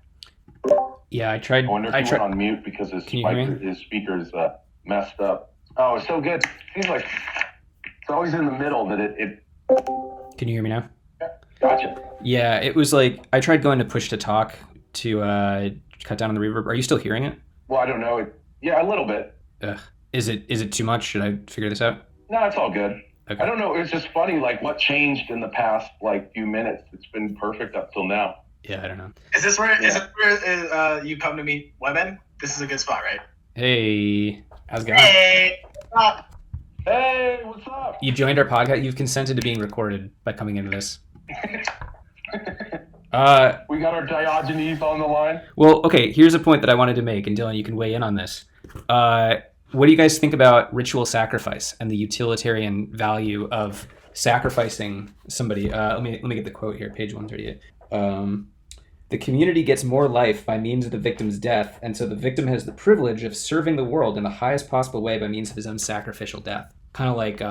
Yeah, I tried. I wonder if he went on mute because his speaker's messed up. Oh, it's so good. Seems like it's always in the middle that it. Can you hear me now? Gotcha. Yeah, it was like I tried going to push to talk to cut down on the reverb. Are you still hearing it? Well, I don't know. Yeah, a little bit. Is it too much? Should I figure this out? No, it's all good. Okay. I don't know. It's just funny, like what changed in the past like few minutes. It's been perfect up till now. Yeah, I don't know. Is this where you come to meet women? This is a good spot, right? Hey, how's it going? Hey, what's up? Hey, what's up? You joined our podcast. You've consented to being recorded by coming into this. We got our Diogenes on the line. Well, okay, here's a point that I wanted to make, and Dylan, you can weigh in on this. What do you guys think about ritual sacrifice and the utilitarian value of sacrificing somebody? Let me get the quote here, page 138. The community gets more life by means of the victim's death, and so the victim has the privilege of serving the world in the highest possible way by means of his own sacrificial death. Kind of like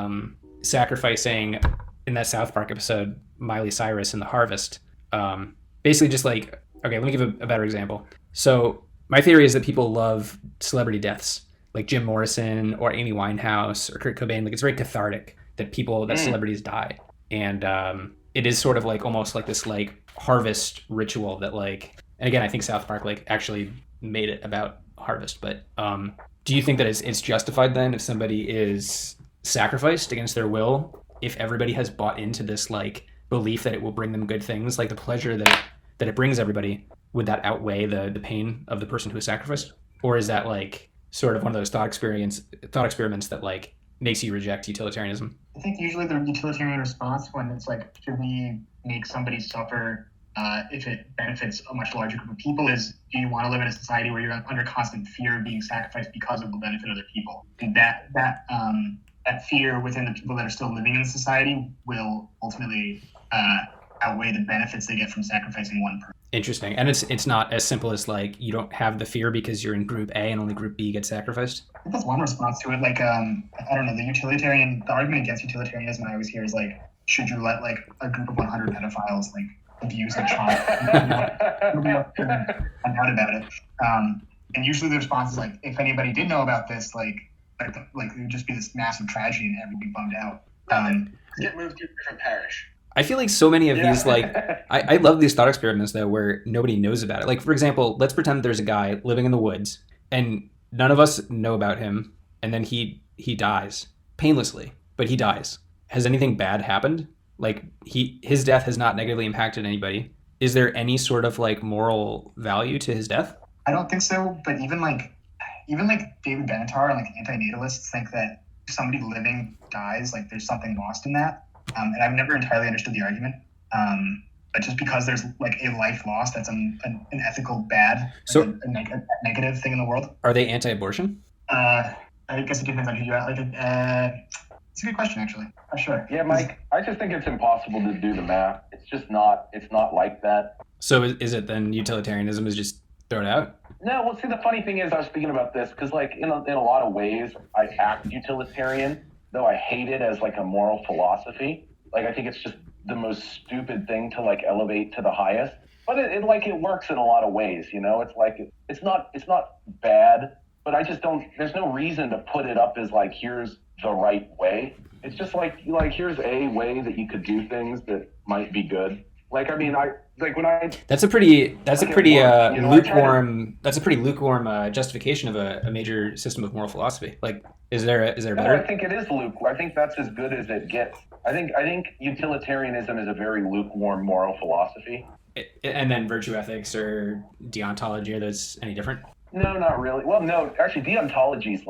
sacrificing, in that South Park episode, Miley Cyrus in The Harvest. Basically just like, okay, let me give a better example. So my theory is that people love celebrity deaths, like Jim Morrison or Amy Winehouse or Kurt Cobain. Like it's very cathartic that celebrities die, and it is sort of like almost like this like harvest ritual that like. And again, I think South Park like actually made it about harvest. But do you think that it's justified then if somebody is sacrificed against their will, if everybody has bought into this like belief that it will bring them good things, like the pleasure that it brings everybody, would that outweigh the pain of the person who is sacrificed? Or is that like sort of one of those thought experiments that like makes you reject utilitarianism? I think usually the utilitarian response when it's like, should we make somebody suffer if it benefits a much larger group of people, is do you want to live in a society where you're under constant fear of being sacrificed because it will benefit other people? And that fear within the people that are still living in the society will ultimately outweigh the benefits they get from sacrificing one person. Interesting. And it's not as simple as like you don't have the fear because you're in group A and only group B gets sacrificed? I think that's one response to it. Like, I don't know, the argument against utilitarianism I always hear is like, should you let like a group of 100 pedophiles like abuse a child? Nobody else can find out about it. And usually the response is like, if anybody did know about this, like it would just be this massive tragedy and everyone would be bummed out. Get moved to a different parish. I feel like so many of these, like, I love these thought experiments, though, where nobody knows about it. Like, for example, let's pretend there's a guy living in the woods, and none of us know about him, and then he dies. Painlessly, but he dies. Has anything bad happened? Like, his death has not negatively impacted anybody. Is there any sort of, like, moral value to his death? I don't think so, but even David Benatar and, like, antinatalists think that if somebody living dies, like, there's something lost in that. And I've never entirely understood the argument. But just because there's like a life lost, that's an ethical bad, so a negative thing in the world. Are they anti-abortion? I guess it depends on who you ask. Like, it's a good question, actually. Not sure. Yeah, Mike, I just think it's impossible to do the math. It's not like that. So is it then utilitarianism is just thrown out? No, well, see, the funny thing is I was thinking about this because, like, in a lot of ways, I act utilitarian, though I hate it as, like, a moral philosophy. Like, I think it's just the most stupid thing to, like, elevate to the highest. But it works in a lot of ways, you know? It's like, it's not bad, but I just don't, there's no reason to put it up as, like, here's the right way. It's just like here's a way that you could do things that might be good. Like, I mean, that's a pretty lukewarm justification of a major system of moral philosophy. Like, is there a better? No, I think it is lukewarm. I think that's as good as it gets. I think utilitarianism is a very lukewarm moral philosophy. And then virtue ethics or deontology, are those any different? No, not really. Well, no, actually, deontology is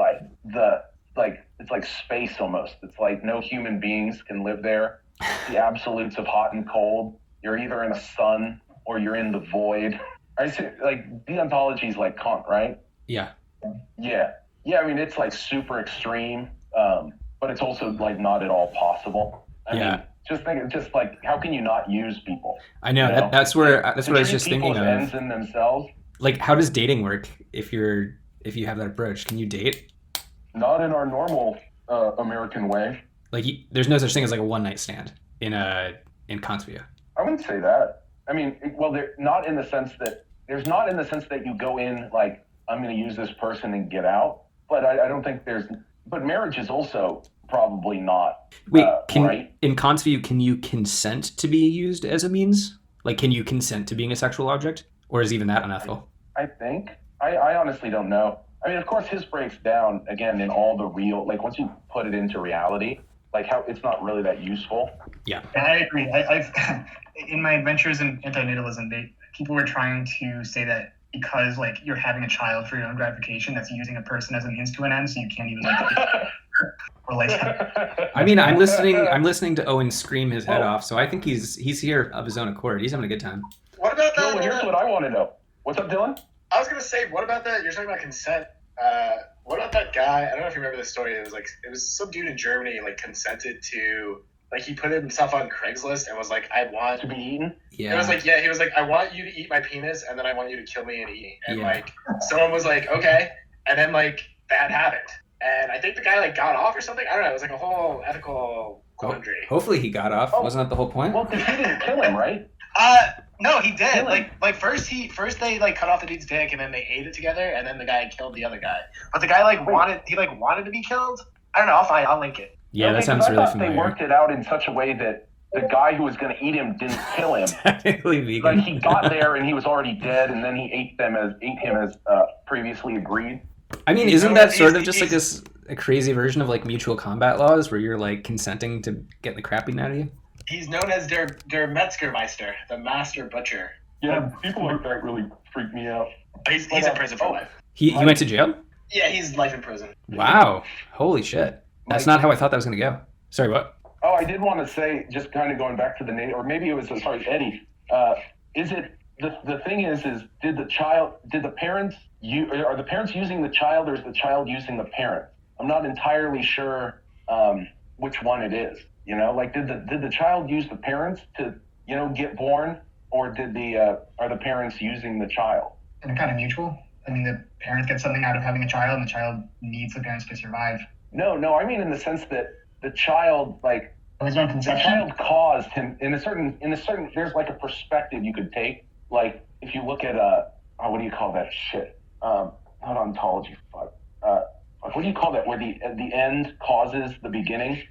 it's like space almost. It's like no human beings can live there. The absolutes of hot and cold. You're either in the sun or you're in the void. Like, deontology is like Kant, right? Yeah. Yeah. I mean, it's like super extreme, but it's also like not at all possible. I mean, just think, just like, how can you not use people? I know, you know? that's what I was just thinking of. Ends in themselves. Like, how does dating work if you have that approach? Can you date? Not in our normal American way. Like, there's no such thing as like a one night stand in Kant's view. I wouldn't say that. I mean, well, there's not in the sense that you go in like, I'm going to use this person and get out. But I don't think but marriage is also probably not. Wait, right? In Kant's view, can you consent to be used as a means? Like, can you consent to being a sexual object? Or is even that unethical? I think. I honestly don't know. I mean, of course, his breaks down, again, in all the real, like, once you put it into reality, like, how it's not really that useful. Yeah. I agree. I've in my adventures in antinatalism, people were trying to say that because, like, you're having a child for your own gratification, that's using a person as a means to an end, so you can't even, like, or like. I mean, I'm listening to Owen scream his head off, so I think he's here of his own accord. He's having a good time. What about that? Well, here's what I want to know. What's up, Dylan? I was gonna say, what about that? You're talking about consent. What about that guy? I don't know if you remember this story. It was some dude in Germany, like, consented to, like, he put himself on Craigslist and was like, I want to be eaten. Yeah. It was like, yeah, he was like, I want you to eat my penis, and then I want you to kill me and eat me. And like, someone was like, okay, and then like that happened, and I think the guy like got off or something. I don't know. It was like a whole ethical quandary. Hopefully he got off. Wasn't that the whole point? Well, because he didn't kill him, right? No, he did. Kill him. Like first they like cut off the dude's dick and then they ate it together and then the guy killed the other guy. But the guy wanted to be killed. I don't know. I'll link it. Yeah, that Okay, 'cause sounds I really thought familiar. They worked it out in such a way that the guy who was going to eat him didn't kill him. Technically vegan. Like he got there and he was already dead, and then he ate him as previously agreed. I mean, isn't that sort of just like a crazy version of like mutual combat laws where you're like consenting to get the crap beaten out of you? He's known as der Metzgermeister, the master butcher. Yeah, people like that really freak me out. He's in prison for life. He went to jail? Yeah, he's life in prison. Wow. Holy shit. That's not how I thought that was going to go. Sorry, what? Oh, I did want to say, just kind of going back to the name, or maybe it was as far as Eddie. Is it the thing is are the parents using the child, or is the child using the parent? I'm not entirely sure which one it is. You know, like did the child use the parents to get born, or are the parents using the child? And kind of mutual. I mean, the parents get something out of having a child, and the child needs the parents to survive. No, I mean in the sense that the child, like, His own the conception. child caused him in a certain there's like a perspective you could take. Like if you look at what do you call that shit? Not ontology, fuck. What do you call that? Where the end causes the beginning?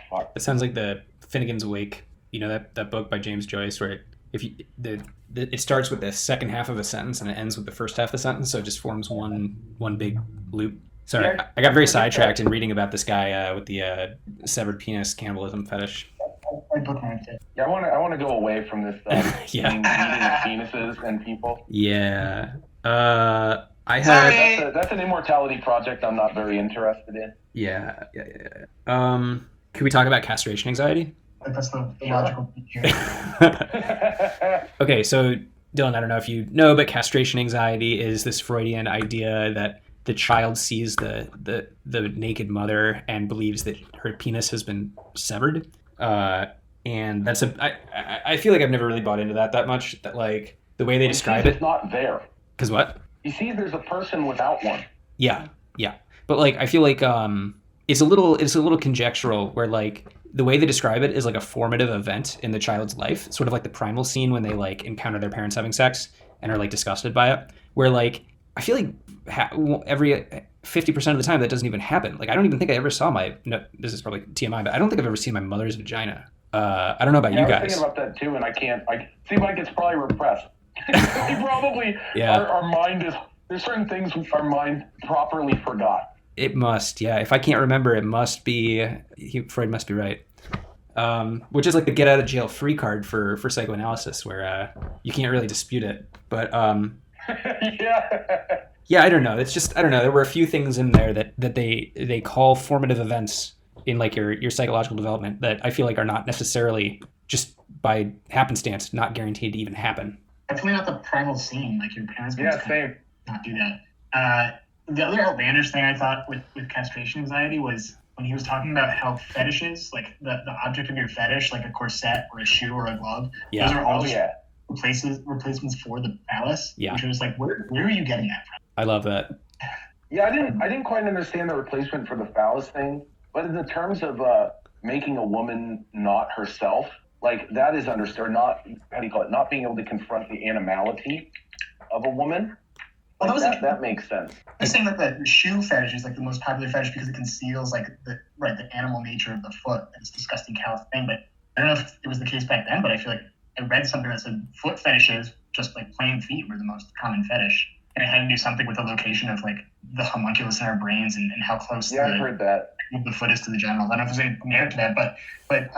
Fuck. It sounds like the Finnegan's Wake, that book by James Joyce, where it starts with the second half of a sentence and it ends with the first half of the sentence, so it just forms one big loop. Sorry, I got very sidetracked in reading about this guy with the severed penis cannibalism fetish. I bookmarked it. Yeah, I want to go away from this Yeah. eating penises and people. Yeah. I had... That's an immortality project I'm not very interested in. Yeah. Can we talk about castration anxiety? Like that's the logical feature. Okay, so Dylan, I don't know if you know, but castration anxiety is this Freudian idea that the child sees the naked mother and believes that her penis has been severed. And that's I feel like I've never really bought into that much. That like the way they describe it. It's not there. Because what? He sees there's a person without one. Yeah. But like I feel like it's a little conjectural where like the way they describe it is like a formative event in the child's life, sort of like the primal scene when they like encounter their parents having sex and are like disgusted by it. Where like I feel like every 50% of the time that doesn't even happen. Like I don't even think I ever saw this is probably TMI, but I don't think I've ever seen my mother's vagina. I don't know about you guys. I was thinking about that too, and I seem like it's probably repressed. We probably our mind is there's certain things our mind properly forgot. It must, yeah. If I can't remember, it must be Freud must be right. Which is like the get out of jail free card for psychoanalysis, where you can't really dispute it. But yeah, I don't know. It's just I don't know. There were a few things in there that they call formative events in like your psychological development that I feel like are not necessarily just by happenstance not guaranteed to even happen. Definitely not the primal scene. Like your parents Same. not do that. The other outlandish thing I thought with castration anxiety was when he was talking about how fetishes, like the object of your fetish, like a corset or a shoe or a glove, those are all replacements for the phallus. Yeah. Which was like, where are you getting that from? I love that. Yeah, I didn't quite understand the replacement for the phallus thing, but in the terms of making a woman not herself, like that is understood. Not not being able to confront the animality of a woman. Like that makes sense. I'm saying that the shoe fetish is like the most popular fetish because it conceals like the animal nature of the foot and this disgusting cow thing. But I don't know if it was the case back then, but I feel like I read something that said foot fetishes, just like plain feet, were the most common fetish. And it had to do something with the location of like the homunculus in our brains and how close I've heard that. The foot is to the genitals. I don't know if there's any merit to that, but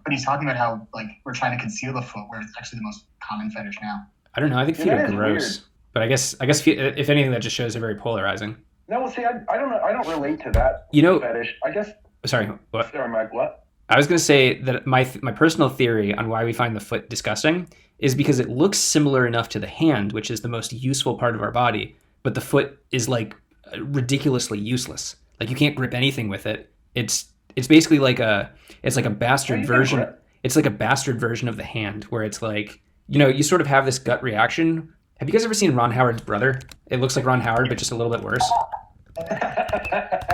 he's talking about how like we're trying to conceal the foot where it's actually the most common fetish now. I don't know. I think feet are gross. Weird. But I guess if anything, that just shows they're very polarizing. No, see, I don't know. I don't relate to that fetish. I guess. Sorry, what? Sorry, Mike, what? I was going to say that my personal theory on why we find the foot disgusting is because it looks similar enough to the hand, which is the most useful part of our body, but the foot is like ridiculously useless. Like you can't grip anything with it. It's basically like a bastard version. It's like a bastard version of the hand, where it's like you sort of have this gut reaction. Have you guys ever seen Ron Howard's brother? It looks like Ron Howard, but just a little bit worse.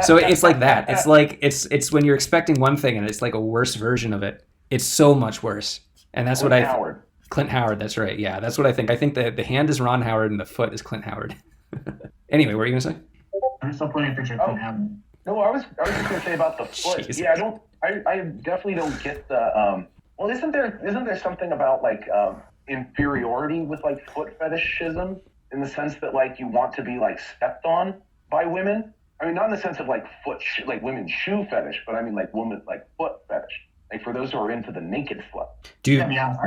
So it's like that. It's like it's when you're expecting one thing and it's like a worse version of it. It's so much worse, and that's what Howard? Clint Howard, that's right. Yeah, that's what I think. I think that the hand is Ron Howard and the foot is Clint Howard. Anyway, what were you gonna say? I'm still pointing a picture of Clint Howard. No, I was just gonna say about the foot. Jesus. Yeah, I definitely don't get the well, isn't there something about like inferiority with like foot fetishism in the sense that like you want to be like stepped on by women? I mean, not in the sense of like like women's shoe fetish, but I mean like women like foot fetish. Like for those who are into the naked slut. Dude, To be honest,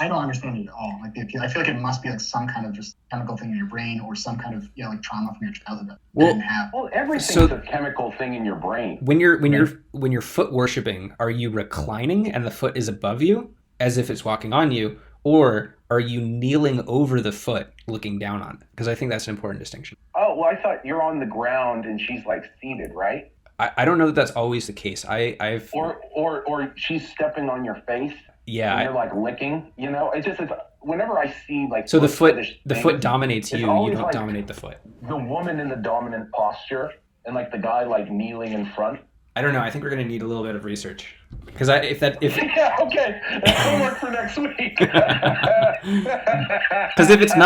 I don't understand it at all. Like, I feel like it must be like some kind of just chemical thing in your brain or some kind of like trauma from your childhood that you didn't have. Well, everything's a chemical thing in your brain. when you're foot worshiping, are you reclining and the foot is above you as if it's walking on you, or are you kneeling over the foot looking down on it? Because I think that's an important distinction. Oh, well, I thought you're on the ground and she's like seated, right? I don't know that that's always the case. I've or she's stepping on your face. Yeah, and you're like licking. You know, it's whenever I see like so the fetish foot things, dominates you. it's You always don't like dominate the foot. the woman in the dominant posture and like the guy like kneeling in front. I don't know. I think we're gonna need a little bit of research because if Yeah, okay, that's homework for next week. because if it's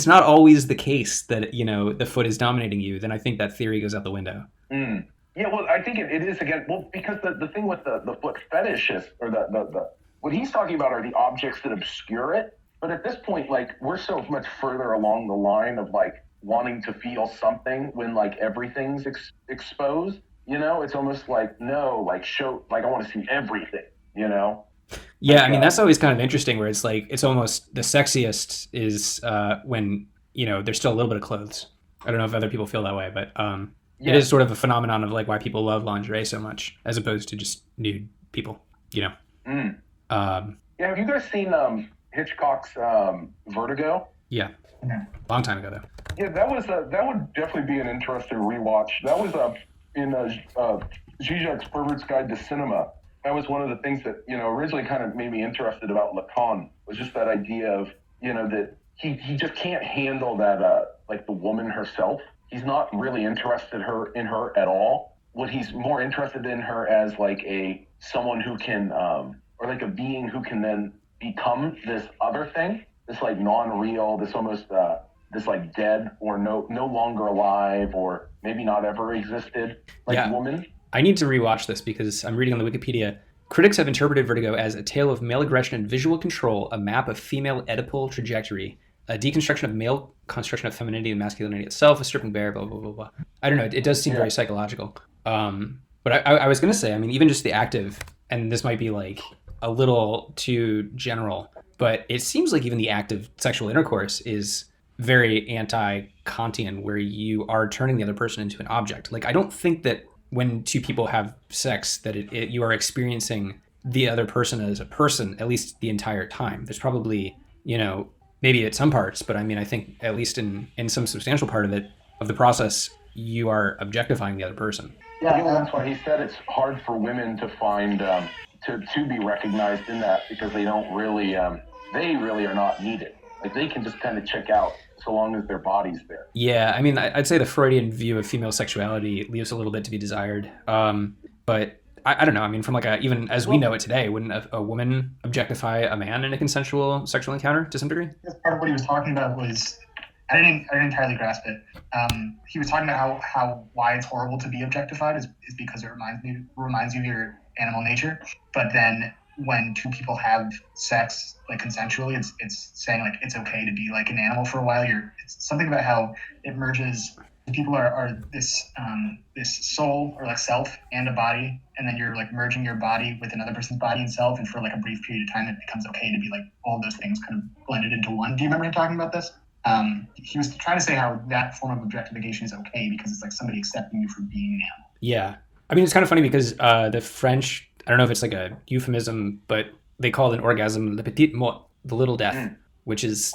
not always the case that the foot is dominating you, then I think that theory goes out the window. Mm. Yeah, well, I think it is again. Well, because the thing with the foot fetish is, or the what he's talking about are the objects that obscure it. But at this point, like we're so much further along the line of like wanting to feel something when like everything's exposed. You know, it's almost like no, like show, like I want to see everything. You know. Yeah, like, I mean that's always kind of interesting, where it's like it's almost the sexiest is when there's still a little bit of clothes. I don't know if other people feel that way, but Yeah. it is sort of a phenomenon of like why people love lingerie so much as opposed to just nude people. Mm. Yeah, Have you guys seen Hitchcock's Vertigo? Yeah, No. long time ago though. Yeah, that would definitely be an interesting rewatch. That was in Zizek's Pervert's Guide to Cinema. That was one of the things that originally kind of made me interested about Lacan, was just that idea of that he just can't handle that like the woman herself. He's not really interested in her at all. What he's more interested in her as like someone who can or like a being who can then become this other thing, this like non-real, this almost this like dead or no longer alive or maybe not ever existed woman. I need to rewatch this because I'm reading on the Wikipedia. Critics have interpreted Vertigo as a tale of male aggression and visual control, a map of female Oedipal trajectory, a deconstruction of male construction of femininity and masculinity itself, a stripping bare, blah, blah, blah, blah. I don't know. It does seem very psychological. But I was going to say, I mean, even just the active, and this might be like a little too general, but it seems like even the active sexual intercourse is very anti-Kantian, where you are turning the other person into an object. Like, I don't think that when two people have sex that you are experiencing the other person as a person, at least the entire time. There's probably, maybe at some parts, but I mean, I think at least in some substantial part of the process, you are objectifying the other person. Yeah, that's why he said it's hard for women to find to be recognized in that, because they don't really they really are not needed. Like they can just kind of check out so long as their body's there. Yeah, I mean, I'd say the Freudian view of female sexuality leaves a little bit to be desired. But I don't know. I mean, from like even as we know it today, wouldn't a woman objectify a man in a consensual sexual encounter to some degree? Part of what he was talking about was I didn't entirely grasp it. He was talking about why it's horrible to be objectified is because it reminds you of your animal nature. But then when two people have sex like consensually, it's saying like it's okay to be like an animal for a while. It's something about how it merges. People are this soul or like self and a body, and then you're like merging your body with another person's body and self, and for like a brief period of time it becomes okay to be like all those things kind of blended into one. Do you remember him talking about this? He was trying to say how that form of objectification is okay because it's like somebody accepting you for being an animal. Yeah. I mean, it's kind of funny because the French, I don't know if it's like a euphemism, but they call it an orgasm le petit mort, the little death, which is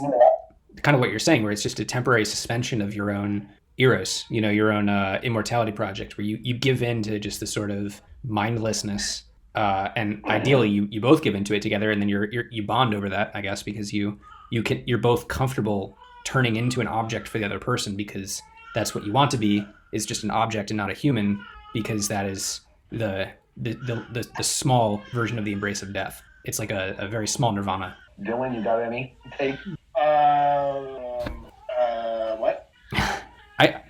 kind of what you're saying, where it's just a temporary suspension of your own eros, your own immortality project, where you give in to just this sort of mindlessness, and ideally you both give into it together, and then you bond over that, I guess, because you're both comfortable turning into an object for the other person, because that's what you want to be, is just an object and not a human, because that is the small version of the embrace of death. it's like a very small nirvana. Dylan, you got any take? What?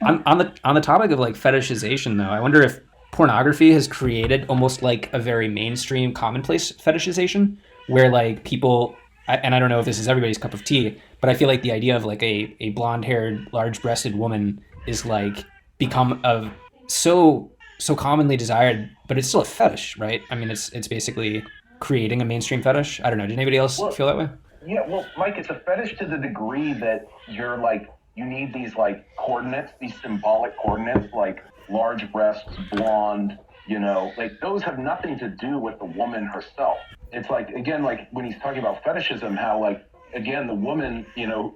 I'm on the topic of like fetishization though. I wonder if pornography has created almost like a very mainstream commonplace fetishization where like people, and I don't know if this is everybody's cup of tea, but I feel like the idea of like a blonde-haired, large-breasted woman is like become a so commonly desired, but it's still a fetish, right? I mean, it's basically creating a mainstream fetish. I don't know. Did anybody else feel that way? Yeah, well, Mike, it's a fetish to the degree that you're like, you need these like coordinates, these symbolic coordinates, like large breasts, blonde, like those have nothing to do with the woman herself. It's like, again, like when he's talking about fetishism, how like, again, the woman,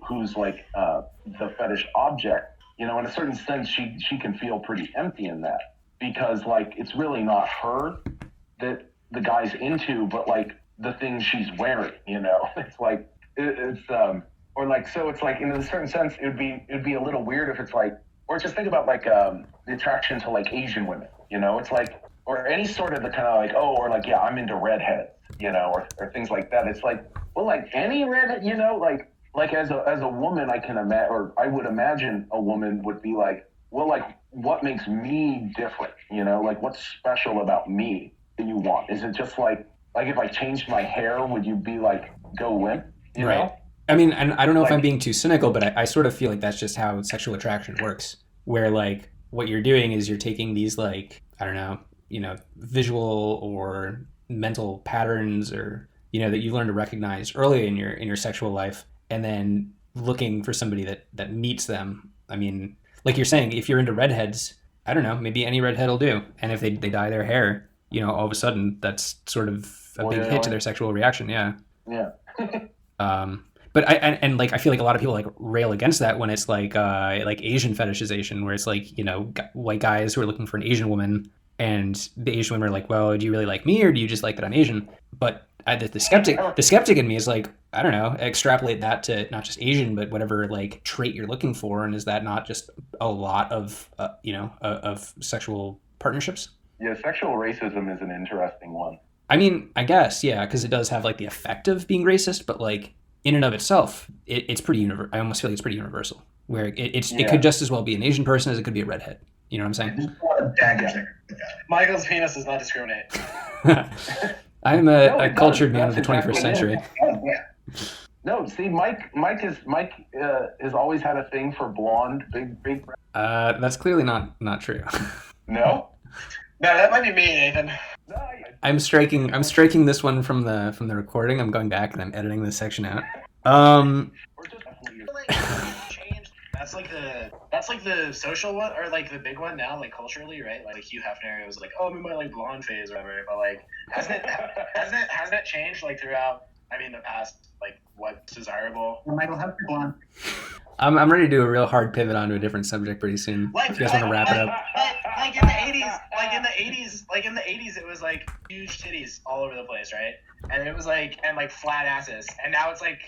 who's like the fetish object, in a certain sense, she can feel pretty empty in that because like, it's really not her that the guy's into, but like the things she's wearing, it's like, or like, so it's like in a certain sense, it'd be a little weird if it's like, or just think about like the attraction to like Asian women, it's like, or any sort of the kind of like, oh, or like, yeah, I'm into redheads, or things like that. It's like, well, like any redhead, like as a woman, I can imagine, or I would imagine a woman would be like, well, like what makes me different, like what's special about me that you want? Is it just like if I changed my hair, would you be like, go limp, you right. know? I mean, and I don't know if I'm being too cynical, but I sort of feel like that's just how sexual attraction works, where like what you're doing is you're taking these like, I don't know, visual or mental patterns or, that you learn to recognize early in your sexual life and then looking for somebody that meets them. I mean, like you're saying, if you're into redheads, I don't know, maybe any redhead will do. And if they dye their hair, all of a sudden that's sort of a big hit to their sexual reaction. Yeah. Yeah. But I feel like a lot of people like rail against that when it's like Asian fetishization, where it's like, white guys who are looking for an Asian woman and the Asian women are like, well, do you really like me or do you just like that I'm Asian? But the skeptic in me is like, I don't know, extrapolate that to not just Asian, but whatever like trait you're looking for. And is that not just a lot of, of sexual partnerships? Yeah, sexual racism is an interesting one. I mean, I guess, yeah, because it does have like the effect of being racist, but like in and of itself, it's pretty universal. I almost feel like it's pretty universal, where it could just as well be an Asian person as it could be a redhead. You know what I'm saying? Michael's penis does not discriminate. I'm a cultured man of the 21st century. No, see, Mike has always had a thing for blonde, big. That's clearly not true. No. No, that might be me, Nathan. I'm striking this one from the recording. I'm going back and I'm editing this section out. That's like the social one or like the big one now, like culturally, right? Like Hugh Hefner was like, oh, I'm in my like blonde phase or whatever. But like, hasn't it changed like throughout? I mean, the past, like what's desirable? Michael Hefner blonde. I'm ready to do a real hard pivot onto a different subject pretty soon. If you guys want to wrap it up. Like in the 80s, it was like huge titties all over the place, right? And it was like flat asses, and now it's like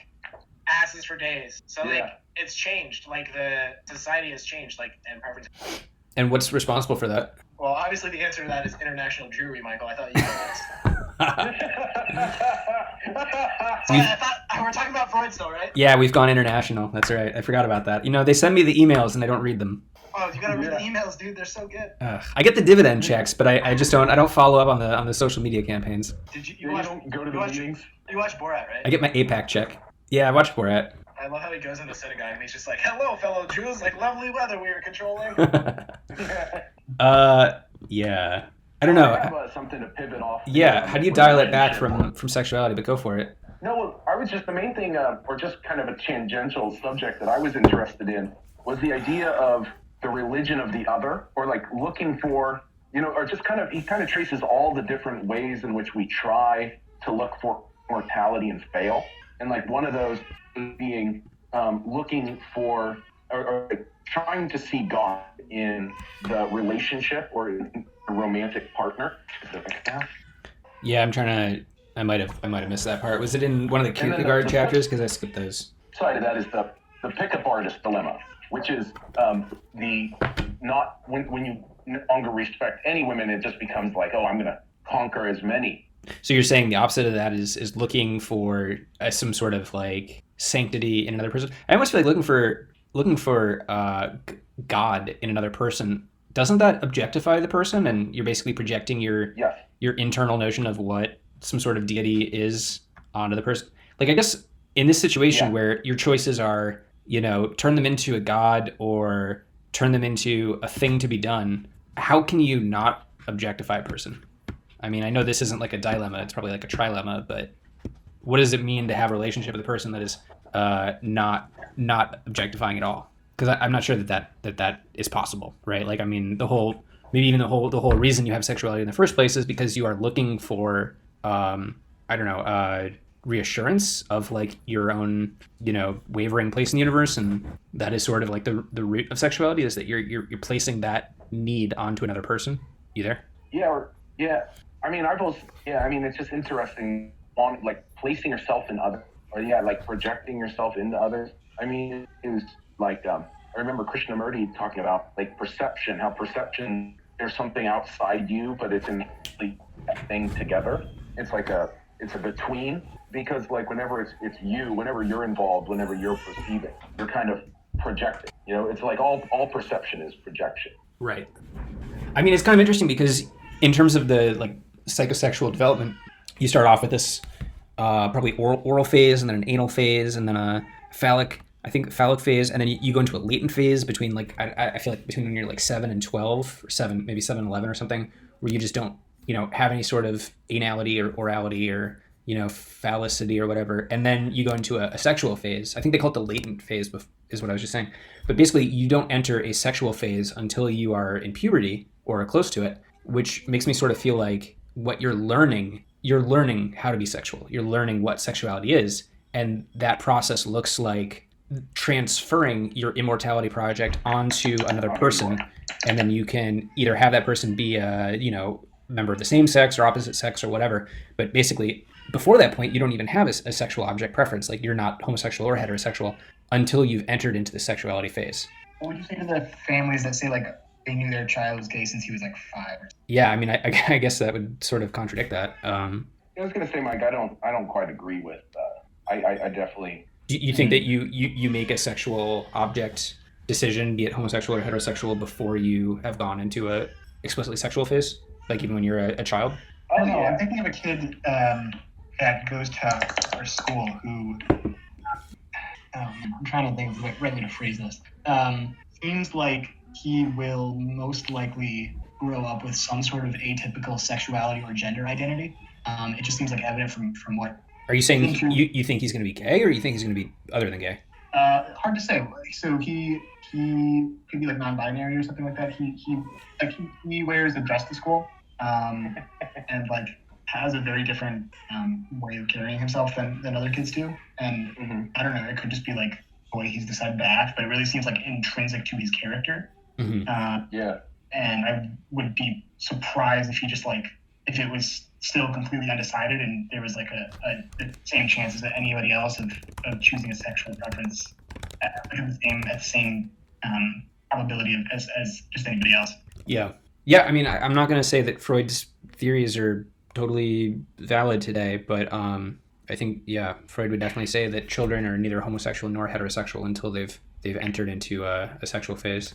asses for days. So like it's changed. Like the society has changed, like and preferences. And what's responsible for that? Well, obviously the answer to that is international Jewry, Michael. I thought you knew this. I thought we're talking about Freud still, right? Yeah, we've gone international. That's right. I forgot about that. They send me the emails and I don't read them. Oh, you gotta read the emails, dude. They're so good. I get the dividend checks, but I just don't. I don't follow up on the social media campaigns. Did you don't go to the meetings? You watch Borat, right? I get my APAC check. Yeah, I watch Borat. I love how he goes into synagogue and he's just like, "Hello, fellow Jews. Like lovely weather we are controlling." Yeah. I don't know. I have something to pivot off. Yeah. How do you dial it back from sexuality? But go for it. No, well, I was just the main thing, or just kind of a tangential subject that I was interested in was the idea of the religion of the other, or like looking for, or just he kind of traces all the different ways in which we try to look for mortality and fail. And like one of those being looking for or trying to see God in the relationship or in a romantic partner. Yeah, I might have missed that part. Was it in one of the Kierkegaard chapters? Because I skipped those. Side of that is the pickup artist dilemma, which is when you no longer respect any women, it just becomes like, oh, I'm going to conquer as many So you're saying the opposite of that is looking for some sort of like sanctity in another person. I almost feel like looking for God in another person. Doesn't that objectify the person, and you're basically projecting your internal notion of what some sort of deity is onto the person? Like, I guess in this situation where your choices are, turn them into a god or turn them into a thing to be done, how can you not objectify a person? I mean, I know this isn't like a dilemma; it's probably like a trilemma. But what does it mean to have a relationship with a person that is not objectifying at all? Because I'm not sure that is possible, right? Like, I mean, the whole reason you have sexuality in the first place is because you are looking for reassurance of like your own wavering place in the universe, and that is sort of like the root of sexuality, is that you're placing that need onto another person. You there? Yeah. I mean, it's just interesting on like placing yourself in others, or like projecting yourself into others. I mean, it was like I remember Krishnamurti talking about like perception, how perception, there's something outside you, but it's in that thing together. It's a between, because like whenever it's you, whenever you're involved, whenever you're perceiving, you're kind of projecting. It's like all perception is projection. Right. I mean, it's kind of interesting because in terms of the like psychosexual development, you start off with this probably oral phase, and then an anal phase, and then a phallic phase, and then you go into a latent phase between like I feel like between when you're like 7 and 12, or 7 and 11 or something, where you just don't have any sort of anality or orality or phallicity or whatever, and then you go into a sexual phase. I think they call it the latent phase, is what I was just saying. But basically, you don't enter a sexual phase until you are in puberty or close to it, which makes me sort of feel like what you're learning how to be sexual. You're learning what sexuality is, and that process looks like transferring your immortality project onto another person, and then you can either have that person be a member of the same sex or opposite sex or whatever. But basically, before that point, you don't even have a sexual object preference. Like, you're not homosexual or heterosexual until you've entered into the sexuality phase. What would you say to the families that say like they knew their child was gay since he was like 5? Yeah, I mean, I guess that would sort of contradict that. I was gonna say, Mike, I don't quite agree with. I definitely. Do you think that you make a sexual object decision, be it homosexual or heterosexual, before you have gone into a explicitly sexual phase, like even when you're a child? I don't know. I'm thinking of a kid that goes to our school who. I'm trying to think of the right way to phrase this. Seems like he will most likely grow up with some sort of atypical sexuality or gender identity. It just seems like evident from what. Are you saying you think he's going to be gay, or you think he's going to be other than gay? Hard to say. So he could be like non-binary or something like that. He wears a dress to school, and like has a very different way of carrying himself than other kids do. And I don't know. It could just be like the way he's decided to act, but it really seems like intrinsic to his character. And I would be surprised if he just like if it was still completely undecided and there was like the same chances that anybody else of choosing a sexual preference at the same probability as just anybody else. Yeah. I mean, I'm not going to say that Freud's theories are totally valid today, but I think Freud would definitely say that children are neither homosexual nor heterosexual until they've entered into a sexual phase.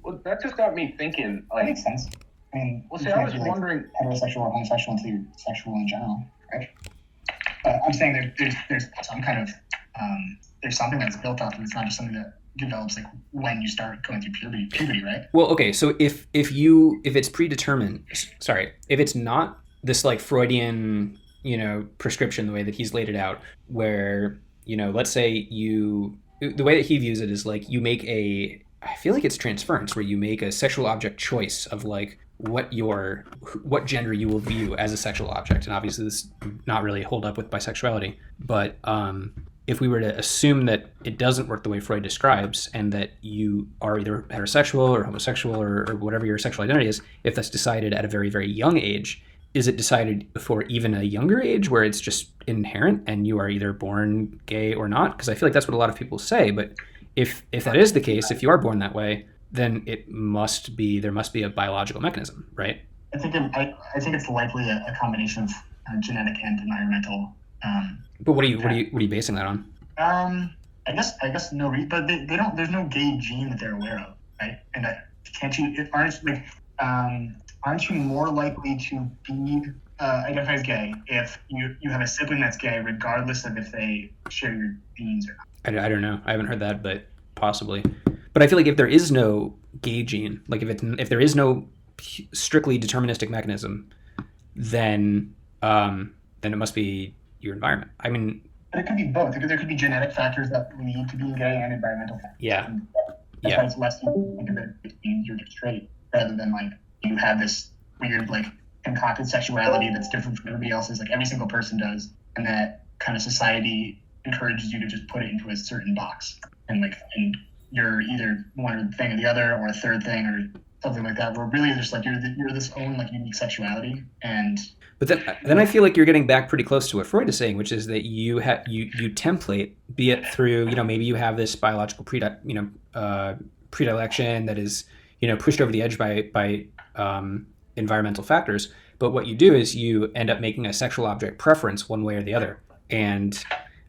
Well, that just got me thinking. That makes sense. I mean, I was wondering, heterosexual or homosexual until you're sexual in general, right? I'm saying there's some kind of there's something that's built up, and it's not just something that develops like when you start going through puberty, right? Well, okay, so if it's predetermined, if it's not this like Freudian prescription, the way that he's laid it out, where let's say the way that he views it is like you make I feel like it's transference, where you make a sexual object choice of like what gender you will view as a sexual object. And obviously this does not really hold up with bisexuality, but if we were to assume that it doesn't work the way Freud describes, and that you are either heterosexual or homosexual or whatever your sexual identity is, if that's decided at a very, very young age, is it decided before even a younger age where it's just inherent and you are either born gay or not? Because I feel like that's what a lot of people say. But if that is the case, if you are born that way, then there must be a biological mechanism, right? I think it's likely a combination genetic and environmental. But what are you basing that on? I guess no, but they don't. There's no gay gene that they're aware of, right? And aren't you more likely to be identify as gay if you have a sibling that's gay, regardless of if they share your genes or not? I don't know. I haven't heard that, but possibly. But I feel like if there is no gay gene, like if there is no strictly deterministic mechanism, then it must be your environment. I mean, but it could be both. There could be genetic factors that lead to being gay and environmental factors. Yeah. And that's why it's less you think of it as being you're just straight, rather than like you have this weird like concocted sexuality that's different from everybody else's, like every single person does, and that kind of society encourages you to just put it into a certain box, and you're either one thing or the other, or a third thing, or something like that. Where really just like you're this own like unique sexuality, and. But then I feel like you're getting back pretty close to what Freud is saying, which is that you template, be it through maybe you have this biological predilection that is pushed over the edge by environmental factors. But what you do is you end up making a sexual object preference one way or the other, and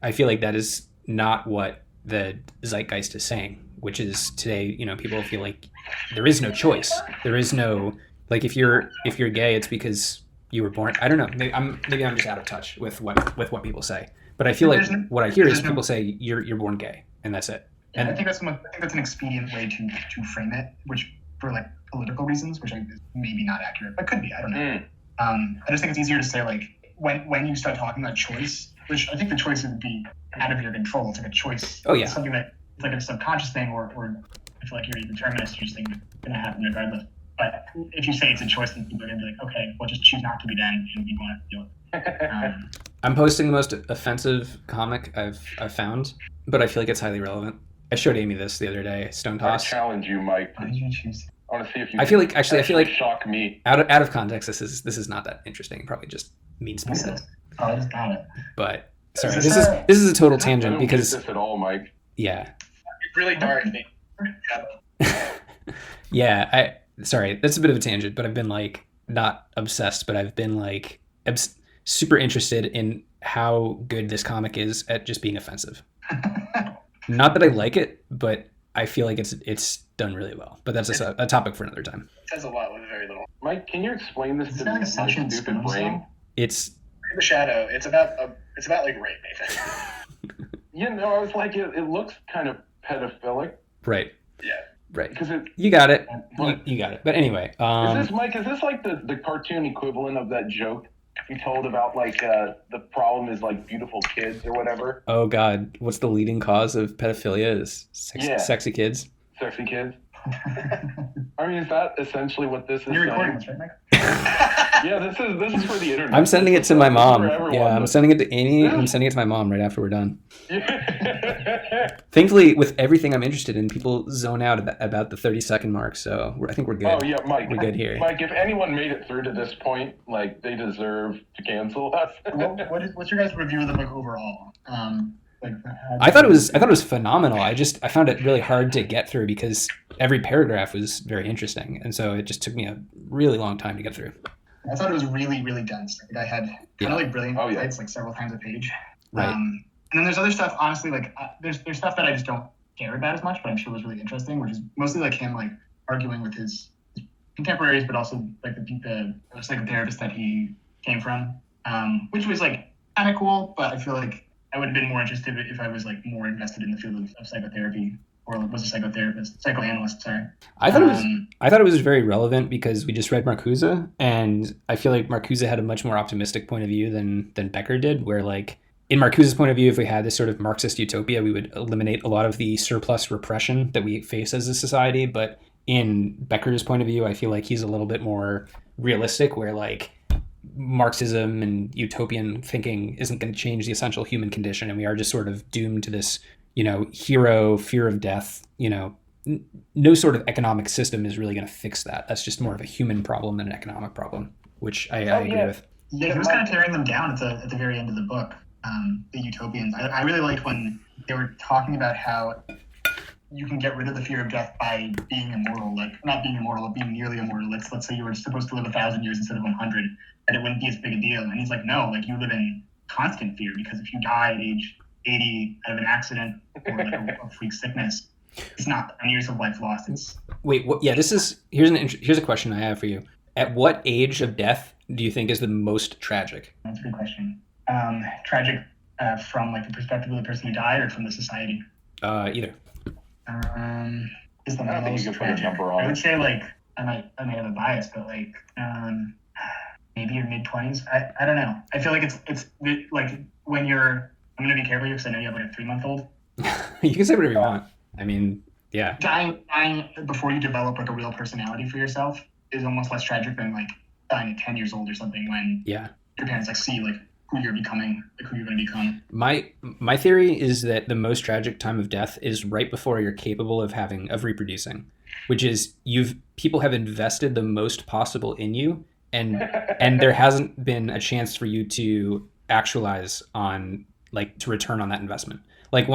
I feel like that is not what the zeitgeist is saying, which is today people feel like there is no choice. There is no like if you're gay, it's because you were born. I don't know. Maybe I'm just out of touch with what people say. But I feel like what I hear is people say you're born gay, and that's it. Yeah, and I think that's an expedient way to frame it, which for like political reasons, which is maybe not accurate, but could be. I don't know. I just think it's easier to say like when you start talking about choice, which I think the choice would be out of your control. It's like a choice. Oh yeah. It's something that it's like a subconscious thing, or I feel like you're a determinist. You're just thinking it's going to happen regardless. But if you say it's a choice, then people are going to be like, okay, well, just choose not to be then, and we want to do it. I'm posting the most offensive comic I've found, but I feel like it's highly relevant. I showed Amy this the other day. Stone Toss. I challenge you, Mike. Why did you choose? I want to see if you. I feel like shock me. Out of context, this is not that interesting. It probably just means to be said. Oh, I just got it. But sorry, this is a total tangent because this at all, Mike. Yeah. It's really dark. Yeah, sorry, that's a bit of a tangent, but I've been like not obsessed, but I've been like super interested in how good this comic is at just being offensive. Not that I like it, but I feel like it's done really well. But that's a topic for another time. It says a lot with very little. Mike, can you explain this to me? Is that like a My stupid brain. It's The Shadow. It's about like rape, Nathan. I was like, it looks kind of pedophilic. right. Yeah. Right. Because You got it. You got it. But anyway, is this like the cartoon equivalent of that joke you told about like the problem is like beautiful kids or whatever? Oh God, what's the leading cause of pedophilia? Is sexy kids. Sexy kids. I mean, is that essentially what this is? You're saying? recording this, right, Mike? Yeah, this is for the internet. I'm sending it to my mom. Yeah, I'm sending it to Amy. Yeah. I'm sending it to my mom right after we're done. Yeah. Thankfully, with everything I'm interested in, people zone out about the 30-second mark. So I think we're good. Oh yeah, Mike. We're good here. Mike, if anyone made it through to this point, like they deserve to cancel us. What's your guys' review of the book overall? I thought it was phenomenal. I found it really hard to get through because every paragraph was very interesting, and so it just took me a really long time to get through. I thought it was really, really dense. Like I had kind of like brilliant insights, like several times a page. Right. And then there's other stuff. Honestly, like there's stuff that I just don't care about as much, but I'm sure was really interesting, which is mostly like him like arguing with his contemporaries, but also like the psychotherapist that he came from, which was like kind of cool. But I feel like I would have been more interested if I was like more invested in the field of psychotherapy, or was a psychoanalyst. Sorry. I thought it was very relevant because we just read Marcuse, and I feel like Marcuse had a much more optimistic point of view than Becker did, where like in Marcuse's point of view, if we had this sort of Marxist utopia, we would eliminate a lot of the surplus repression that we face as a society. But in Becker's point of view, I feel like he's a little bit more realistic, where like Marxism and utopian thinking isn't going to change the essential human condition, and we are just sort of doomed to this, hero fear of death. No sort of economic system is really going to fix that. That's just more of a human problem than an economic problem, which I agree with. Yeah, he was kind of tearing them down at the very end of the book. The utopians. I really liked when they were talking about how you can get rid of the fear of death by being immortal, like not being immortal, but being nearly immortal. Let's say you were supposed to live 1,000 years instead of 100. that it wouldn't be as big a deal. And he's like, no, like you live in constant fear, because if you die at age 80 out of an accident or like a freak sickness, it's not 10 years of life lost. It's Wait, what, yeah, here's a question I have for you. At what age of death do you think is the most tragic? That's a good question. Tragic from like the perspective of the person who died, or from the society? Either. Is the I don't think you most can put a tragic. number I on would it. say like I might have a bias, but like maybe your mid-20s. I don't know. I feel like it's like when you're. I'm gonna be careful here because I know you have like a 3-month-old. You can say whatever you want. I mean, yeah. Dying before you develop like a real personality for yourself is almost less tragic than like dying at 10 years old or something, when Yeah. your parents like see like who you're becoming, like who you're going to become. My theory is that the most tragic time of death is right before you're capable of reproducing, which is people have invested the most possible in you, and there hasn't been a chance for you to actualize on, like, to return on that investment. Like,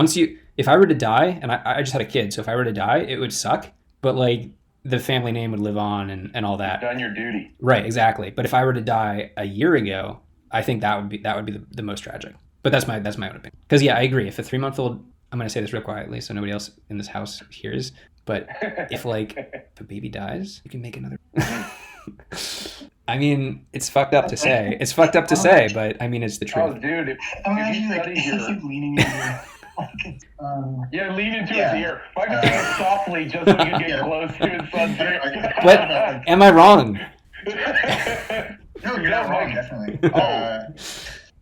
if I were to die, and I just had a kid, so if I were to die, it would suck, but like the family name would live on and all that. You've done your duty. Right, exactly. But if I were to die a year ago, I think that would be the most tragic. But that's my own opinion. Because yeah, I agree. If a 3-month-old, I'm gonna say this real quietly so nobody else in this house hears, but if a baby dies, you can make another. I mean, it's fucked up to say. It's fucked up to say, but I mean, it's the Oh, truth. dude, if I'm you actually like, study it's your... like leaning into Yeah, lean into Yeah. his ear. If I could say it softly just so you can get close to his son's ear. What? Am I wrong? No, you're not wrong, definitely.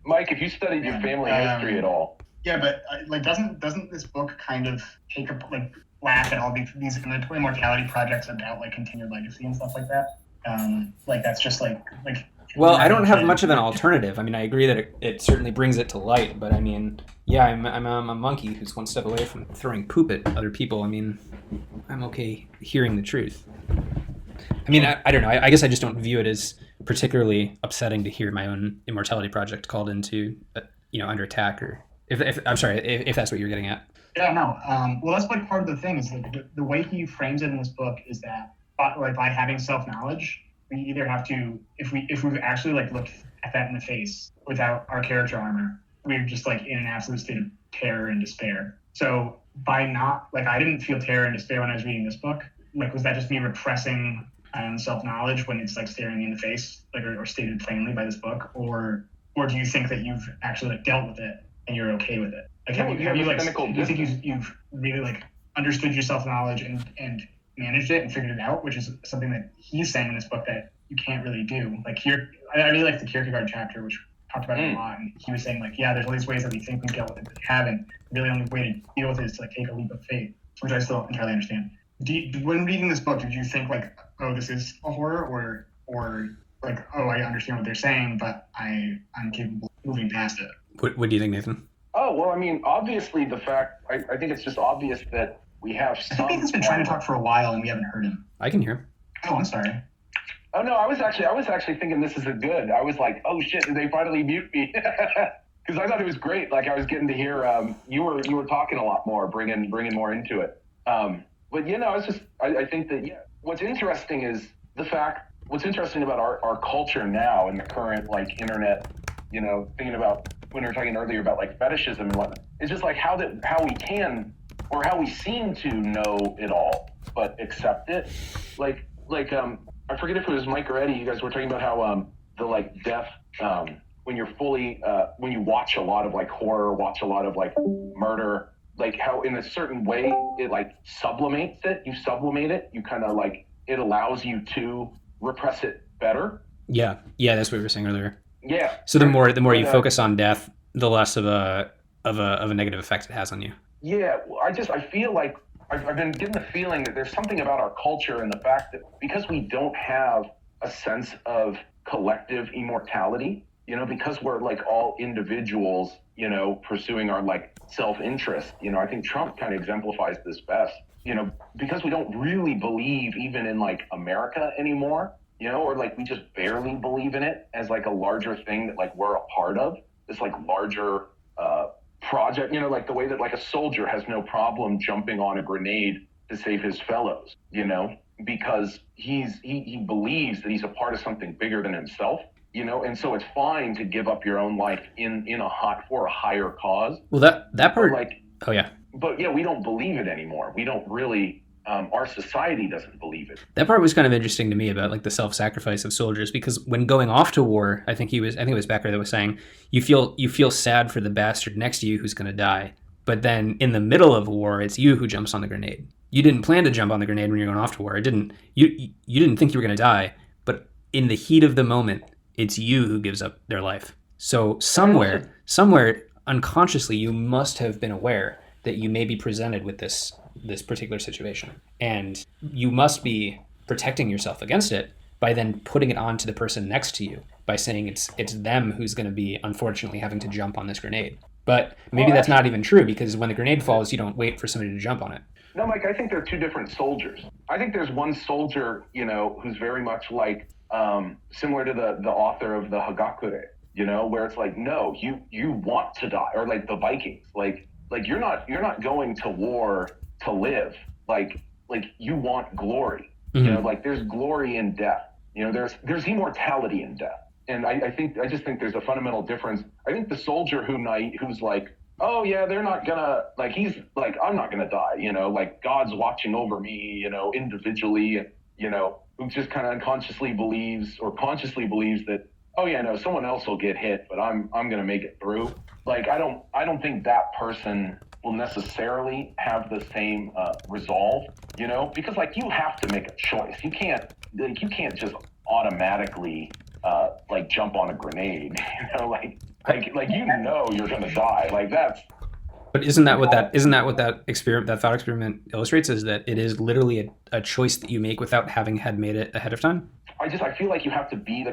Mike, if you studied your family history at all. Yeah, but like, doesn't this book kind of take laugh at all these immortality projects about like continued legacy and stuff like that? Like that's just like. Well, I don't have much of an alternative. I mean, I agree that it certainly brings it to light, but I mean, yeah, I'm a monkey who's one step away from throwing poop at other people. I mean, I'm okay hearing the truth. I mean, I don't know. I guess I just don't view it as particularly upsetting to hear my own immortality project called into, under attack, or if I'm sorry, if that's what you're getting at. Yeah, no. Well, that's like part of the thing is like the way he frames it in this book is that by having self-knowledge, we either have to, if we've actually like looked at that in the face without our character armor, we're just like in an absolute state of terror and despair. So by not, like, I didn't feel terror and despair when I was reading this book. Like, was that just me repressing self-knowledge when it's like staring me in the face, like, or stated plainly by this book, or do you think that you've actually like dealt with it and you're okay with it? Like, have you like, do you think you've really like understood your self-knowledge and managed it and figured it out, which is something that he's saying in this book that you can't really do. Like, here, I really like the Kierkegaard chapter, which talked about it a lot, and he was saying like, yeah, there's all these ways that we think we dealt with it, but we haven't. The really only way to deal with it is to like take a leap of faith, which I still don't entirely understand. When reading this book, did you think like, oh, this is a horror, or like, oh, I understand what they're saying, but I'm capable of moving past it? What do you think, Nathan? Oh, well, I mean, obviously I think it's just obvious that we have I some... think Nathan's been trying to talk for a while and we haven't heard him. I can hear him. Oh, I'm sorry. Oh, no, I was actually thinking this is a good. I was like, oh, shit, did they finally mute me? Because I thought it was great. Like, I was getting to hear you were talking a lot more, bringing more into it. But, I think that, yeah, what's interesting about our culture now in the current, like, internet, thinking about when we were talking earlier about, like, fetishism and whatnot, it's just, like, how we seem to know it all, but accept it. Like, I forget if it was Mike or Eddie, you guys were talking about how the like death, when you're fully, when you watch a lot of like horror, watch a lot of like murder, like how in a certain way it like sublimates it, you kind of like, it allows you to repress it better. Yeah, that's what we were saying earlier. Yeah. So the more you focus on death, the less of a negative effect it has on you. Yeah, I feel like I've been getting the feeling that there's something about our culture and the fact that because we don't have a sense of collective immortality, because we're like all individuals, pursuing our like self-interest, I think Trump kind of exemplifies this best, because we don't really believe even in like America anymore, or like we just barely believe in it as like a larger thing that like we're a part of, this like larger project, like the way that like a soldier has no problem jumping on a grenade to save his fellows, because he believes that he's a part of something bigger than himself. and so it's fine to give up your own life for a higher cause. Well, that part, oh yeah. But yeah, we don't believe it anymore. We don't really. Our society doesn't believe it. That part was kind of interesting to me about like the self-sacrifice of soldiers, because when going off to war, I think it was Becker that was saying you feel sad for the bastard next to you who's going to die, but then in the middle of war, it's you who jumps on the grenade. You didn't plan to jump on the grenade when you're going off to war. You didn't think you were going to die, but in the heat of the moment, it's you who gives up their life. So somewhere unconsciously, you must have been aware that you may be presented with this particular situation, and you must be protecting yourself against it by then putting it onto the person next to you by saying it's them who's going to be unfortunately having to jump on this grenade. But maybe that's not even true, because when the grenade falls, you don't wait for somebody to jump on it. No, Mike, I think they're two different soldiers. I think there's one soldier, who's very much like similar to the author of the Hagakure, where it's like, no, you want to die, or like the Vikings, like you're not going to war to live, like you want glory. Mm-hmm. Like there's glory in death. There's immortality in death. And I just think there's a fundamental difference. I think the soldier who's like, oh yeah, they're not gonna, like, he's like, I'm not gonna die, like God's watching over me, individually, who just kind of unconsciously believes or consciously believes that, oh yeah, no, someone else will get hit, but I'm gonna make it through. Like, I don't think that person will necessarily have the same resolve, because like you have to make a choice. You can't just automatically jump on a grenade, you're gonna die. Like that's. But isn't that what that thought experiment illustrates? Is that it is literally a choice that you make without having made it ahead of time? I feel like you have to be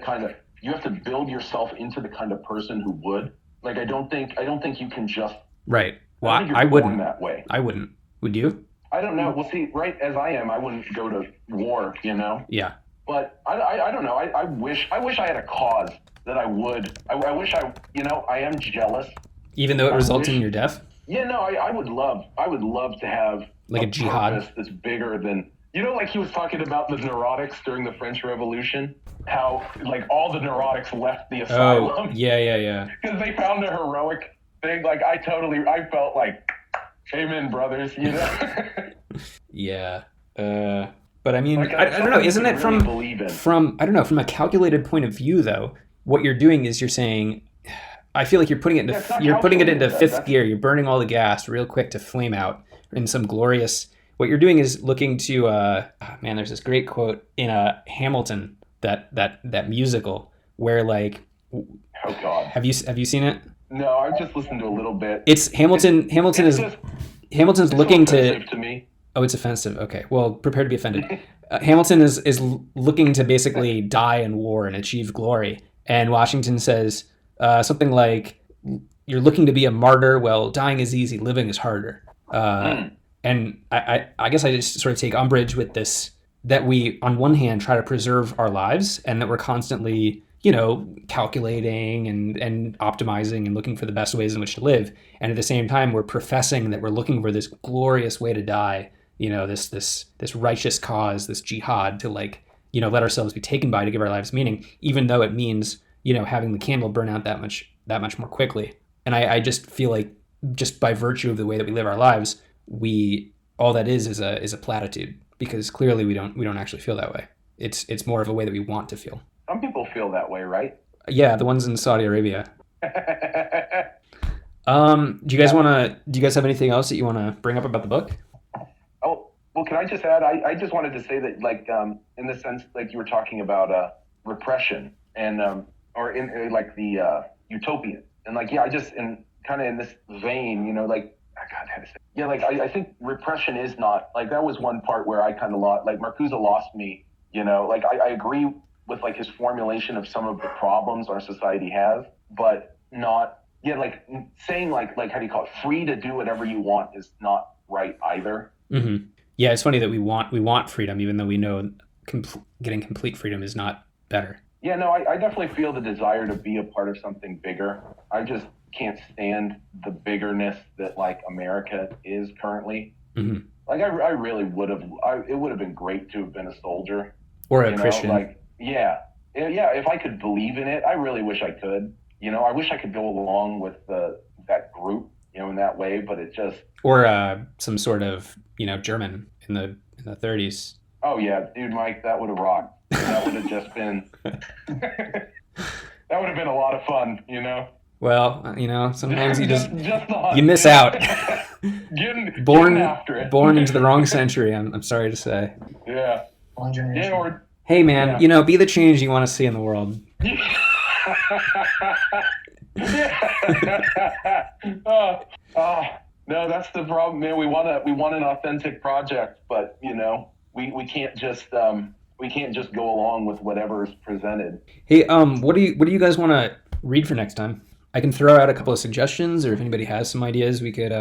you have to build yourself into the kind of person who would. Like I don't think you can just. Right. Well, I wouldn't. That way. I wouldn't. Would you? I don't know. Well, see, right as I am, I wouldn't go to war. Yeah. But I don't know. I wish I had a cause that I would. I wish I am jealous. Even though it results in your death? Yeah, no, I would love to have like a jihad that's bigger than, like he was talking about the neurotics during the French Revolution, how like all the neurotics left the asylum. Oh, yeah. Because they found a heroic thing. Like I felt like, amen, brothers, Yeah. But I mean, I don't know. Isn't it from I don't know, from a calculated point of view though? What you're doing is you're saying, I feel like you're putting it into fifth gear. You're burning all the gas real quick to flame out in some glorious. What you're doing is looking to there's this great quote in Hamilton, that musical where like, oh God, have you seen it? No, I just listened to a little bit. It's Hamilton's looking to me. Oh, it's offensive. Okay, well, prepare to be offended. Hamilton is looking to basically die in war and achieve glory, and Washington says something like, "You're looking to be a martyr. Well, dying is easy. Living is harder." And I guess I just sort of take umbrage with this, that we, on one hand, try to preserve our lives, and that we're constantly, calculating and optimizing and looking for the best ways in which to live. And at the same time, we're professing that we're looking for this glorious way to die, this righteous cause, this jihad to let ourselves be taken by, to give our lives meaning, even though it means, having the candle burn out that much more quickly. And I just feel like, just by virtue of the way that we live our lives, all that is a platitude, because clearly we don't actually feel that way. It's more of a way that we want to feel. Some people feel that way, right? Yeah, the ones in Saudi Arabia. Do you guys have anything else that you want to bring up about the book? Oh, well, can I just add, I just wanted to say that, in the sense, like you were talking about repression and, or in the utopian. And I just, in kind of in this vein, God, how to say it? Yeah, I think repression is not, that was one part where I kind of lost, Marcuse lost me, I agree with his formulation of some of the problems our society has, but not, saying how do you call it, free to do whatever you want is not right either. Mm-hmm. Yeah, it's funny that we want freedom, even though we know getting complete freedom is not better. Yeah, no, I definitely feel the desire to be a part of something bigger. I just can't stand the biggerness that America is currently. Mm-hmm. I really would have. It would have been great to have been a soldier or a Christian. Yeah, yeah, if I could believe in it, I really wish I could. You know, I wish I could go along with that group, you know, in that way, but it just. Or some sort of, German in the 30s. Oh yeah, dude, Mike, that would have rocked. That would have just been. That would have been a lot of fun, you know. Well, sometimes you just the you miss out. Getting after it. Born into the wrong century. I'm sorry to say. Yeah. Yeah. Or. Hey man, be the change you want to see in the world. No, that's the problem, man. We want an authentic project, but we can't just go along with whatever is presented. Hey, what do you guys want to read for next time? I can throw out a couple of suggestions, or if anybody has some ideas, we could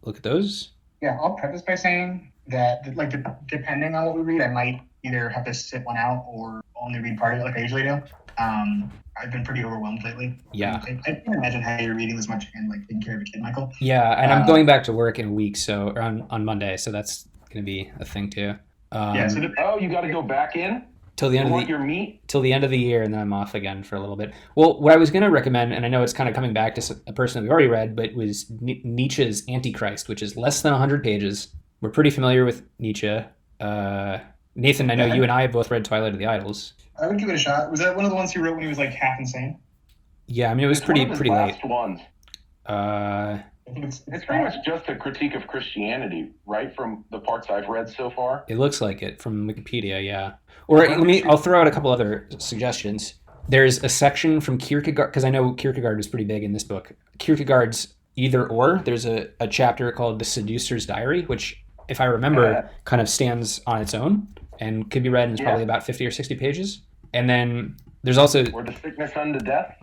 look at those. Yeah, I'll preface by saying that, like, depending on what we read, I might either have to sit one out or only read part of it like I usually do. I've been pretty overwhelmed lately. Yeah. I can't imagine how you're reading this much and, like, taking care of a kid, Michael. Yeah, and I'm going back to work in a week, or on Monday, so that's going to be a thing too. You got to go back in? Till the end of your meat? Till the end of the year, and then I'm off again for a little bit. Well, what I was going to recommend, and I know it's kind of coming back to a person that we've already read, but was Nietzsche's Antichrist, which is less than 100 pages. We're pretty familiar with Nietzsche. Nathan, I know you and I have both read Twilight of the Idols. I would give it a shot. Was that one of the ones he wrote when he was, like, half insane? Yeah, I mean, it was pretty late. Last ones. I think it's pretty much just a critique of Christianity, right? From the parts I've read so far. It looks like it from Wikipedia, yeah. Or I'll throw out a couple other suggestions. There's a section from Kierkegaard, because I know Kierkegaard was pretty big in this book. Kierkegaard's Either Or. There's a chapter called The Seducer's Diary, which, if I remember, kind of stands on its own and could be read, and it's probably about 50 or 60 pages. And then there's also... Or The Sickness Unto Death.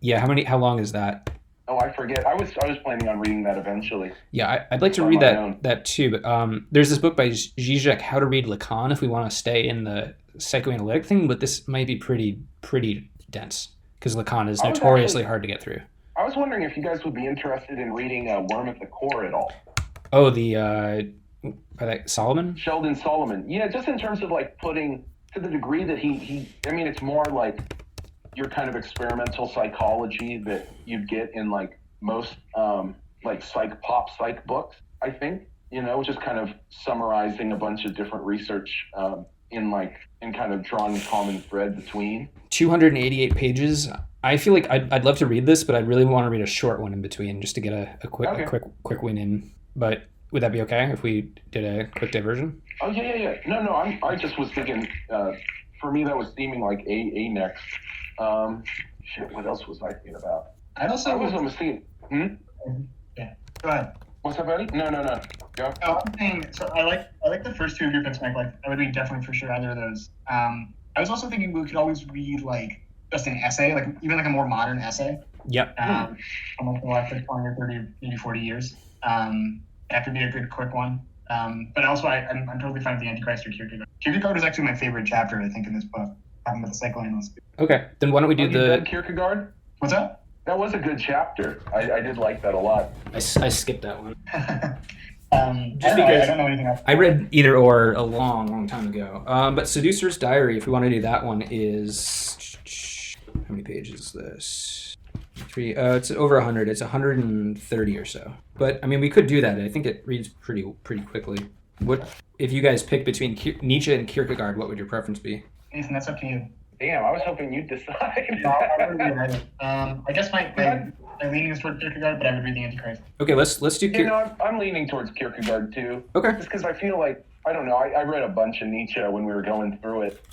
Yeah, how long is that? Oh, I forget. I was planning on reading that eventually. Yeah, I'd like to read that too. But there's this book by Zizek, How to Read Lacan, if we want to stay in the psychoanalytic thing. But this might be pretty dense because Lacan is notoriously hard to get through. I was wondering if you guys would be interested in reading Worm at the Core at all. Oh, by that Solomon? Sheldon Solomon. Yeah, just in terms of, like, putting to the degree that he I mean, it's more like your kind of experimental psychology that you'd get in, like, most like psych books, I think, just kind of summarizing a bunch of different research in kind of drawing a common thread between. 288 pages. I feel like I'd love to read this, but I'd really want to read a short one in between just to get a quick win in. But would that be okay if we did a quick diversion? Oh yeah. No. I just was thinking. For me, that was seeming like a next. What else was I thinking about? I was almost thinking. Yeah. Go ahead. What's up, Eddie? No. Go. Oh, I'm saying. So I like the first two of your picks, Mike. Like, I would read definitely for sure either of those. I was also thinking we could always read, like, just an essay, like even like a more modern essay. Yep. From like the last 20 or 30, maybe 40 years. That could be a good quick one. But also I'm totally fine with the Antichrist or Kierkegaard. Kierkegaard is actually my favorite chapter, I think, in this book. Talking about the psychoanalyst. Okay, then why don't we do the Kierkegaard? What's that? That was a good chapter. I did like that a lot. I skipped that one. Just because I don't know anything else. I read Either Or a long time ago. But Seducer's Diary, if we want to do that one, is... How many pages is this? 3. It's over 100. It's 130 or so. But I mean, we could do that. I think it reads pretty quickly. What if you guys pick between Nietzsche and Kierkegaard? What would your preference be? Nathan, that's up to you. Damn, I was hoping you'd decide. I guess my leaning is toward Kierkegaard, but I would read the Antichrist. Okay, let's do. I'm leaning towards Kierkegaard too. Okay. Just because I feel like I don't know. I read a bunch of Nietzsche when we were going through it,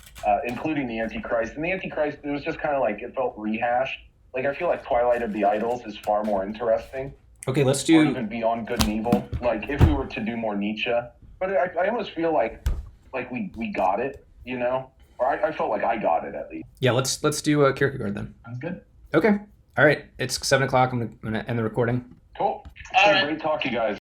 including the Antichrist. And the Antichrist, it was just kind of like it felt rehashed. Like I feel like Twilight of the Idols is far more interesting. Okay, let's do. Or even Beyond Good and Evil. Like if we were to do more Nietzsche, but I almost feel like we got it, Or I felt like I got it at least. Yeah, let's do Kierkegaard then. Sounds good. Okay. All right. It's 7:00. I'm gonna end the recording. Cool. All right. Great talk, you guys.